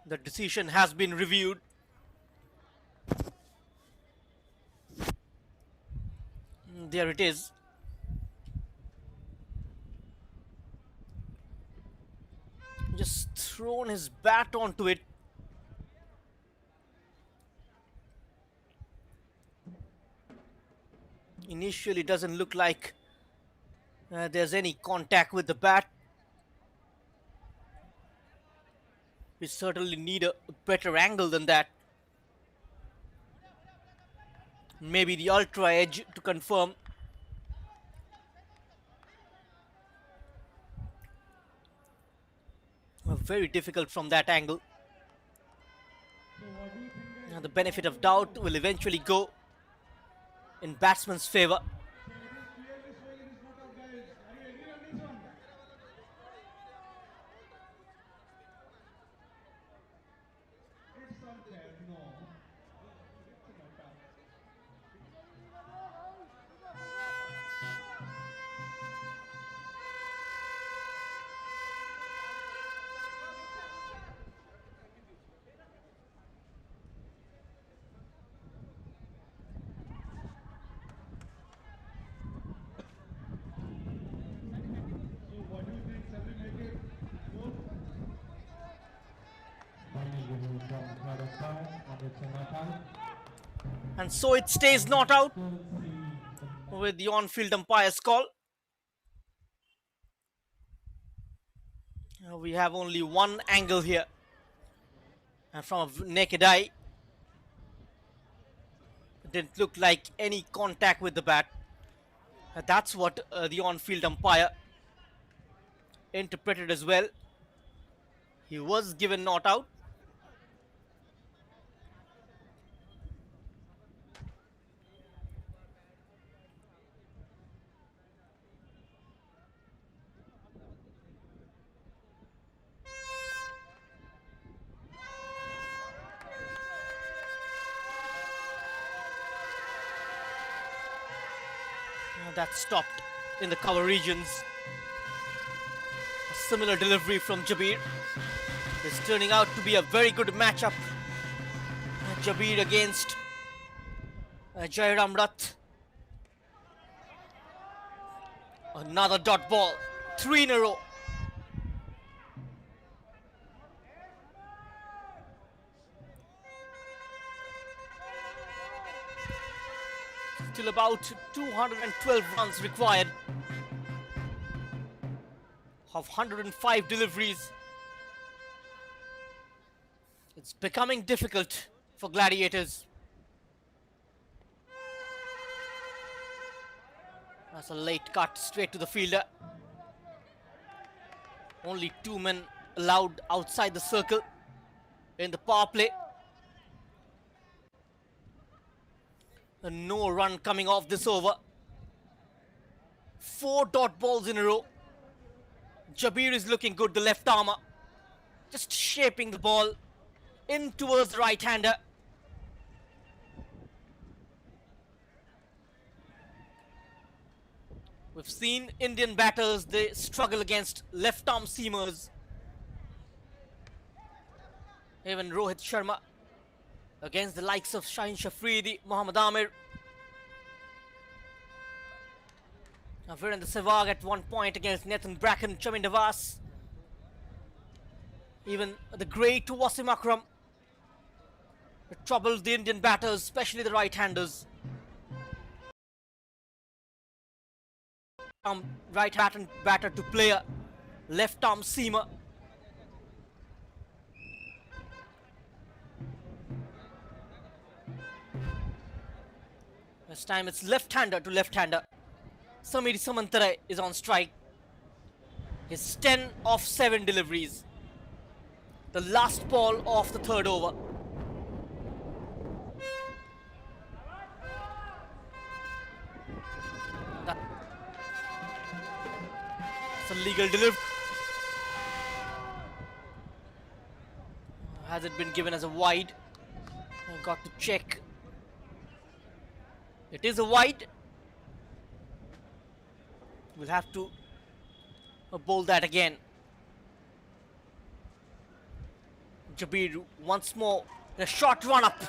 The decision has been reviewed. There it is. Just thrown his bat onto it. Initially doesn't look like there's any contact with the bat. We certainly need a better angle than that. Maybe the ultra edge to confirm. Very difficult from that angle. Now the benefit of doubt will eventually go in batsman's favor. And so it stays not out with the on-field umpire's call. We have only one angle here, and from a naked eye, it didn't look like any contact with the bat. That's what the on-field umpire interpreted as well. He was given not out. That stopped in the cover regions. A similar delivery from Jabir. It's turning out to be a very good matchup. Jabir against Jairam Rath. Another dot ball. 3 in a row. Still about 212 runs required of 105 deliveries. It's becoming difficult for Gladiators. That's a late cut straight to the fielder. Only 2 men allowed outside the circle in the power play. And no run coming off this over. 4 dot balls in a row. Jabir is looking good, the left armer. Just shaping the ball in towards the right-hander. We've seen Indian batters, they struggle against left-arm seamers. Even Rohit Sharma against the likes of Shaheen Shafridi, Mohammad Amir. Virendra Sehwag at one point against Nathan Bracken, Chaminda Vas. Even the great Wasim Akram troubled the Indian batters, especially the right-handers. Right batter to player, left arm seamer. This time it's left-hander to left-hander. Samir Samantare is on strike. His 10 of 7 deliveries. The last ball of the third over. It's a legal delivery. Has it been given as a wide? I got to check. It is a wide. We'll have to bowl that again. Jabir once more, a short run up.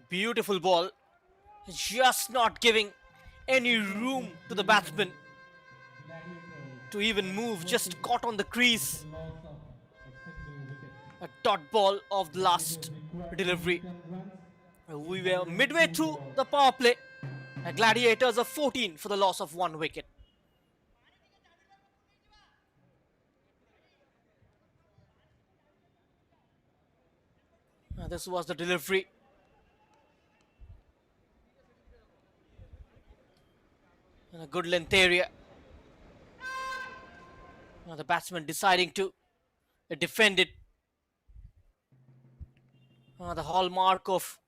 Beautiful ball. Just not giving any room to the batsman to even move. Just caught on the crease. A dot ball of the last delivery. We were midway through the power play. Gladiators are 14 for the loss of 1 wicket. This was the delivery. And a good length area. The batsman deciding to defend it. The hallmark of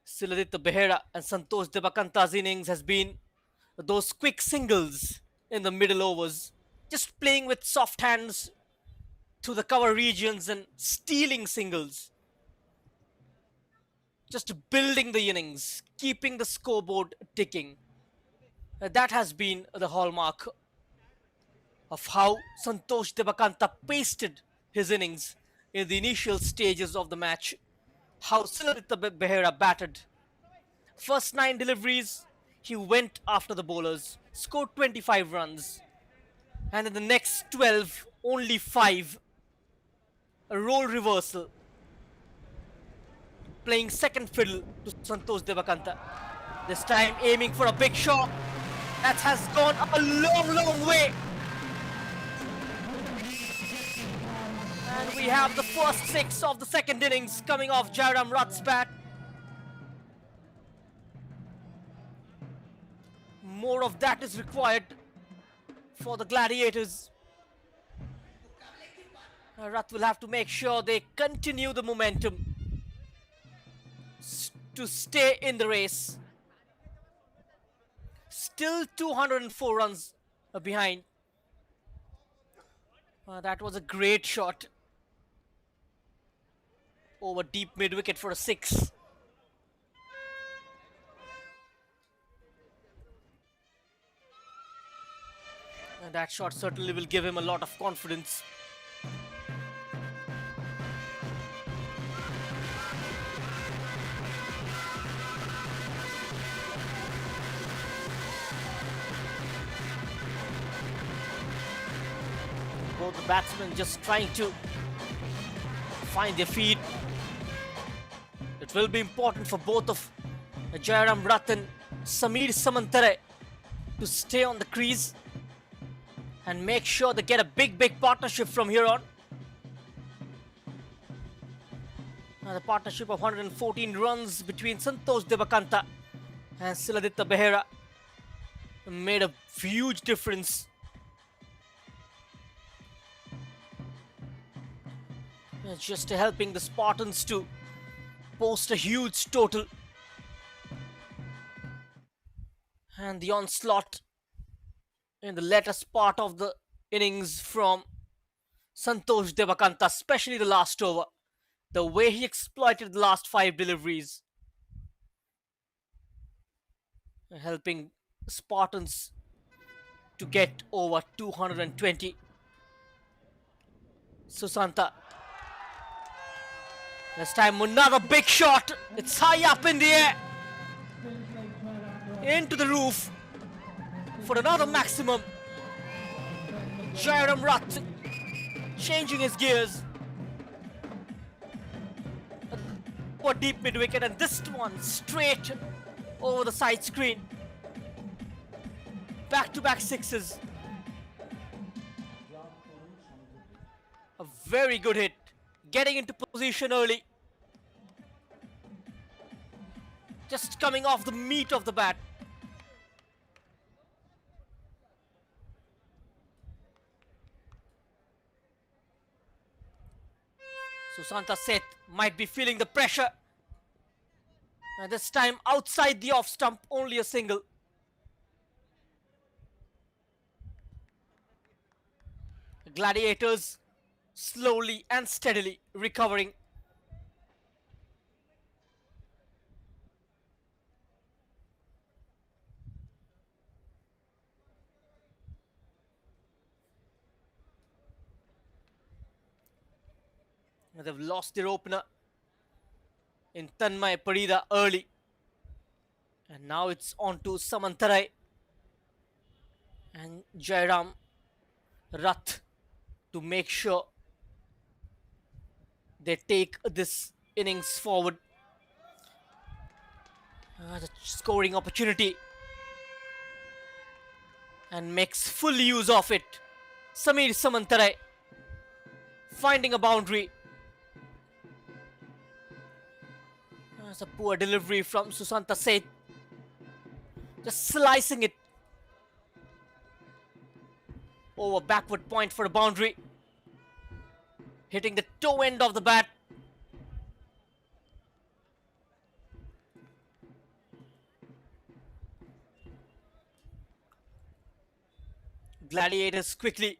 Siladitya Behera and Santosh Debakanta's innings has been those quick singles in the middle overs. Just playing with soft hands to the cover regions and stealing singles. Just building the innings, keeping the scoreboard ticking. That has been the hallmark of how Santosh Debakanta pasted his innings in the initial stages of the match. How Siladitya Behera batted. First 9 deliveries, he went after the bowlers, scored 25 runs. And in the next 12, only 5. A role reversal. playing second fiddle to Santosh Devakanta. This time aiming for a big shot. That has gone a long way. And we have the first 6 of the second innings coming off Jairam Rath's bat. More of that is required for the Gladiators. Rath will have to make sure they continue the momentum to stay in the race. Still 204 runs behind. That was a great shot over deep mid wicket for a 6. And that shot certainly will give him a lot of confidence. Both the batsmen just trying to find their feet. It will be important for both of Jairam Rath and Sameer Samantare to stay on the crease and make sure they get a big partnership from here on. The partnership of 114 runs between Santosh Devakanta and Siladitya Behera made a huge difference. It's just helping the Spartans to post a huge total. And the onslaught in the latest part of the innings from Santosh Devakanta, especially the last over. The way he exploited the last 5 deliveries, helping Spartans to get over 220. Susanta. This time another big shot. It's high up in the air. Into the roof for another maximum. Jairam Rath changing his gears. For deep mid wicket, and this one straight over the side screen. Back-to-back 6s. A very good hit. Getting into position early. Just coming off the meat of the bat. Susanta Seth might be feeling the pressure. And this time outside the off stump, only a single. The Gladiators slowly and steadily recovering. And they've lost their opener in Tanmay Parida early. And now it's on to Samantarai and Jairam Rath to make sure they take this innings forward. The scoring opportunity and makes full use of it. Sameer Samantare finding a boundary. That's a poor delivery from Susanta Seth. Just slicing it over backward point for a boundary. Hitting the toe end of the bat. Gladiators quickly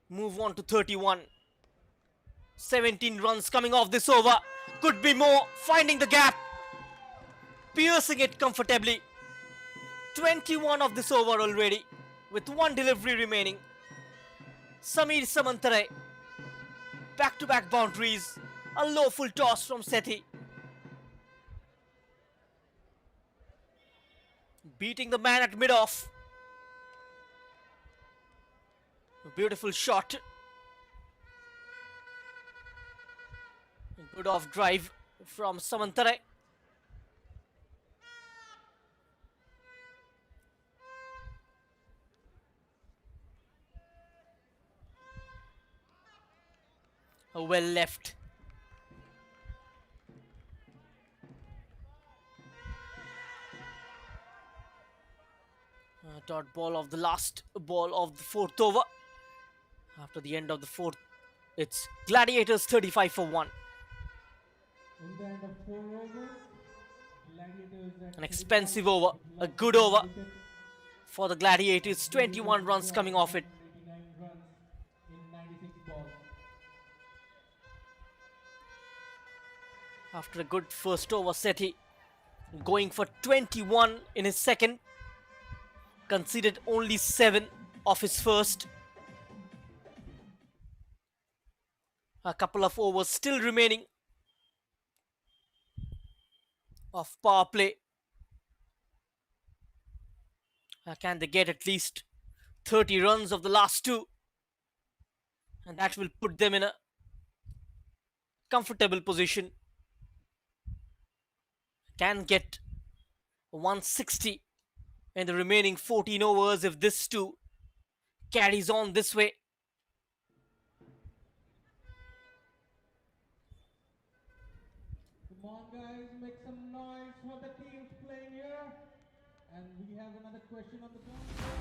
move on to 31. 17 runs coming off this over. Could be more. Finding the gap. Piercing it comfortably. 21 of this over already, with 1 delivery remaining. Sameer Samantare. Back-to-back boundaries. A low full toss from Sethi. Beating the man at mid-off. A beautiful shot. Good off drive from Samantare. Well left. Dot ball of the last ball of the fourth over. After the end of the fourth, it's Gladiators 35 for 1. In the end of 4 overs, Gladiators at An expensive over, a good over for the Gladiators. 21 runs coming off it. 89 runs in 96 balls. After a good first over, Sethi going for 21 in his second. Conceded only 7 of his first. A couple of overs still remaining of power play. Can they get at least 30 runs of the last 2? And that will put them in a comfortable position. Can get 160 in the remaining 14 overs if this 2 carries on this way. Come on, guys, make some noise for the teams playing here. And we have another question on the board.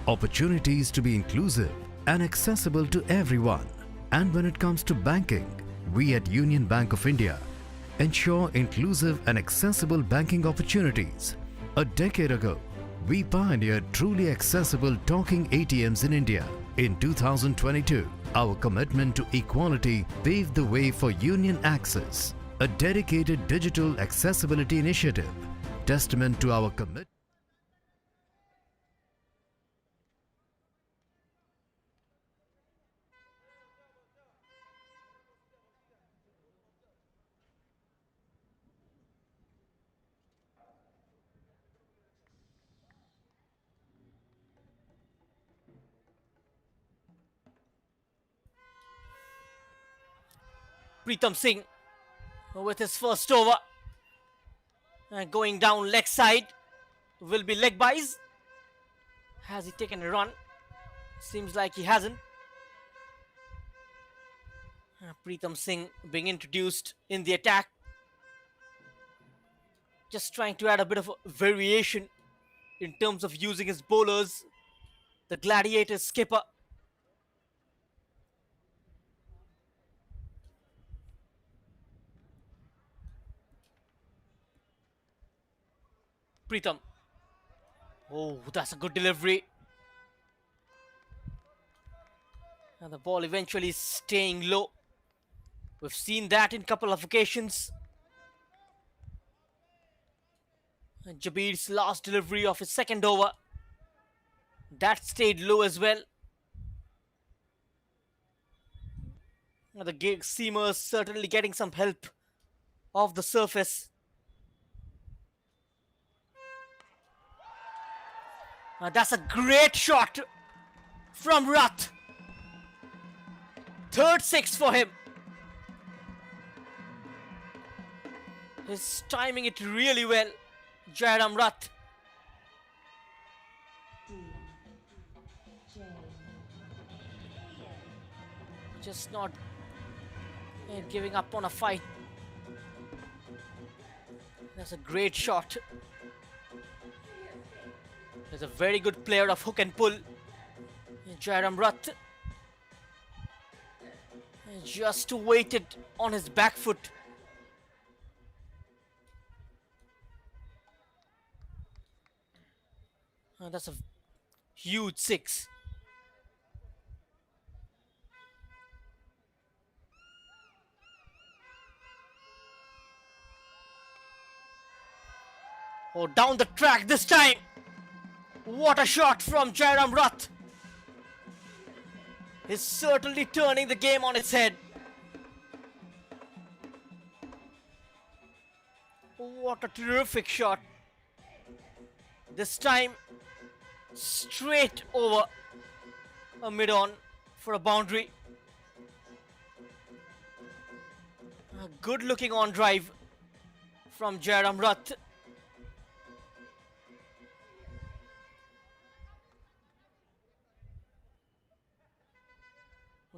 Opportunities to be inclusive and accessible to everyone. And when it comes to banking, we at Union Bank of India ensure inclusive and accessible banking opportunities. A decade ago, we pioneered truly accessible talking ATMs in India. In 2022, our commitment to equality paved the way for Union Access, a dedicated digital accessibility initiative, testament to our commitment. Pritam Singh with his first over. Going down leg side. Will be leg buys. Has he taken a run? Seems like he hasn't. Pritam Singh being introduced in the attack. Just trying to add a bit of a variation in terms of using his bowlers. The Gladiator skipper. Pritam. Oh, that's a good delivery. And the ball eventually staying low. We've seen that in a couple of occasions. And Jabir's last delivery of his second over. That stayed low as well. And the seamers certainly getting some help off the surface. That's a great shot from Rath. Third six for him. He's timing it really well, Jairam Rath. Just not giving up on a fight. That's a great shot. He's a very good player of hook and pull. Jairam Rath just waited on his back foot. That's a huge six. Oh, down the track this time. What a shot from Jairam Rath. He's certainly turning the game on its head. What a terrific shot. This time, straight over a mid-on for a boundary. A good looking on drive from Jairam Rath.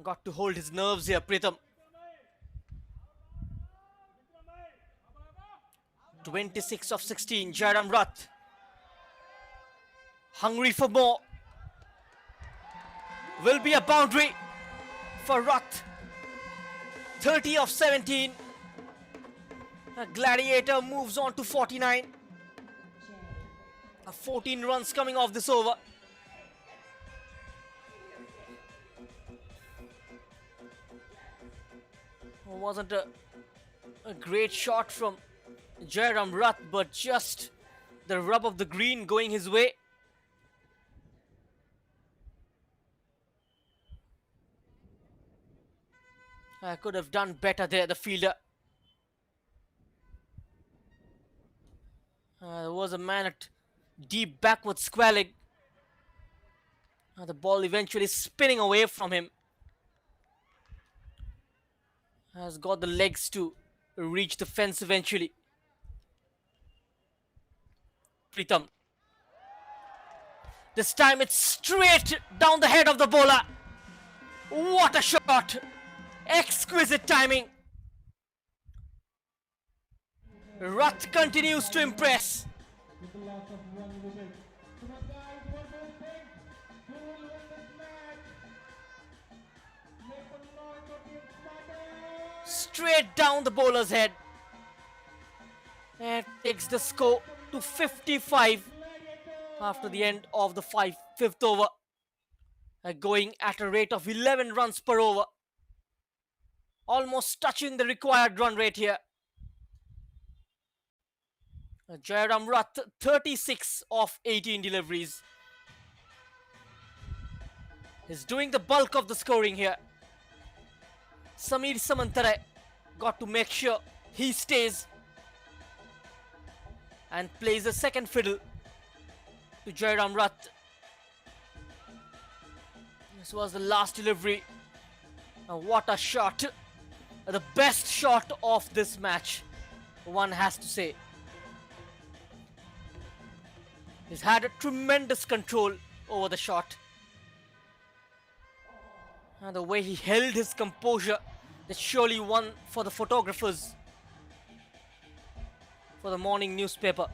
Got to hold his nerves here, Pritham. 26 of 16, Jairam Rath. Hungry for more. Will be a boundary for Rath. 30 of 17. Gladiator moves on to 49. 14 runs coming off this over. Wasn't a great shot from Jairam Rath, but just the rub of the green going his way. I could have done better there, the fielder. There was a man at deep backward square leg. The ball eventually spinning away from him. Has got the legs to reach the fence eventually. Pritham. This time it's straight down the head of the bowler. What a shot! Exquisite timing. Rath continues to impress. Straight down the bowler's head. And takes the score to 55 after the end of the fifth over. Going at a rate of 11 runs per over. Almost touching the required run rate here. Jairam Rath, 36 of 18 deliveries. Is doing the bulk of the scoring here. Samir Samantare got to make sure he stays and plays a second fiddle to Jairam Rath. This was the last delivery. What a shot. The best shot of this match, one has to say. He's had a tremendous control over the shot. And the way he held his composure, that's surely one for the photographers for the morning newspaper.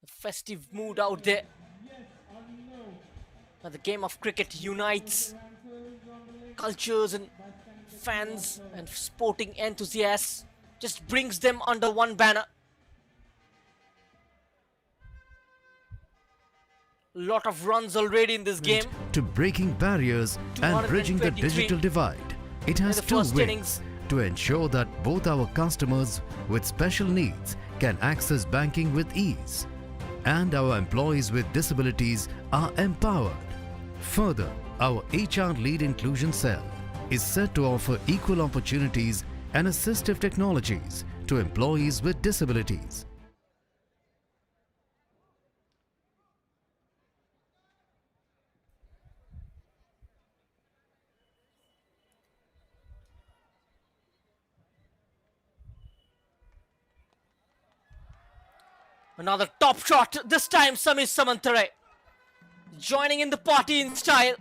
A festive mood out there. The game of cricket unites cultures and fans and sporting enthusiasts, just brings them under one banner. Lot of runs already in this game. To breaking barriers and bridging the 223 digital divide, it has the two first wings innings. to ensure that both our customers with special needs can access banking with ease, and our employees with disabilities are empowered. Further, our HR Lead Inclusion Cell is set to offer equal opportunities and assistive technologies to employees with disabilities. Another top shot, this time Samir Samantare joining in the party in style.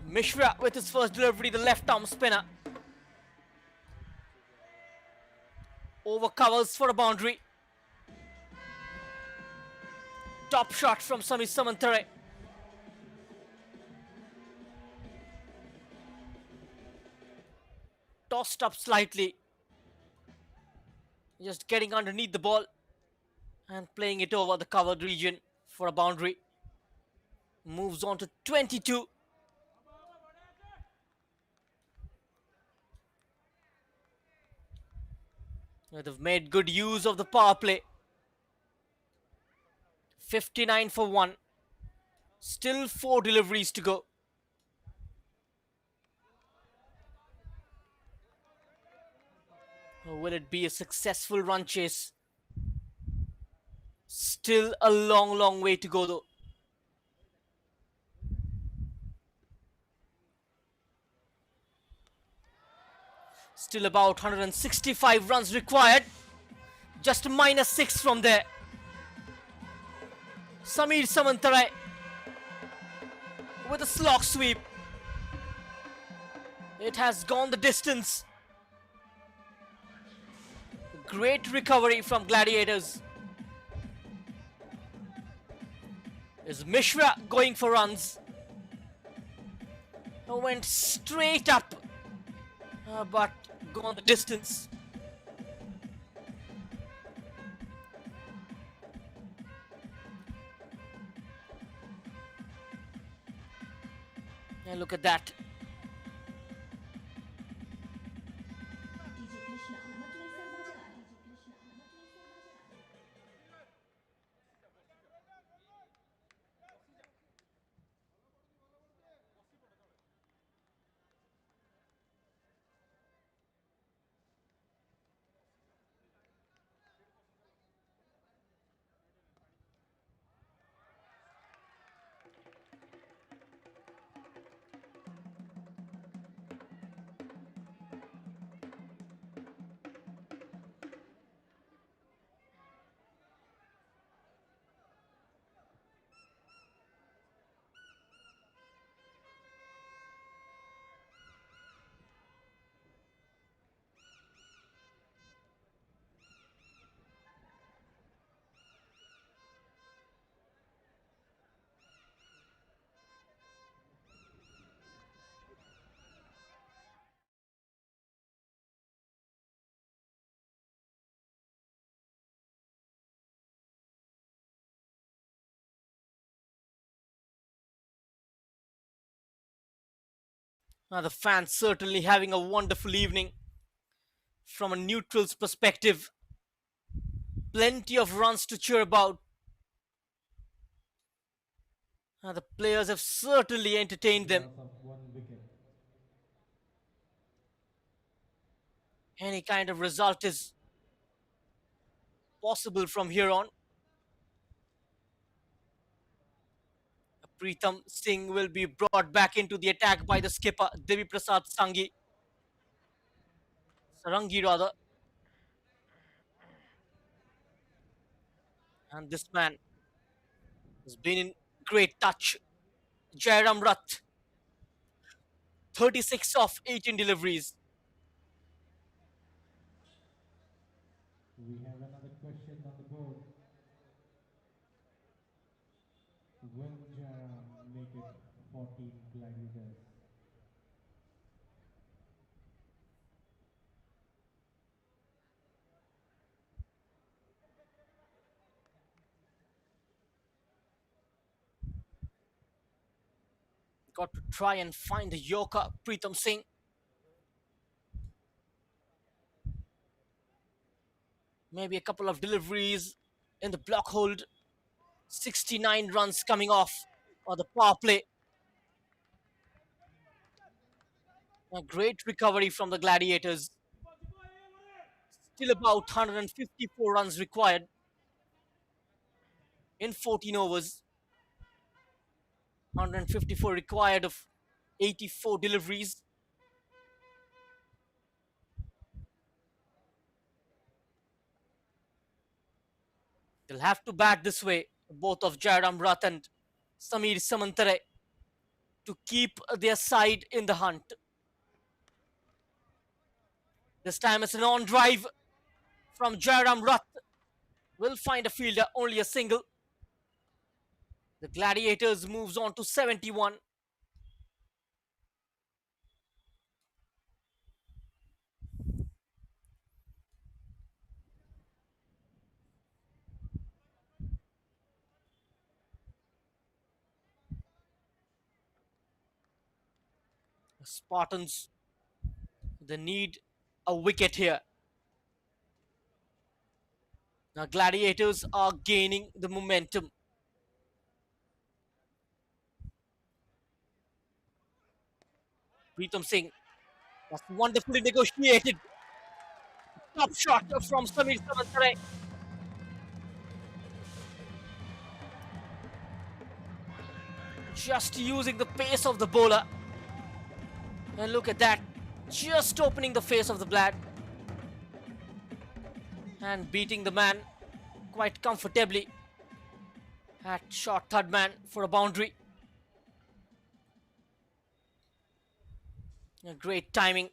Mishra with his first delivery, the left arm spinner. Over covers for a boundary. Top shot from Samir Samantare. Tossed up slightly. Just getting underneath the ball and playing it over the covered region for a boundary. Moves on to 22. They've made good use of the power play. 59 for 1. Still 4 deliveries to go. Or will it be a successful run chase? Still a long way to go though. Still about 165 runs required. Just -6 from there. Samir Samantarai with a slog sweep. It has gone the distance. Great recovery from Gladiators. Is Mishra going for runs? Went straight up, but gone the distance. And look at that. The fans certainly having a wonderful evening. From a neutral's perspective, plenty of runs to cheer about. The players have certainly entertained them. Any kind of result is possible from here on. Preetham Singh will be brought back into the attack by the skipper, Devi Prasad Sarangi rather. And this man has been in great touch. Jairam Rath, 36 of 18 deliveries. We have another question on the board. Will Jairam make it 14 Gladiators? Got to try and find the Yorker, Preetham Singh. Maybe a couple of deliveries in the block hold. 69 runs coming off for the power play. A great recovery from the Gladiators. Still about 154 runs required in 14 overs. 154 required of 84 deliveries. They'll have to bat this way, both of Jairam Rath and Samir Samantare, to keep their side in the hunt. This time it's an on drive from Jairam Rath. Will find a fielder, only a single. The Gladiators moves on to 71. The Spartans, they need a wicket here. Now Gladiators are gaining the momentum. Preetham Singh, that's wonderfully negotiated. Top shot from Samir Samantare. Just using the pace of the bowler. And look at that. just opening the face of the Glad and beating the man quite comfortably at short third man for a boundary. A great timing.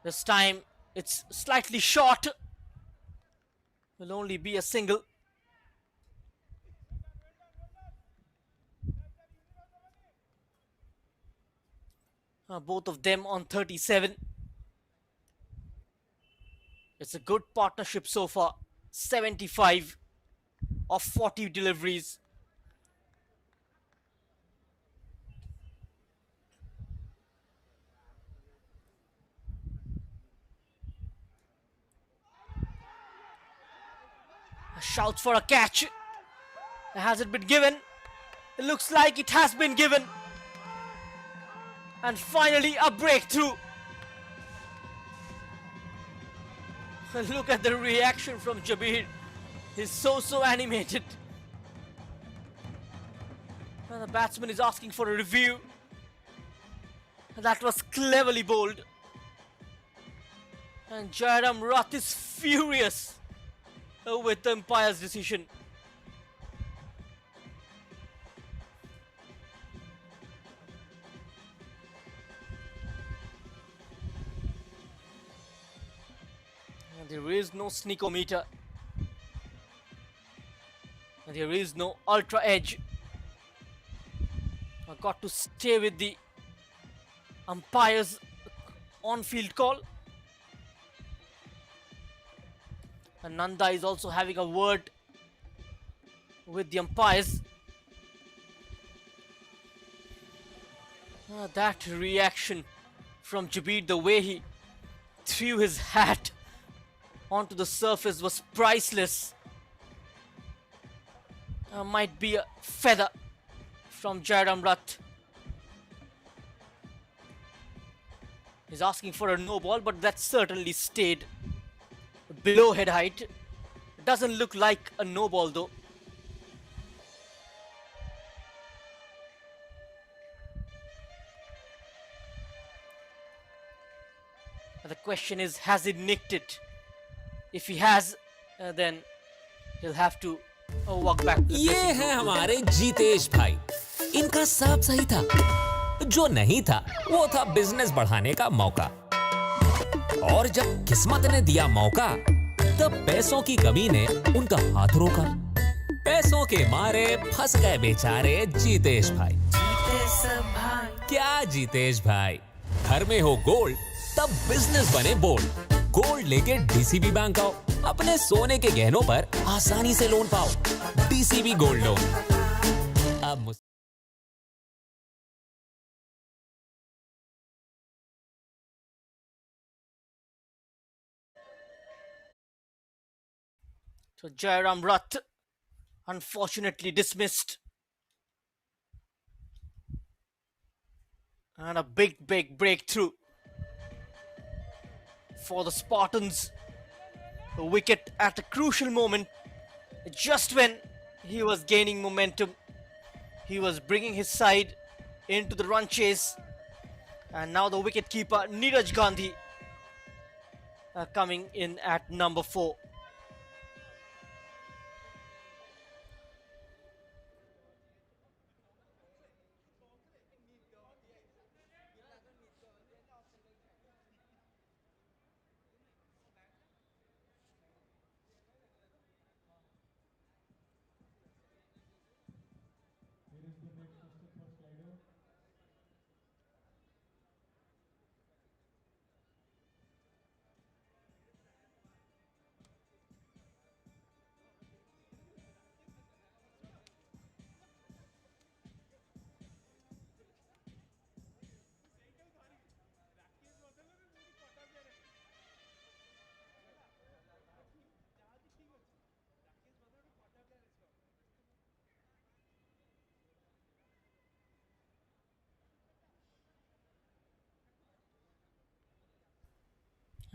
This time it's slightly short. Will only be a single. Both of them on 37. It's a good partnership so far. 75 of 40 deliveries. A shout for a catch. Has it been given? It looks like it has been given. And finally a breakthrough. Look at the reaction from Jabir. He's so animated. And the batsman is asking for a review. That was cleverly bowled. And Jairam Rath is furious with the umpire's decision. And there is no sneakometer. And there is no ultra edge. I've got to stay with the umpire's on-field call. And Nanda is also having a word with the umpires. That reaction from Jabir, the way he threw his hat onto the surface was priceless. Might be a feather from Jairam Rath. He's asking for a no ball, but that certainly stayed below head height. It doesn't look like a no ball though. The question is, has he nicked it? If he has, then he'll have to walk back. ये है हमारे जीतेश भाई. इनका सब सही था. जो नहीं था वो था बिजनेस बढ़ाने का मौका. और जब किस्मत ने दिया मौका तब पैसों की कमी ने उनका हाथ रोका. पैसों के मारे फंस गए बेचारे जीतेश भाई. क्या जीतेश भाई, घर में हो गोल्ड तब बिजनेस बने बोल्ड. गोल्ड लेके डीसीबी बैंक आओ, अपने सोने के गहनों पर आसानी से लोन पाओ. DCB gold loan. अब So Jairam Rath unfortunately dismissed. And a big breakthrough for the Spartans. A wicket at a crucial moment, just when he was gaining momentum. He was bringing his side into the run chase. And now the wicketkeeper Neeraj Gandhi coming in at number 4.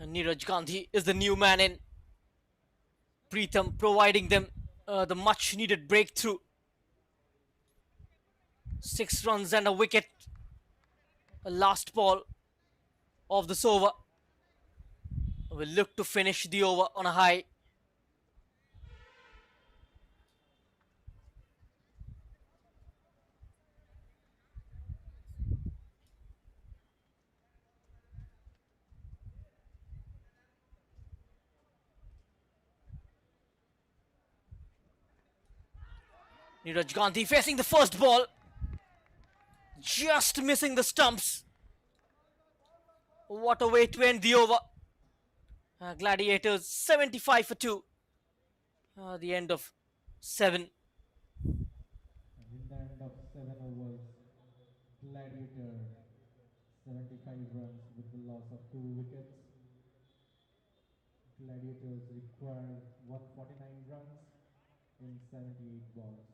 And Neeraj Gandhi is the new man in. Pritham providing them the much needed breakthrough. 6 runs and a wicket. A last ball of this over. Will look to finish the over on a high. Neeraj Gandhi facing the first ball. Just missing the stumps. What a way to end the over. Gladiators 75 for 2. The end of 7. In the end of 7 overs, Gladiator 75 runs with the loss of 2 wickets. Gladiators require 149 runs in 78 balls.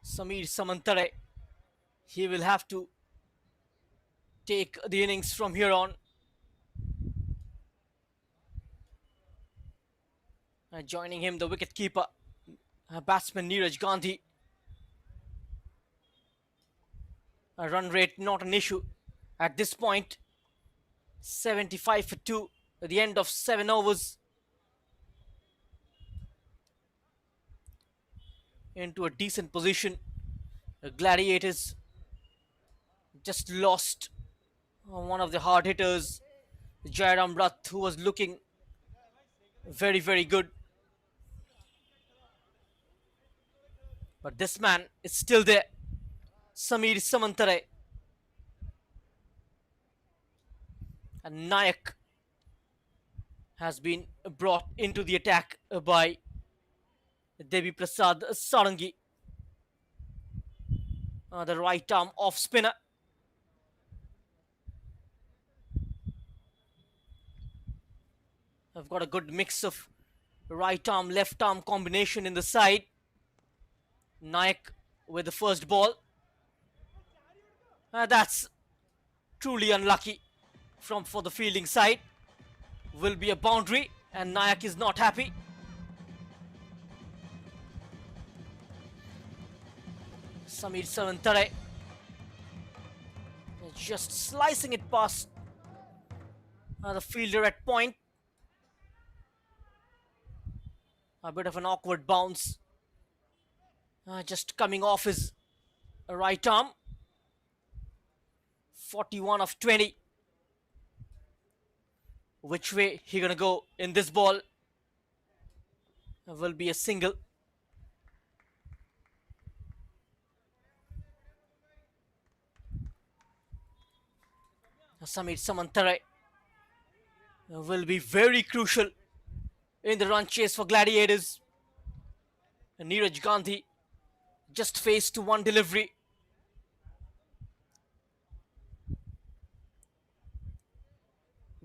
Samir Samantare. He will have to take the innings from here on. Joining him, the wicketkeeper, batsman Neeraj Gandhi. A run rate not an issue at this point. 75 for 2 at the end of 7 overs. Into a decent position. The Gladiators just lost one of the hard hitters, Jairam Rath, who was looking very, very good. But this man is still there. Samir Samantare. And Nayak has been brought into the attack by Devi Prasad Sarangi, the right arm off spinner. I've got a good mix of right arm, left arm combination in the side. Nayak with the first ball. That's truly unlucky for the fielding side. Will be a boundary and Nayak is not happy. Samir Samantare just slicing it past the fielder at point. A bit of an awkward bounce. Just coming off his right arm. 41 of 20. Which way he gonna go in this ball? Will be a single. Samir Samantare will be very crucial in the run chase for Gladiators. And Neeraj Gandhi just faced one delivery.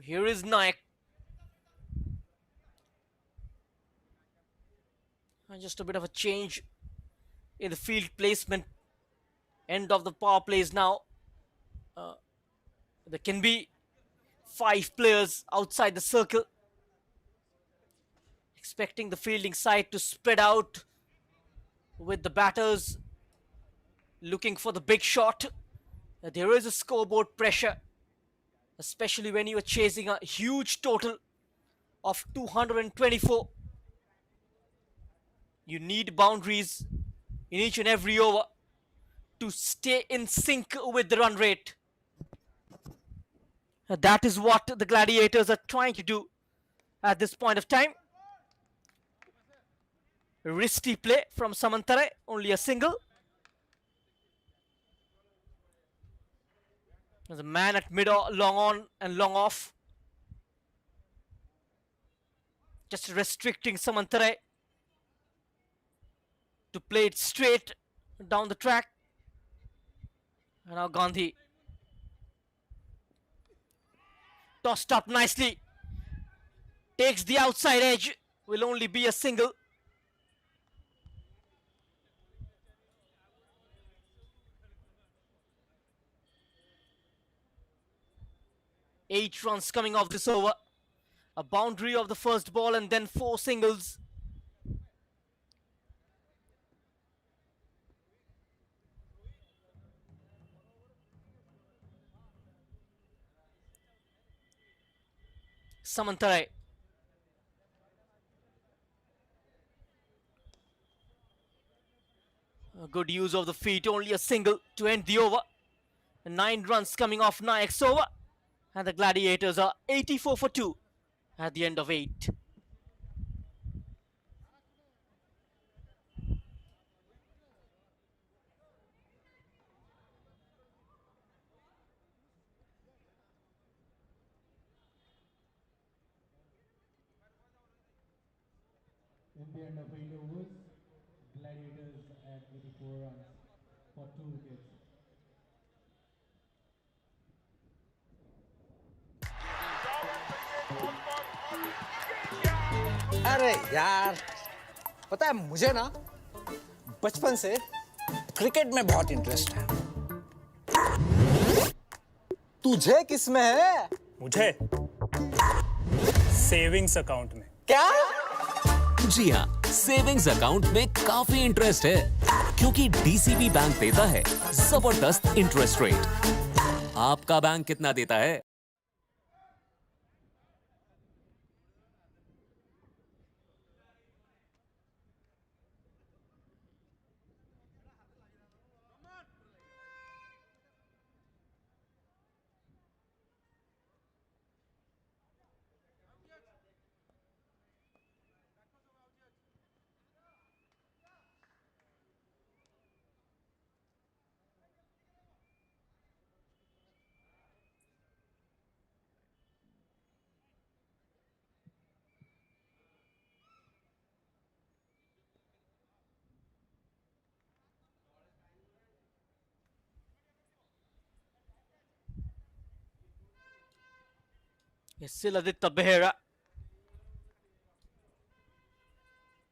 Here is Nayak. And just a bit of a change in the field placement. End of the power plays now. There can be 5 players outside the circle. Expecting the fielding side to spread out with the batters looking for the big shot. There is a scoreboard pressure, especially when you are chasing a huge total of 224. You need boundaries in each and every over to stay in sync with the run rate. That is what the Gladiators are trying to do at this point of time. Risky play from Samantare, only a single. There's a man at mid, long on and long off. Just restricting Samantare to play it straight down the track. And now Gandhi tossed up nicely. Takes the outside edge. Will only be a single. Eight runs coming off this over. A boundary of the first ball and then 4 singles. Samantare. A good use of the feet, only a single to end the over. 9 runs coming off Nayak's over. And the Gladiators are 84 for 2 at the end of 8. In the end of 8 overs, Gladiators at 84 runs for 2 wickets. अरे यार, पता है मुझे ना बचपन से cricket में बहुत इंटरेस्ट है। तुझे किस में है? मुझे सेविंग्स अकाउंट में। क्या? जी हाँ, सेविंग्स अकाउंट में काफी इंटरेस्ट है क्योंकि डीसीबी बैंक देता है जबरदस्त इंटरेस्ट रेट। आपका बैंक कितना देता है? It's still Aditya Behera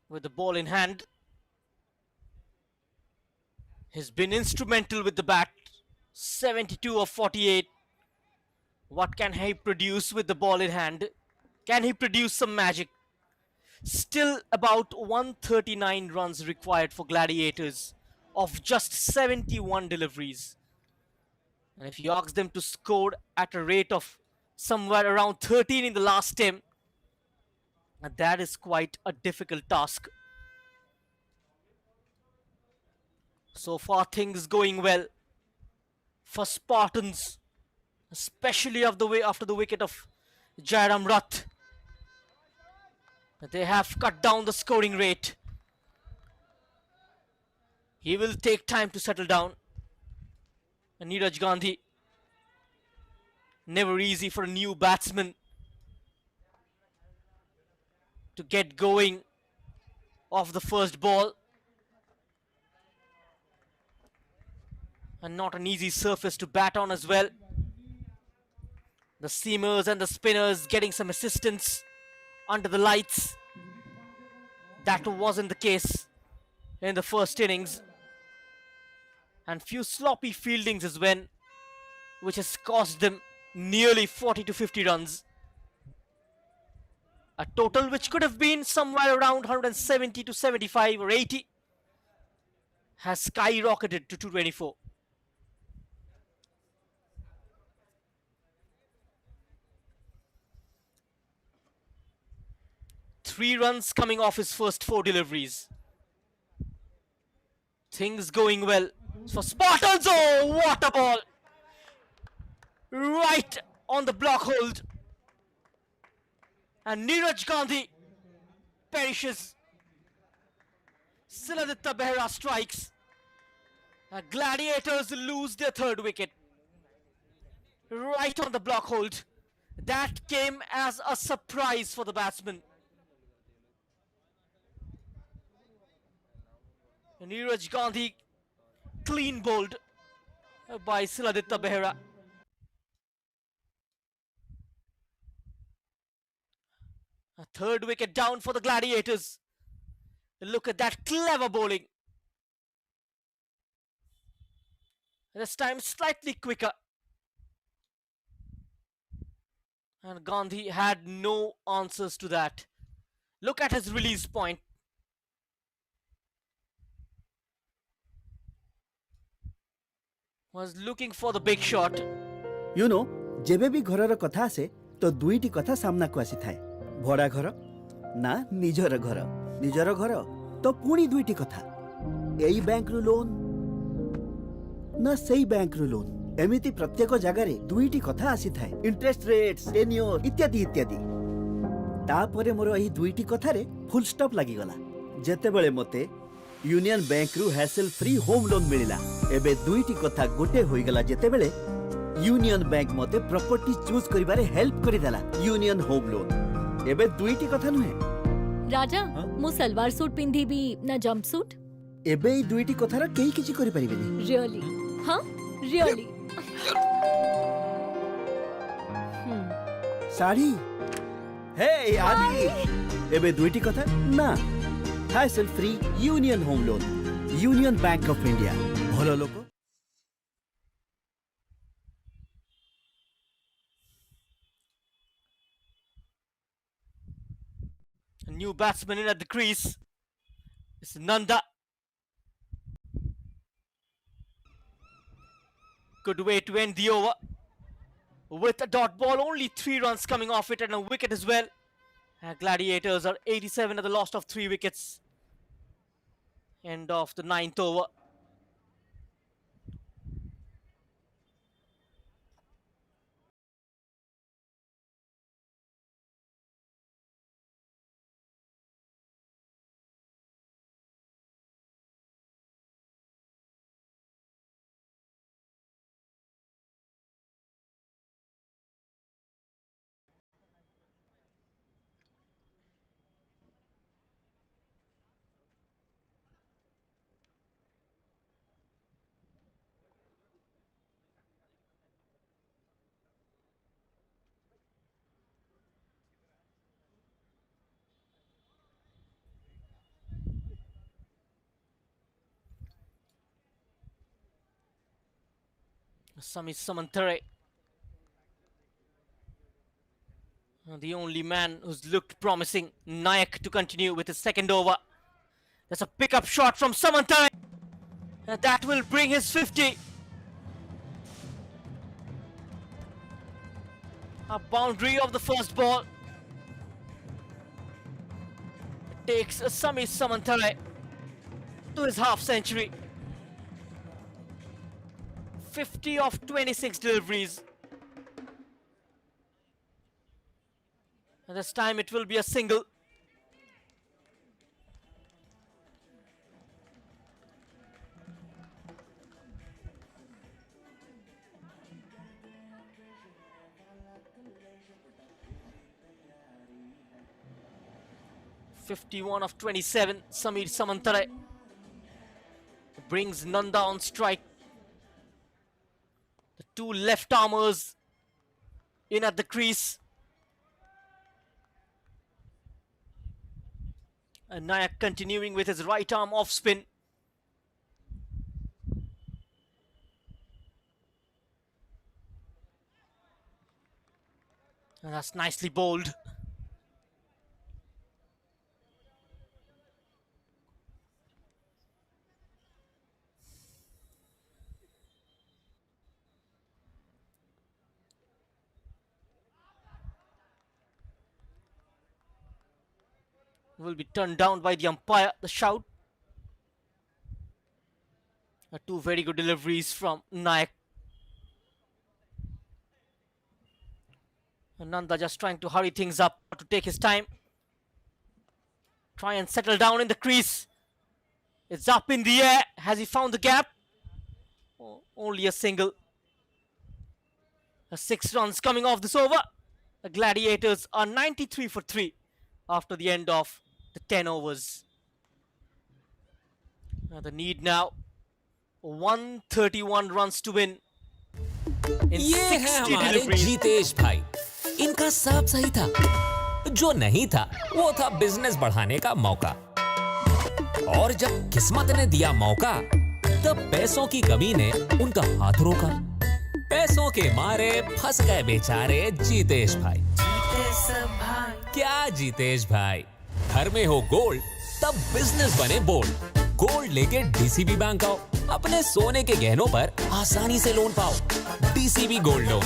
with the ball in hand. He's been instrumental with the bat. 72 of 48. What can he produce with the ball in hand? Can he produce some magic? Still about 139 runs required for Gladiators of just 71 deliveries. And if you ask them to score at a rate of somewhere around 13 in the last 10, that is quite a difficult task. So far things going well for Spartans, especially after the wicket of Jairam Rath. They have cut down the scoring rate. He will take time to settle down. And Neeraj Gandhi, never easy for a new batsman to get going off the first ball. And not an easy surface to bat on as well. The seamers and the spinners getting some assistance under the lights. That wasn't the case in the first innings. And few sloppy fieldings as well, which has cost them nearly 40 to 50 runs. A total which could have been somewhere around 170 to 75 or 80 has skyrocketed to 224. Three runs coming off his first 4 deliveries. Things going well for Spartans. Oh, what a ball! Right on the block hold. And Neeraj Gandhi perishes. Siladitya Behera strikes. Gladiators lose their third wicket. Right on the block hold. That came as a surprise for the batsman. Neeraj Gandhi clean bowled by Siladitya Behera. A third wicket down for the Gladiators. Look at that clever bowling. This time slightly quicker. And Gandhi had no answers to that. Look at his release point. Was looking for the big shot. You know, जेबे भी घरर कथा आसे तो दुईटी कथा सामना को आसी थाए भड़ा घर ना निजर घर निजर घर तो पुणी दुईटी कथा एई बैंक रु लोन ना सेई बैंक रु लोन एमिति प्रत्येक जगार दुईटी कथा आसी थाए इंटरेस्ट रेट्स टेन्योर इत्यादि इत्यादि तापरे मोर एही दुईटी कथारे फुल स्टॉप लागि गला जेते बेले मते यूनियन बैंक रु हैसल फ्री होम लोन मिलिला एबे दुईटी कथा गोटे होई गला जेते बेले यूनियन बैंक मते प्रॉपर्टी चूज करिबारे हेल्प करि देला यूनियन होम लोन एबे दुईटी कथा नुहे राजा मु सलवार सूट पिंधी भी ना जंप सूट एबे ई दुईटी कथार केही किछि करि परिबेनी रियली हां रियली साड़ी हे आदि एबे दुईटी कथा ना hassle free union home loan union bank of India भलो लोको A new batsman in at the crease. It's Nanda. Good way to end the over. With a dot ball, only 3 runs coming off it and a wicket as well. Gladiators are 87 at the loss of 3 wickets. End of the 9th over. Sami Samantare, the only man who's looked promising. Nayak to continue with his second over. There's a pickup shot from Samantare. And that will bring his 50. A boundary of the first ball. Takes Sami Samantare to his half century. 50 of 26 deliveries. And this time it will be a single. (51 of 27). Samir Samantare brings Nanda on strike. The two left armers in at the crease. And Nayak continuing with his right arm off spin. And that's nicely bowled. Will be turned down by the umpire. The shout. Two very good deliveries from Nayak. Nanda just trying to hurry things up to take his time. Try and settle down in the crease. It's up in the air. Has he found the gap? Oh, only a single. 6 runs coming off this over. The Gladiators are 93 for 3 after the end of the 10 overs. The need now 131 runs to win in ये है 60 हमारे deliveries. Jitesh भाई। इनका सब सही था, जो नहीं था वो था बिजनेस बढ़ाने का मौका। और जब किस्मत ने दिया मौका, तब पैसों की कमी ने उनका हाथ रोका। पैसों के मारे फंस गए बेचारे जीतेश भाई। क्या जीतेश भाई, घर में हो गोल्ड तब बिजनेस बने बोल्ड। गोल्ड लेके डीसीबी बैंक आओ, अपने सोने के गहनों पर आसानी से लोन पाओ। DCB gold loan.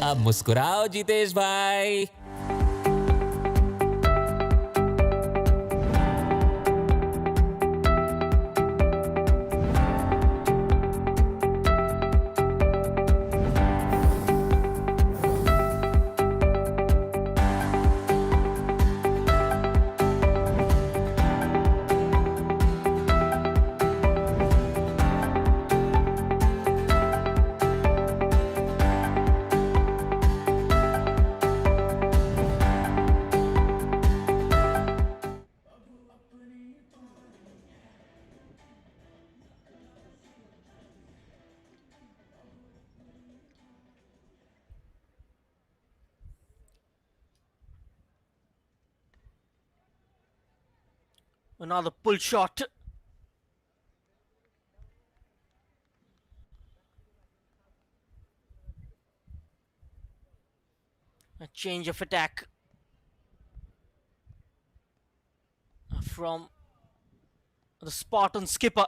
अब मुस्कुराओ जीतेश भाई। Another pull shot. A change of attack from the Spartan skipper.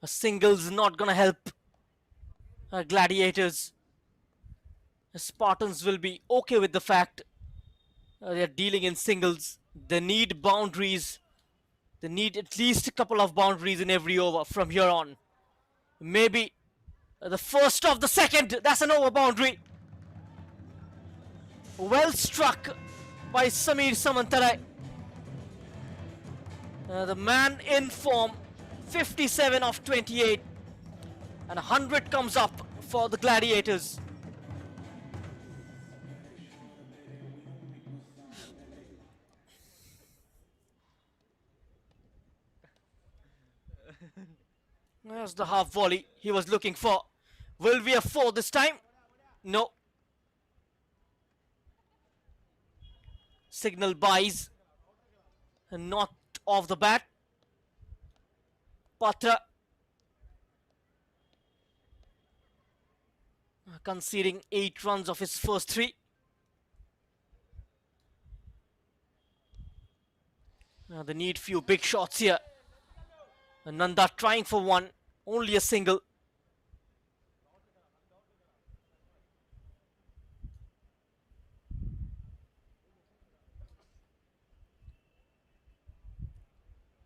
A single's not gonna help Gladiators. The Spartans will be okay with the fact they're dealing in singles. They need boundaries. They need at least a couple of boundaries in every over from here on. Maybe the first of the second. That's an over boundary. Well struck by Samir Samantarai. The man in form, 57 of 28. And 100 comes up for the Gladiators. There's the half volley he was looking for. Will we have 4 this time? No. Signal buys. And not off the bat. Patra conceding 8 runs of his first 3. They need few big shots here. And Nanda trying for one, only a single.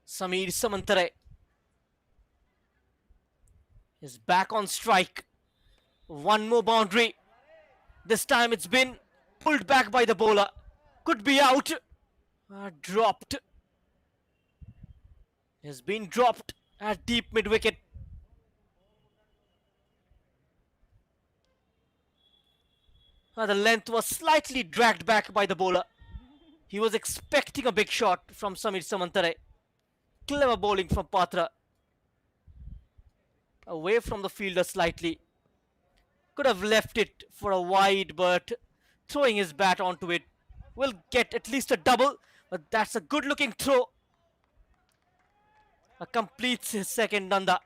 Samir Samantarai is back on strike. One more boundary. This time it's been pulled back by the bowler. Could be out. Dropped. Has been dropped at deep mid-wicket. The length was slightly dragged back by the bowler. He was expecting a big shot from Samir Samantarai. Clever bowling from Patra. Away from the fielder slightly. Could have left it for a wide, but throwing his bat onto it will get at least a double. But that's a good looking throw. Completes his second Nanda.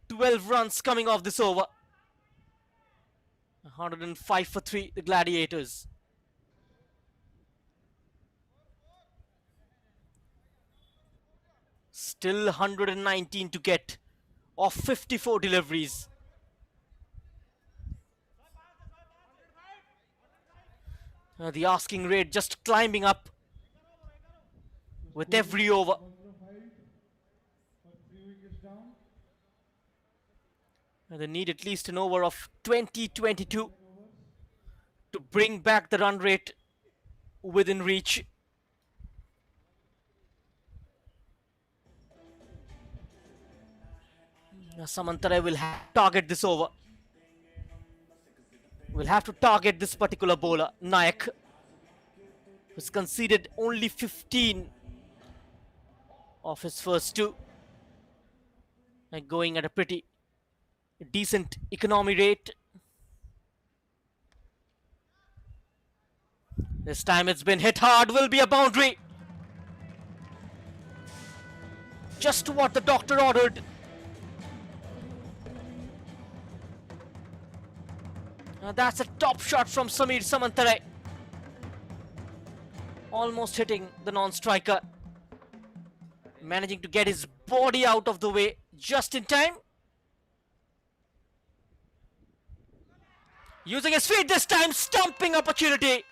"12 runs coming off this over. 105 for 3, the Gladiators. Still 119 to get off 54 deliveries. The asking rate just climbing up with every over. They need at least an over of 20-22 to bring back the run rate within reach. Now Samantara will have to target this over. Will have to target this particular bowler, Nayak, who's conceded only 15 of his first two, and going at a pretty decent economy rate. This time it's been hit hard, will be a boundary. Just what the doctor ordered. That's a top shot from Samir Samantare. Almost hitting the non-striker. Managing to get his body out of the way just in time. Using his feet this time, stumping opportunity.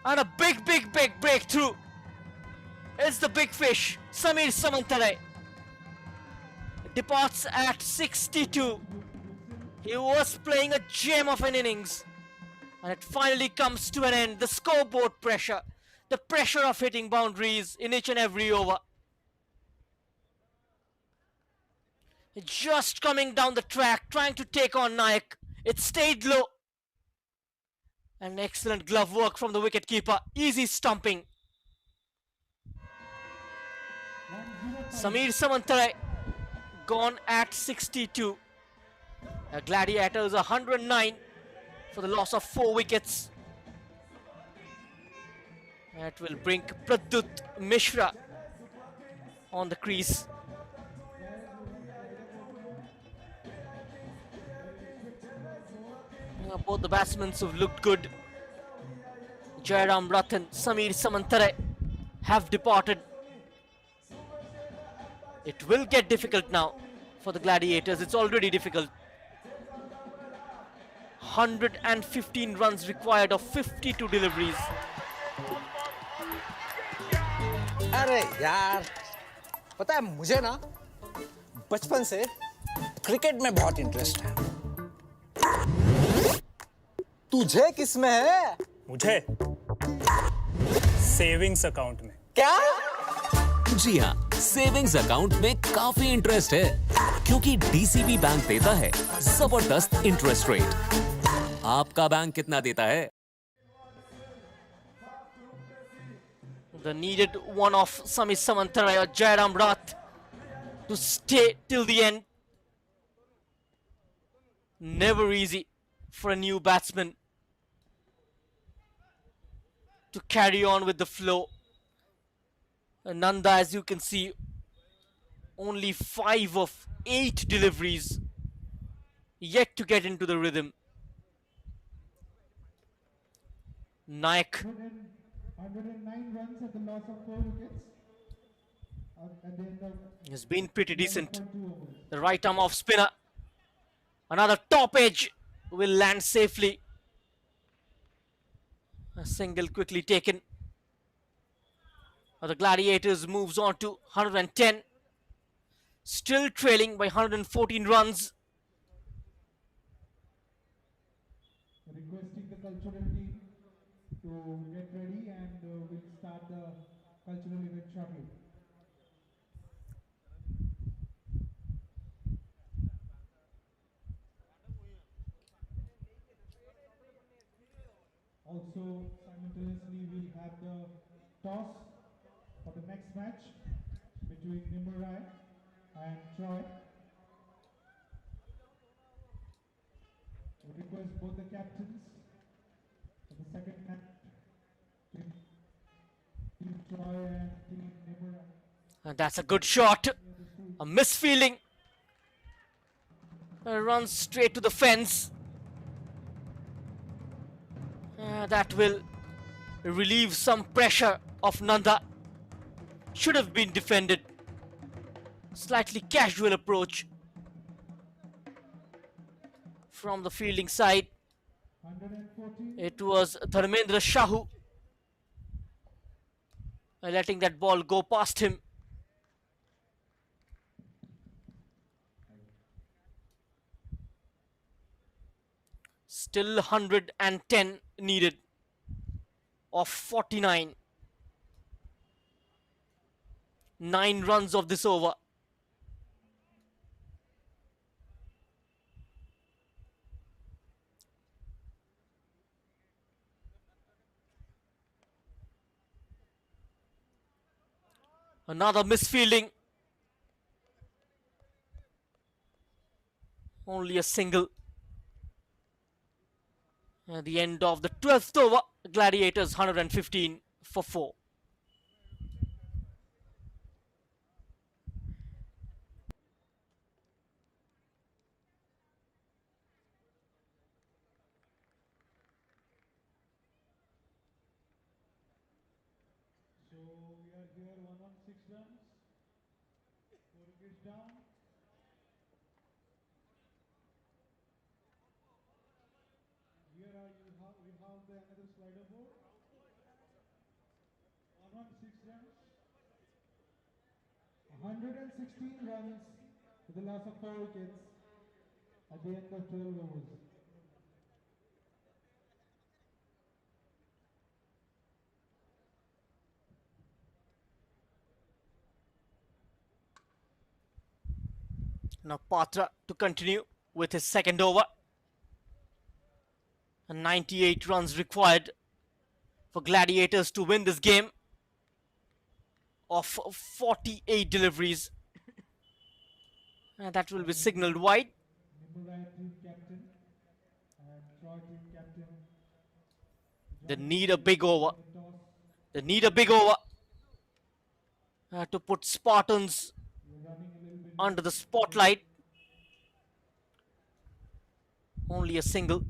And a big breakthrough. It's the big fish, Samir Samantare. Departs at 62. He was playing a gem of an innings. And it finally comes to an end. The scoreboard pressure. The pressure of hitting boundaries in each and every over. Just coming down the track, trying to take on Nayak. It stayed low. An excellent glove work from the wicketkeeper. Easy stumping. Samir Samantare gone at 62. Gladiator is 109 for the loss of 4 wickets. That will bring Pradyut Mishra on the crease. Both the batsmen have looked good. Jairam Rath and Samir Samantare have departed. It will get difficult now for the Gladiators. It's already difficult. 115 runs required of 52 deliveries. अरे यार, पता है मुझे ना बचपन से cricket में बहुत इंटरेस्ट है। तुझे किसमें है? मुझे सेविंग्स अकाउंट में। क्या? जी हाँ, सेविंग्स अकाउंट में काफी इंटरेस्ट है, क्योंकि डीसीबी बैंक देता है जबरदस्त इंटरेस्ट रेट। आपका बैंक कितना देता है? The needed one of Samir Samantare or Jairam Rath to stay till the end. Never easy for a new batsman to carry on with the flow. Nanda, as you can see, only 5 of 8 deliveries, yet to get into the rhythm. Nayak 109 runs at the loss of 4 wickets. At the end of has been pretty decent. The right arm off spinner. Another top edge will land safely. A single quickly taken. The Gladiators moves on to 110. Still trailing by 114 runs. requesting the cultural team to get ready, and we'll start the cultural event shortly. Also, simultaneously, we'll have the toss for the next match between Nimurai and Troy. We request both the captains for the second match between Team Troy and Team Nimurai. And that's a good shot. A misfielding. Runs straight to the fence. That will relieve some pressure of Nanda. Should have been defended. Slightly casual approach from the fielding side. It was Dharmendra Shahu letting that ball go past him. Still 110 needed of 49. 9 runs of this over. Another misfielding. Only a single. At the end of the 12th over, Gladiators 115 for 4. So we are here 116 runs, 4 wickets down. Here we have the another slider board. 116 runs. 116 runs with the loss of 4 wickets at the end of 12 overs. Now Patra to continue with his second over. And 98 runs required for Gladiators to win this game of 48 deliveries. And that will be signaled wide. Nimburai team captain and Troy team captain. They need a big over. They need a big over to put Spartans under the spotlight. Only a single.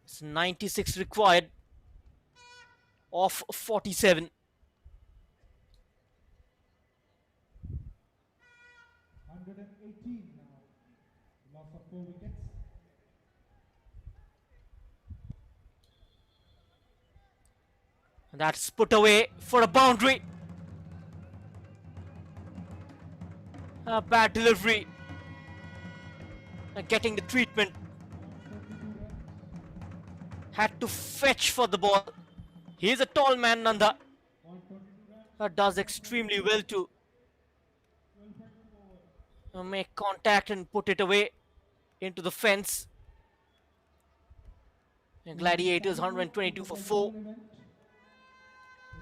It's 96 required of 47. 118 now. Loss of 4 wickets. And that's put away for a boundary. A bad delivery. Getting the treatment. Had to fetch for the ball. He's a tall man, Nanda. Does extremely well to make contact and put it away into the fence. And Gladiators 122 for 4.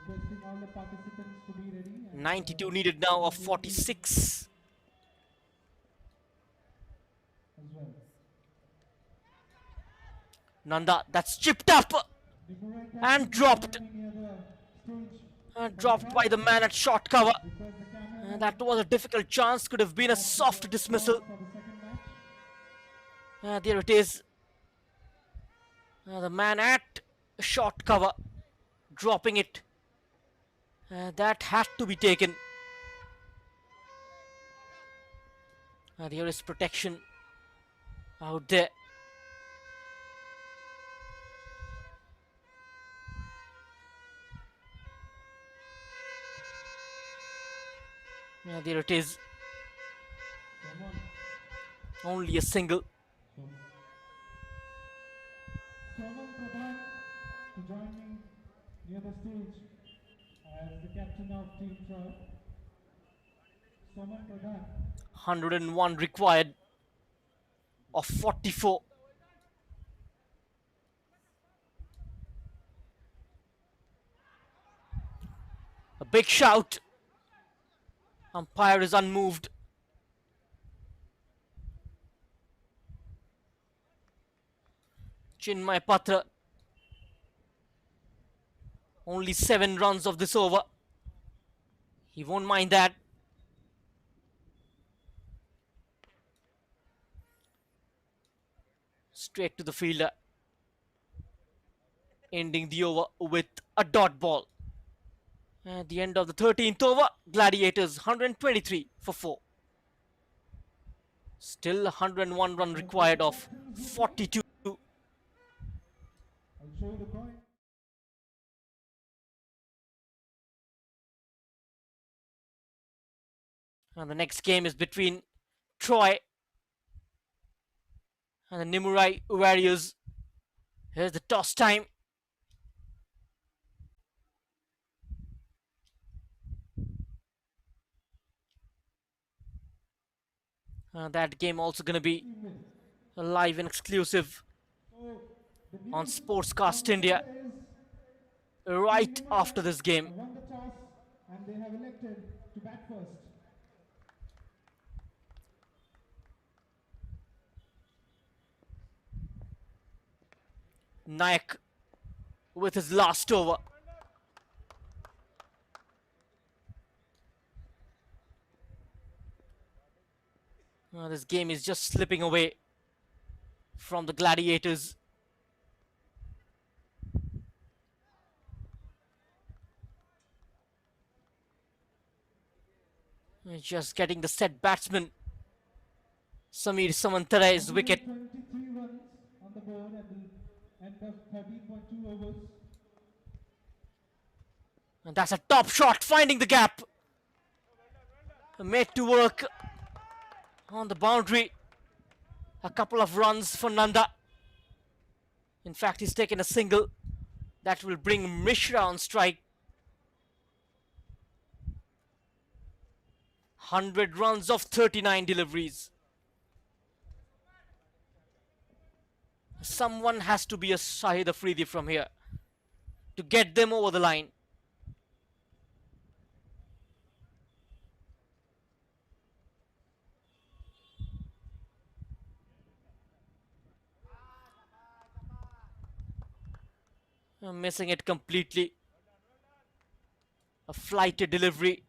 Requesting all the participants to be ready. 92 needed now of 46. As well. Nanda, that's chipped up and dropped. Dropped by the man at short cover. That was a difficult chance, could have been a soft dismissal. There it is. The man at short cover, dropping it. That had to be taken. There is protection out there. There it is. Only a single. Soman Pradhan to join me near the stage as the captain of Team Troy. Soman Pradhan. 101 required of 44. A big shout. Umpire is unmoved. Chinmay Patra. Only 7 runs of this over. He won't mind that. Straight to the fielder. Ending the over with a dot ball. At the end of the 13th over, Gladiators 123 for 4. Still 101 run required of 42. I'll show you the coin. And the next game is between Troy and the Nimurai Warriors. Here's the toss time. That game also going to be live and exclusive on Sportscast India right after this game. Won the toss and they have elected to bat first. Nayak with his last over. This game is just slipping away from the Gladiators. Just getting the set batsman Samir Samantarai's wicket. 23 runs on the board at the end of 13.2 overs. And that's a top shot, finding the gap. Made to work on the boundary. A couple of runs for Nanda. In fact, he's taken a single that will bring Mishra on strike. 100 runs of 39 deliveries. Someone has to be a Shahid Afridi from here to get them over the line. Missing it completely. A flighted delivery.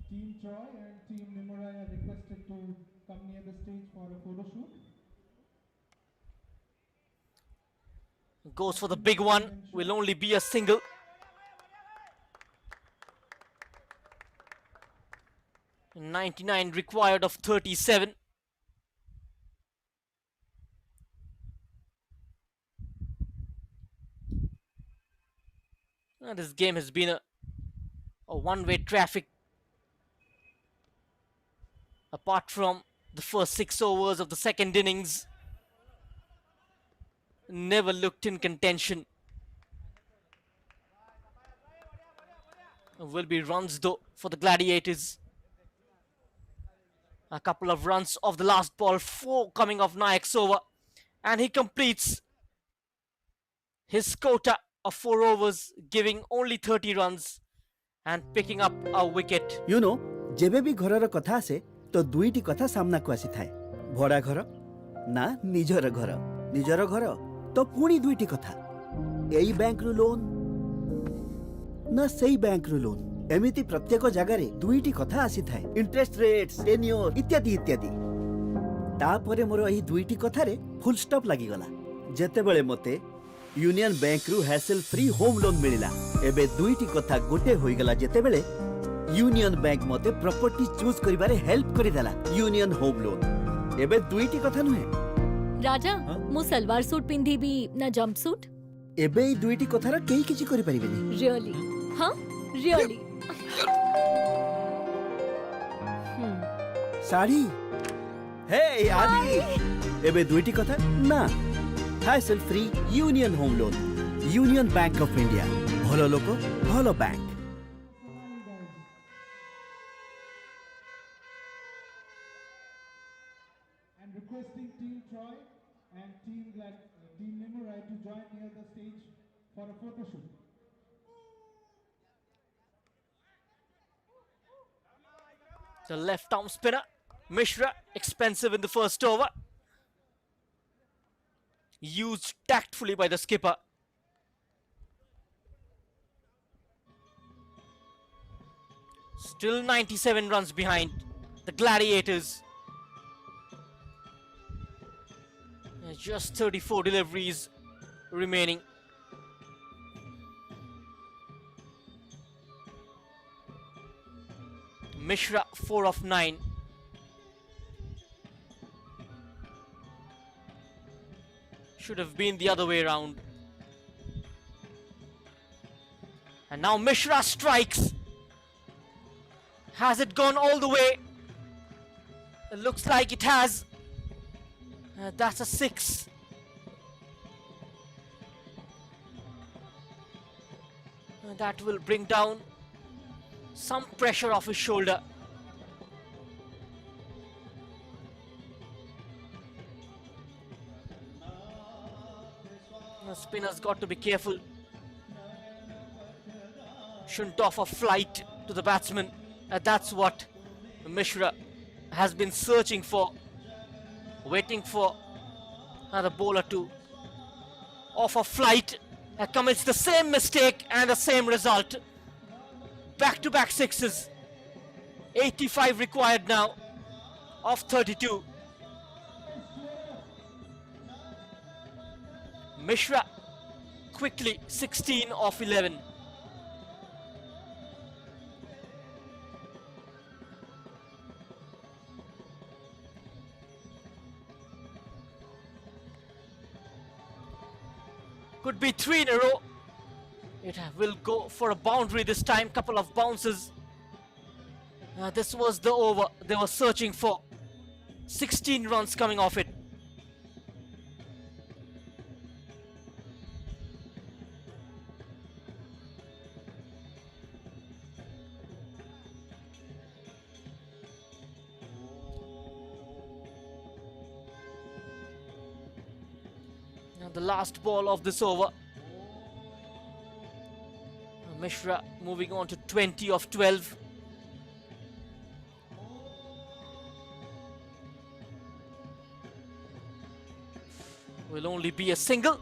Team Troy and Team Nimurai are requested to come near the stage for a photo shoot. Goes for the big one. Will only be a single. .99 required of 37. This game has been a one-way traffic. Apart from the first 6 overs of the second innings, never looked in contention. Will be runs though for the Gladiators. A couple of runs off the last ball, 4 coming off Nayak's over, and he completes his quota of 4 overs, giving only 30 runs and picking up a wicket. You know, जेबे भी घरर कथा आसे तो दुईटी कथा सामना को आसी थाए भड़ा घर ना निजर घर निजर घर तो पुणी दुईटी कथा एई बैंक रु लोन ना सेई बैंक रु लोन एमिति प्रत्येक जगह रे दुईटी कथा आसी थाए इंटरेस्ट रेट्स टेन्योर इत्यादि इत्यादि तापरे मोर एही दुईटी कथा रे फुल स्टॉप लागि गला जेते बेले मते यूनियन बैंक रु हैसल फ्री होम लोन मिलिला एबे दुईटी कथा गोटे होई गला जेते बेले यूनियन बैंक मते प्रॉपर्टी चूज करिबारे हेल्प करि देला यूनियन होम लोन एबे दुईटी कथा नुहे राजा मु सलवार सूट पिंधी भी ना जंप सूट एबे ई दुईटी कथार केही किछि करि परिबेनी रियली हां रियली साड़ी हे आदि एबे दुईटी कथा ना hassle free union home loan union bank of India भलो लोको भलो bank And requesting Team Troy and Team Nimurai to join near the stage for a photo shoot. The left arm spinner, Mishra, expensive in the first over. Used tactfully by the skipper. Still 97 runs behind the Gladiators. Just 34 deliveries remaining. Mishra 4 of 9. Should have been the other way around. And now Mishra strikes. Has it gone all the way? It looks like it has. That's a 6. That will bring down some pressure off his shoulder. The spinner's got to be careful. Shouldn't offer flight to the batsman. That's what Mishra has been searching for, waiting for the bowler to offer flight. Commits the same mistake and the same result. Back-to-back sixes. 85 required now of 32. Mishra quickly 16 of 11. Could be 3 in a row. It will go for a boundary this time. Couple of bounces. This was the over they were searching for. 16 runs coming off it. The last ball of this over. Mishra moving on to 20 of 12. Will only be a single.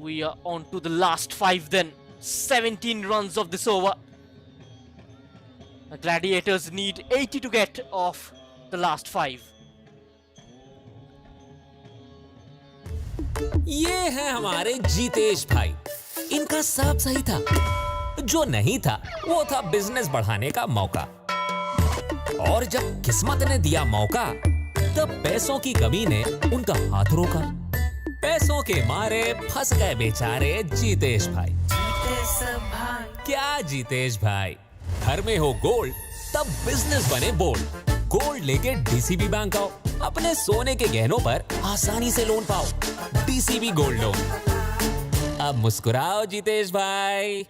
We are on to the last 5 then. 17 runs of this over. The Gladiators need 80 to get off the last 5. ये है हमारे जीतेश भाई। इनका सब सही था। जो नहीं था वो था बिजनेस बढ़ाने का मौका। और जब किस्मत ने दिया मौका तब पैसों की कमी ने उनका हाथ रोका। पैसों के मारे फंस गए बेचारे जीतेश भाई। क्या जीतेश भाई, घर में हो गोल्ड तब बिजनेस बने बोल्ड। गोल्ड लेके डीसीबी बैंक आओ, अपने सोने के गहनों पर आसानी से लोन पाओ। DCB gold loan. अब मुस्कुराओ जीतेश भाई।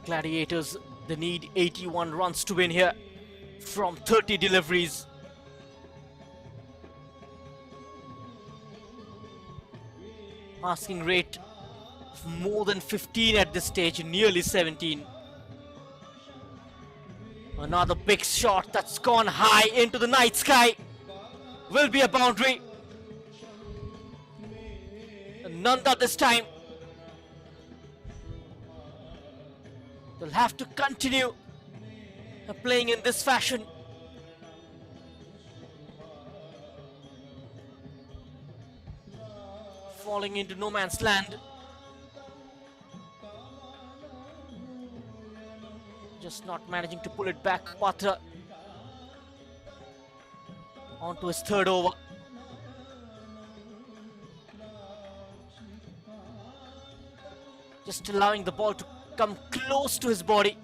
Gladiators, they need 81 runs to win here from 30 deliveries. Asking rate of more than 15 at this stage, nearly 17. Another big shot that's gone high into the night sky. Will be a boundary. Nanda this time. They'll have to continue playing in this fashion. Falling into no man's land. Just not managing to pull it back. Patra onto his third over. Just allowing the ball to come close to his body.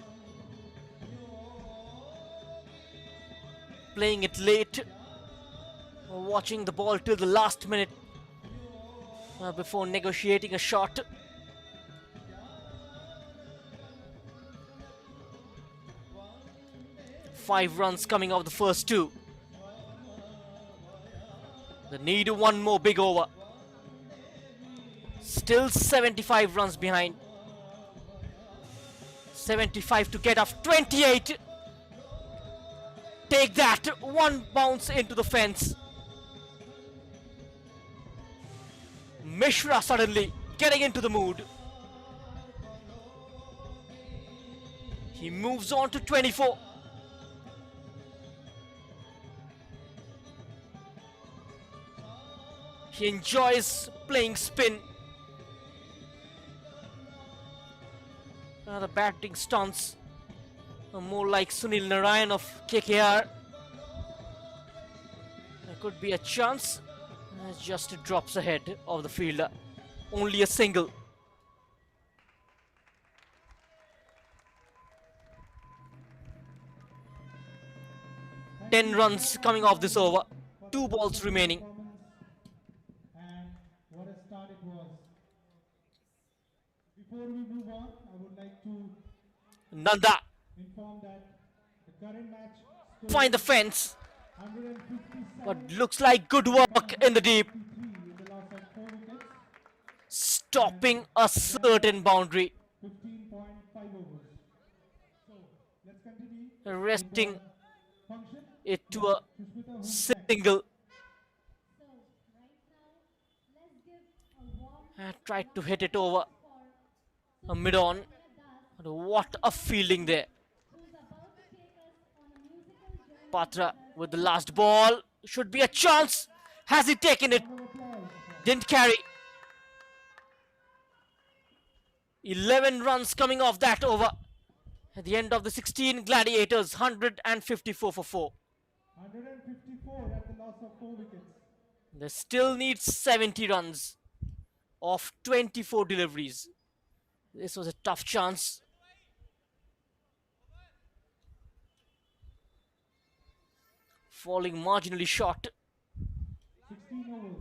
Playing it late. Watching the ball till the last minute before negotiating a shot. Five runs coming off the first 2. They need one more big over. Still 75 runs behind. 75 to get off 28. Take that. One bounce into the fence. Mishra suddenly getting into the mood. He moves on to 24. He enjoys playing spin. The batting stance More like Sunil Narayan of KKR. There could be a chance. Just drops ahead of the fielder. Only a single. 10 runs coming off this over. 2 balls remaining. And what a start it was. Before we move on, I would like to Nanda inform that the current match find the fence. 157 But looks like good work in the deep. in the loss of 4 wickets, Stopping a certain boundary. 15.5 overs. So let's continue Resting function. it to a single. And tried to hit it over a mid-on. What a fielding there. Patra with the last ball. Should be a chance. Has he taken it? Didn't carry. 11 runs coming off that over. At the end of the 16, Gladiators 154 for 4. 154 at the loss of 4 wickets. They still need 70 runs of 24 deliveries. This was a tough chance. Falling marginally short. 16 overs.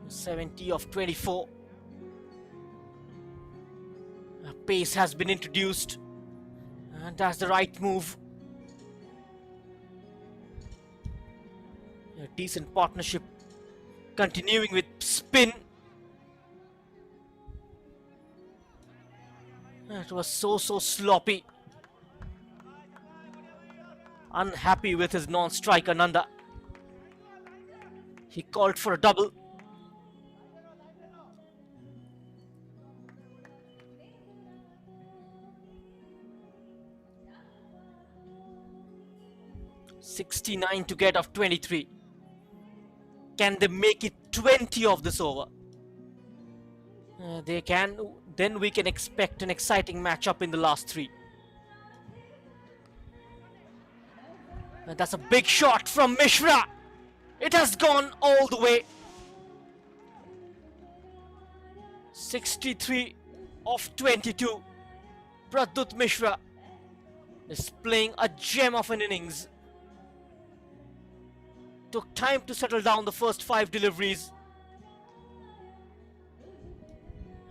.70 of 24. A pace has been introduced, and that's the right move. A decent partnership, continuing with spin. It was so sloppy. Unhappy with his non-striker Nanda. He called for a double. .69 to get of 23. Can they make it 20 of this over? They can. Then we can expect an exciting matchup in the last 3. And that's a big shot from Mishra. It has gone all the way. 63 of 22. Pradyut Mishra is playing a gem of an innings. Took time to settle down the first 5 deliveries.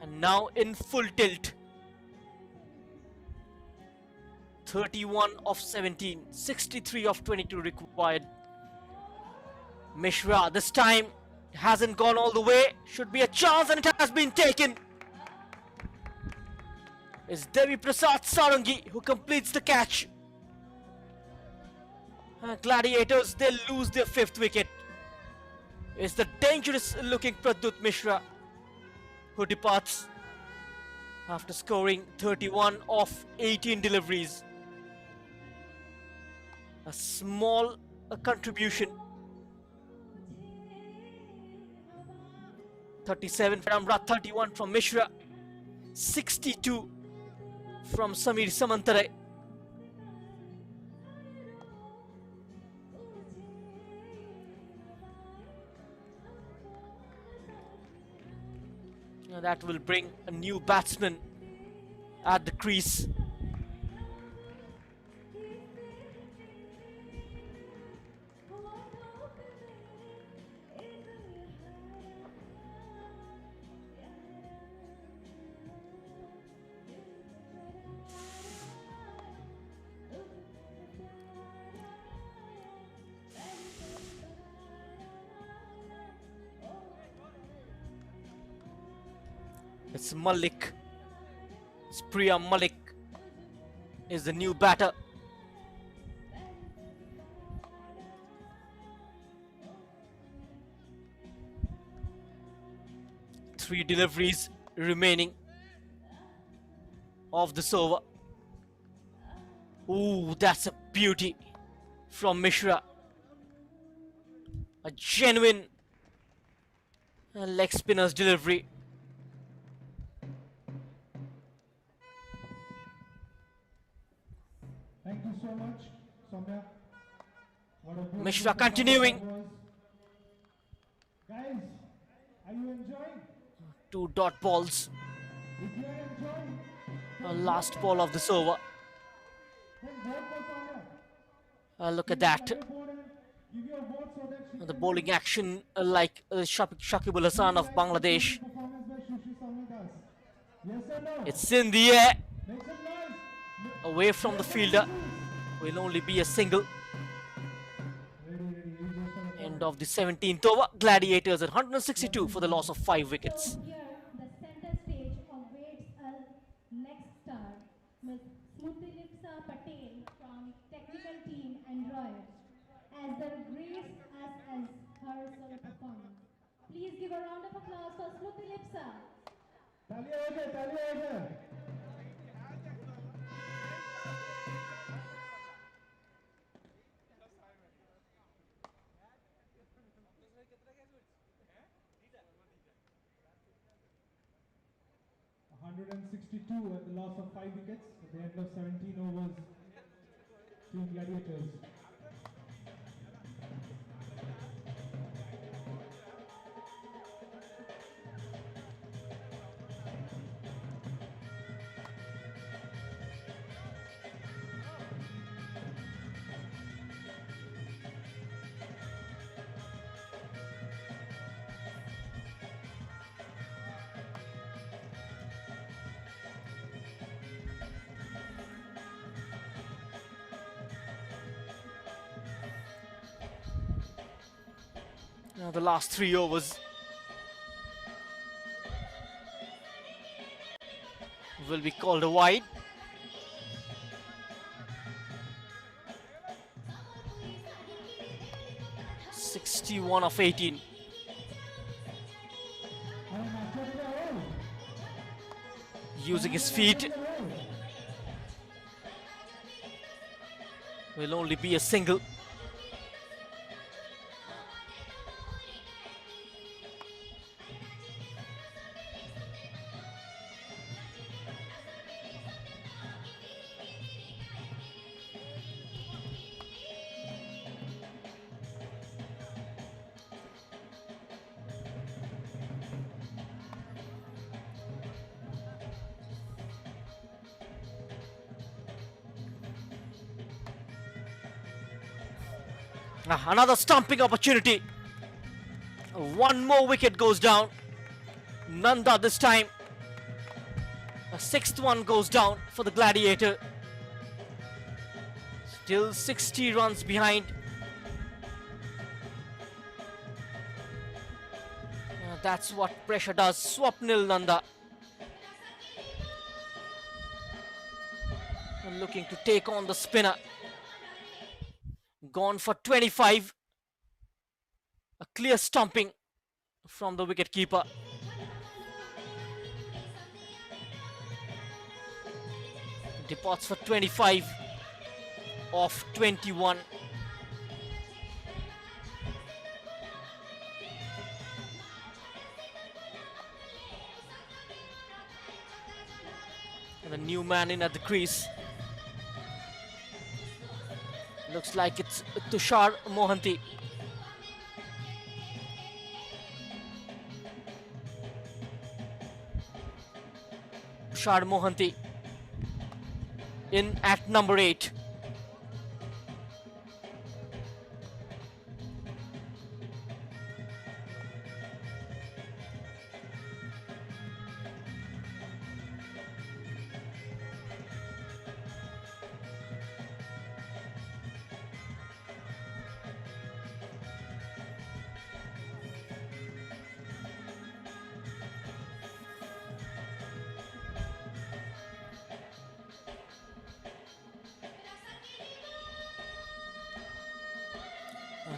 And now in full tilt. 31 of 17. 63 of 22 required. Mishra this time hasn't gone all the way. Should be a chance, and it has been taken. It's Devi Prasad Sarangi who completes the catch. Gladiators, they lose their 5th wicket. It's the dangerous looking Pradyut Mishra who departs after scoring 31 of 18 deliveries. A small contribution. 37 from Amrat, 31 from Mishra, 62 from Samir Samantare. That will bring a new batsman at the crease. It's Malik. It's Priya Malik is the new batter. Three deliveries remaining of this over. Ooh, that's a beauty from Mishra. A genuine leg spinner's delivery. Thank you so much, Soumya. What a beautiful Mishra performance continuing. that was. Guys, are you enjoying? Two dot balls. If you are enjoying, Last ball of this over. then vote for Soumya. Look at Please that. tell your opponent, give your vote so that she The can bowling win. action like Shakib Al Hasan of Bangladesh. Performance by Sushri Soumya Das. Yes or no? It's in the air. Make some noise. Away from the fielder. Will only be a single. End of the 17th over. Gladiators at 162 for the loss of 5 wickets. So here, the center stage awaits our next star, Ms. Smrutilipsa Patel from technical team Android, as the grace us as her solo performance. Please give a round of applause for Smrutilipsa. तालियां हो जाए, तालियां हो जाए. 162 at the loss of 5 wickets at the end of 17 overs. Team Gladiators. Now the last 3 overs will be called a wide. "61 of 18. Using his feet. Will only be a single. Another stumping opportunity. One more wicket goes down. Nanda this time. A 6th one goes down for the Gladiator. Still 60 runs behind. That's what pressure does. Swapnil Nanda looking to take on the spinner. Gone for 25. A clear stumping from the wicketkeeper. Departs for 25 off 21. And a new man in at the crease. Looks like it's Tushar Mohanty. Tushar Mohanty in at number 8.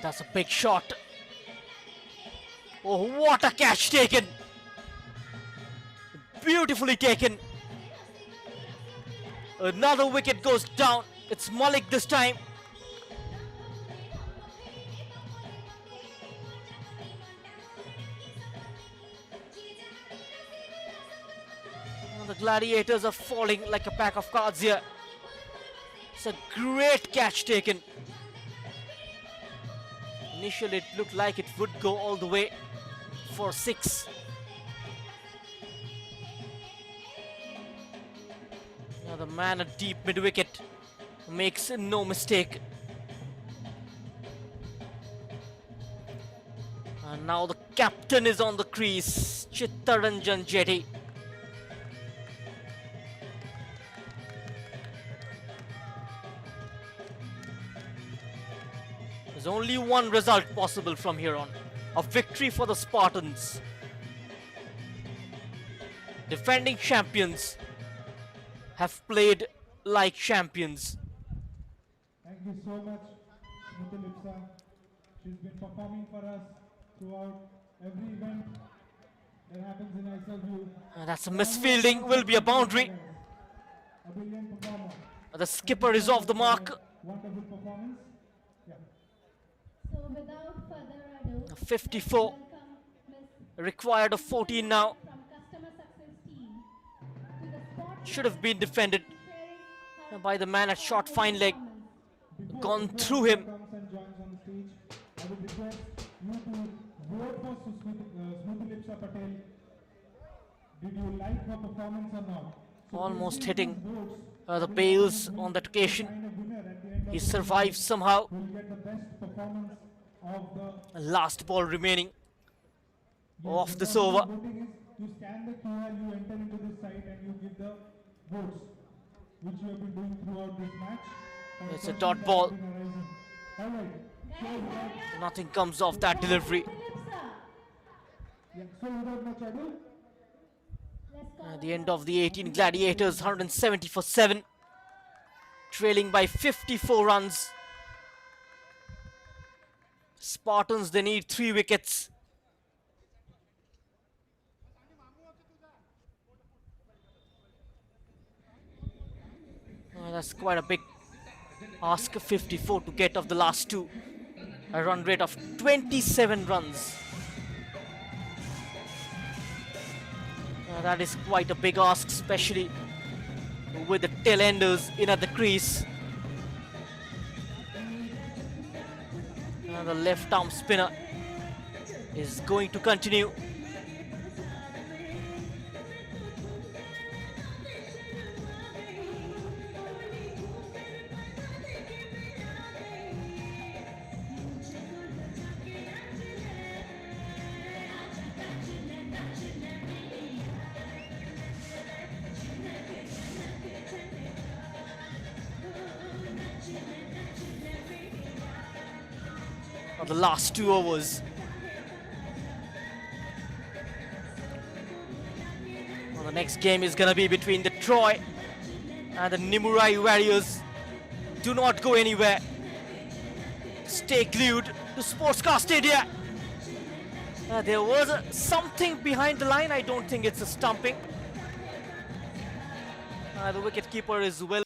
That's a big shot. Oh, what a catch taken! Beautifully taken. Another wicket goes down. It's Malik this time. The Gladiators are falling like a pack of cards here. It's a great catch taken. Initially it looked like it would go all the way for 6. Now the man at deep mid-wicket makes no mistake. And now the captain is on the crease, Chittaranjan Jetty. There's only one result possible from here on. A victory for the Spartans. Defending champions have played like champions. Thank you so much, Smriti Lipsa. She's been performing for us throughout every event that happens in Iserveu. That's a misfielding, will be a boundary. A brilliant performer. The skipper is off the mark. Wonderful performance. Yeah. So without further ado, 54. Required of 14 now. from customer success team to the sport Should have been defended by the man at short fine leg. Gone through him. Comes and joins on the stage. I would request you to vote for Smriti Lipsa Patel. Did you like her performance or not? Almost hitting the bails on that occasion. He survived somehow. Will get the best performance of the Last ball remaining of this over. voting is you scan the QR, you enter into this site and you give the votes, which you have been doing throughout this match. It's a dot ball. All right. Nothing comes off that delivery. Yeah. So without much ado, At the end of the 18, Gladiators 170 for 7. Trailing by 54 runs. Spartans, they need 3 wickets. That's quite a big ask, 54 to get of the last 2. A run rate of 27 runs. That is quite a big ask, especially with the tail-enders in at the crease. The left-arm spinner is going to continue. The last 2 overs. Well, the next game is gonna be between the Troy and the Nimurai Warriors. Do not go anywhere. Stay glued to Sportscast Stadia. There was something behind the line. I don't think it's a stumping. The wicketkeeper is well.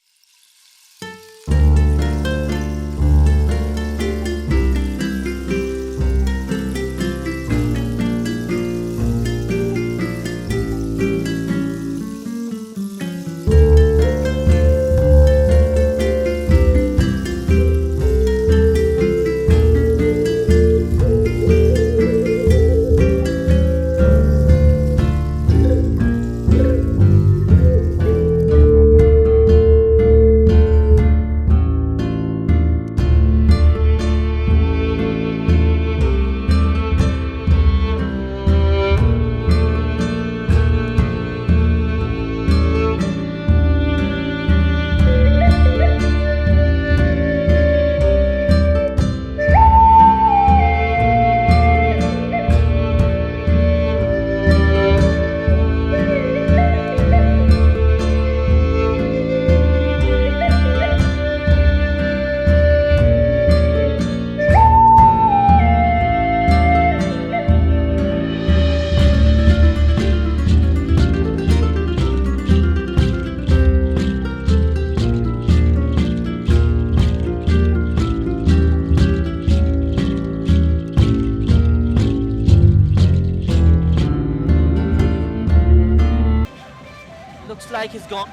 Looks like he's gone.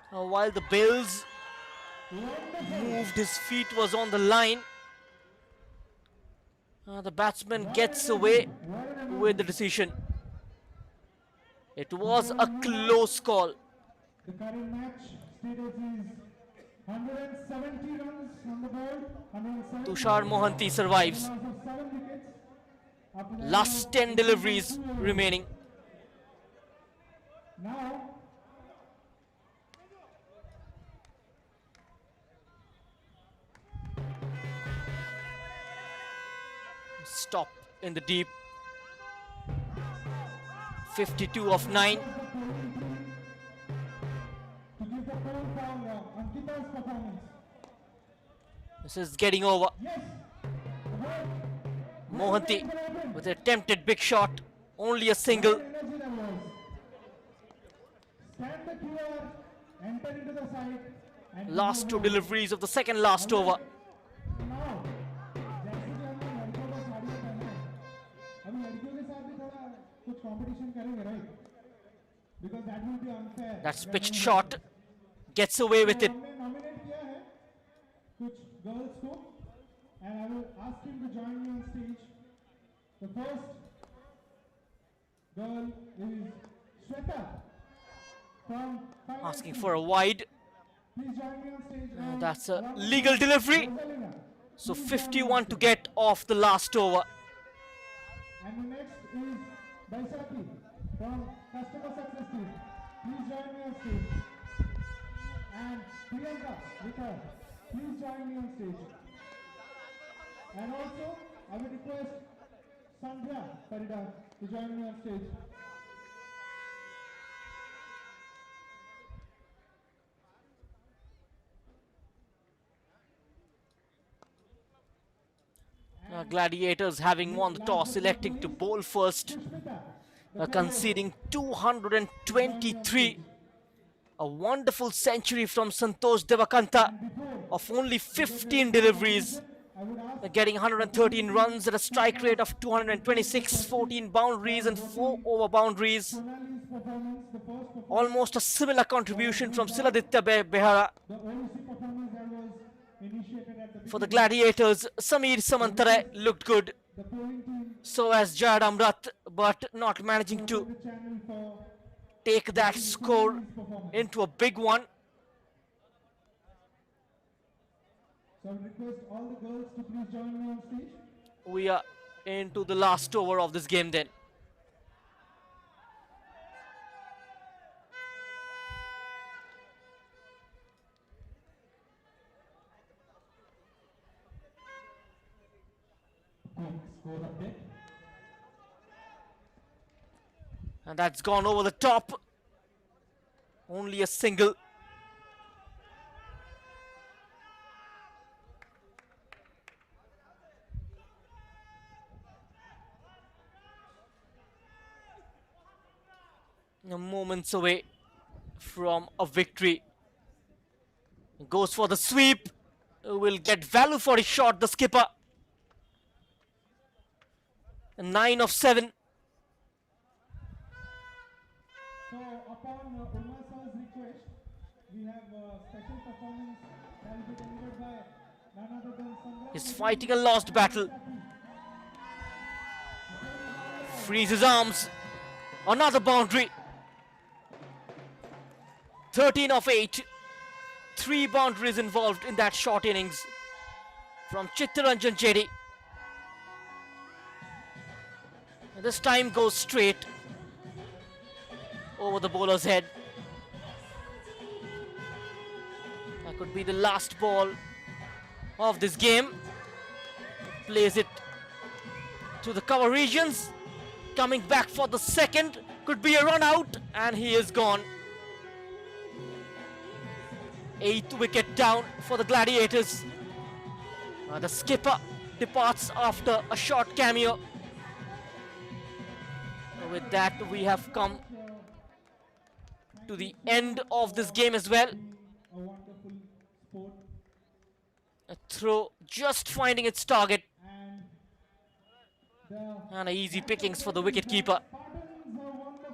While the Bills moved, his feet was on the line. The batsman gets away with the decision. It was a close call. The current match status is 170 runs on the board. 170 Tushar Mohanty survives. loss of 7 wickets. After that, Last 10 deliveries remaining. now Stop in the deep. 52 of 9. to give the pole for Ankita's performance. This is getting over. Yes, Mohanty with an attempted big shot. Only a single. energy levels. Stand the clear, enter into the side, and Last 2 deliveries of the second last over. now जैसे कि हमने लड़कों को साड़ियाँ पहना है, अभी लड़कियों के साथ भी थोड़ा कुछ कंपटीशन करेंगे, right? Because that will be unfair. That's pitched short. Gets away with it. हमने nominate किया है कुछ girls को, and I will ask him to join me on stage. The first girl is Shweta from Asking for a wide. Please join me on stage. That's a legal delivery. So 51 to get off the last over. And the next is Baisakhi from Customer Success Team. Please join me on stage. And Priyanka with her. Please join me on stage. And also, I will request Sandhya Parida to join me on stage. Gladiators, having won the toss, electing to bowl first, conceding 223. A wonderful century from Santosh Devakanta of only 15 deliveries, getting 113 runs at a strike rate of 226, 14 boundaries and 4 over boundaries. Almost a similar contribution from Siladitya Behara. For the Gladiators, Sameer Samantare looked good. So as Jad Amrat, but not managing to take that score into a big one. So I will request all the girls to please join me on stage. We are into the last over of this game then. Score update. And that's gone over the top. Only a single. Moments away from a victory. Goes for the sweep. Will get value for his shot, the skipper. 9 of 7. So upon Ulma sir's request, we have a special performance that will be delivered by none other than Sandra. He's fighting a lost battle. Frees his arms. Another boundary. 13 of 8. 3 boundaries involved in that short innings from Chittaranjan Chedi. And this time goes straight over the bowler's head. That could be the last ball of this game. Plays it to the cover regions. Coming back for the second. Could be a run out, and he is gone. 8th wicket down for the Gladiators. The skipper departs after a short cameo. With that, we have come to the end of this game as well. A wonderful sport. A throw just finding its target. And the And easy pickings for the wicketkeeper. Spartans have won the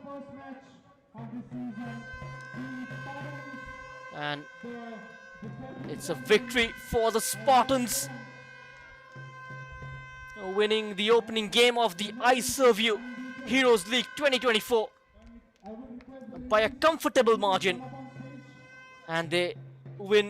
And it's a victory for the Spartans, winning the opening game of the Iserveu Heroes League 2024 by a comfortable margin, and they win